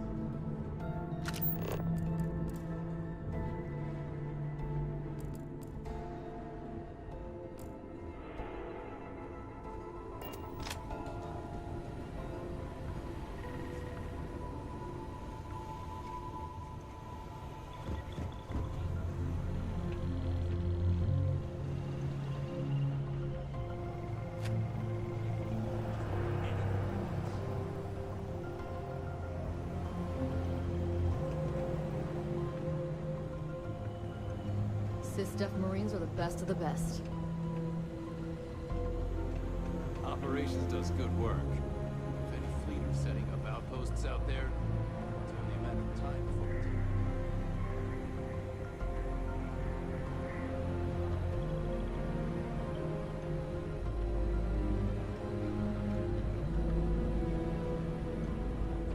SysDef Marines are the best of the best. Operations does good work. If any fleet are setting up outposts out there, it's only a matter of time before it's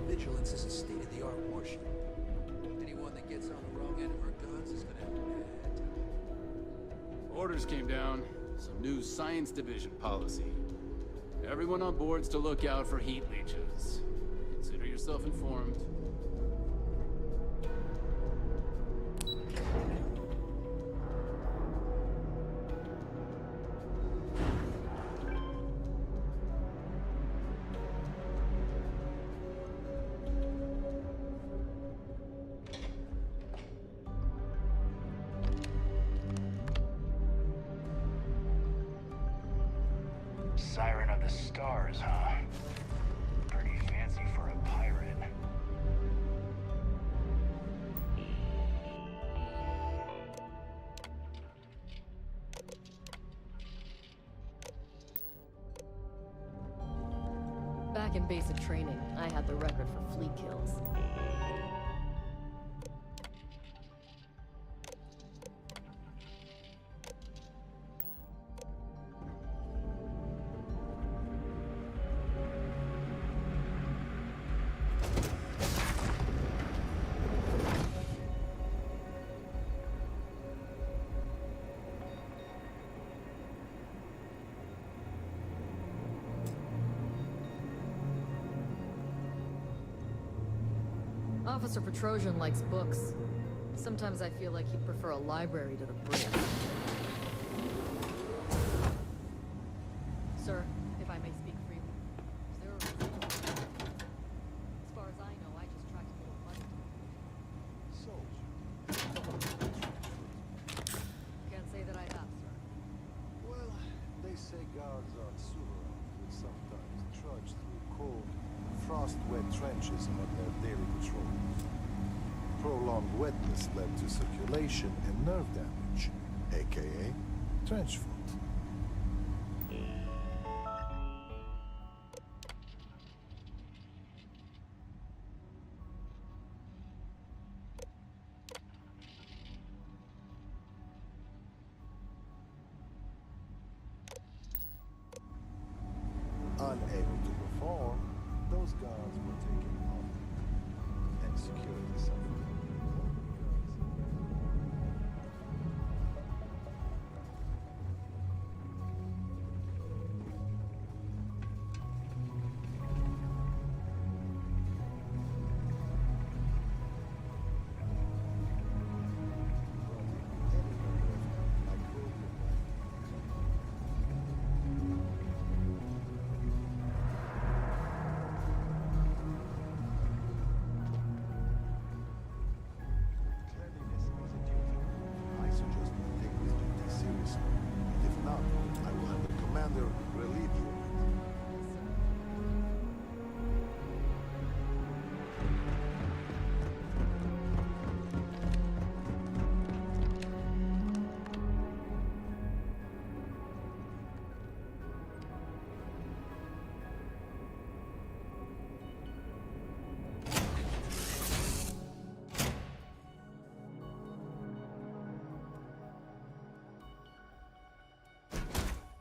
Vigilance is a state-of-the-art warship. Anyone that gets on the wrong end of her guns is gonna have a bad time. Orders came down. Some new Science Division policy. Everyone on board's to look out for heat leeches. Consider yourself informed. the stars, huh? Pretty fancy for a pirate. Back in basic training, I had the record for fleet kills. Officer Petrosian likes books. Sometimes I feel like he'd prefer a library to the bridge. Sir, if I may speak freely, is there a reason? As far as I know, I just tracked a little money. Can't say that I have, sir. Well, they say guards are suverine, who sometimes trudge through cold, frost-wet trenches on their daily patrols. Prolonged wetness led to circulation and nerve damage, aka trench foot. Unable to perform, those guards were taken off and security suffered.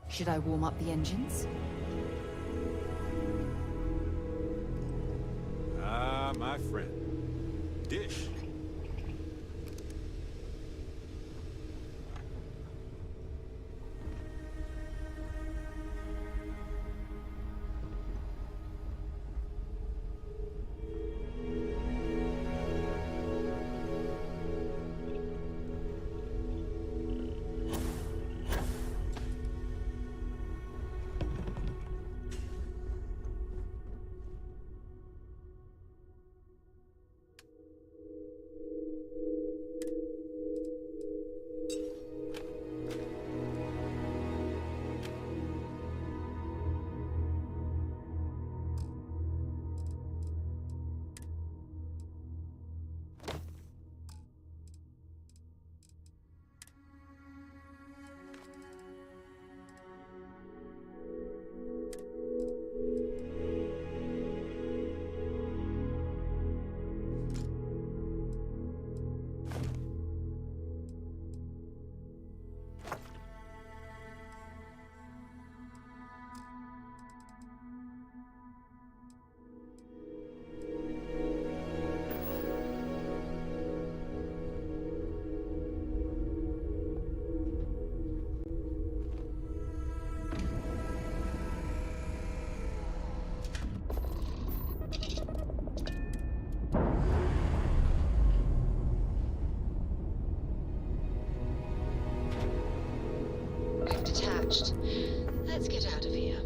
Should I warm up the engines? Ah, my friend. Dish. Detached. Let's get out of here.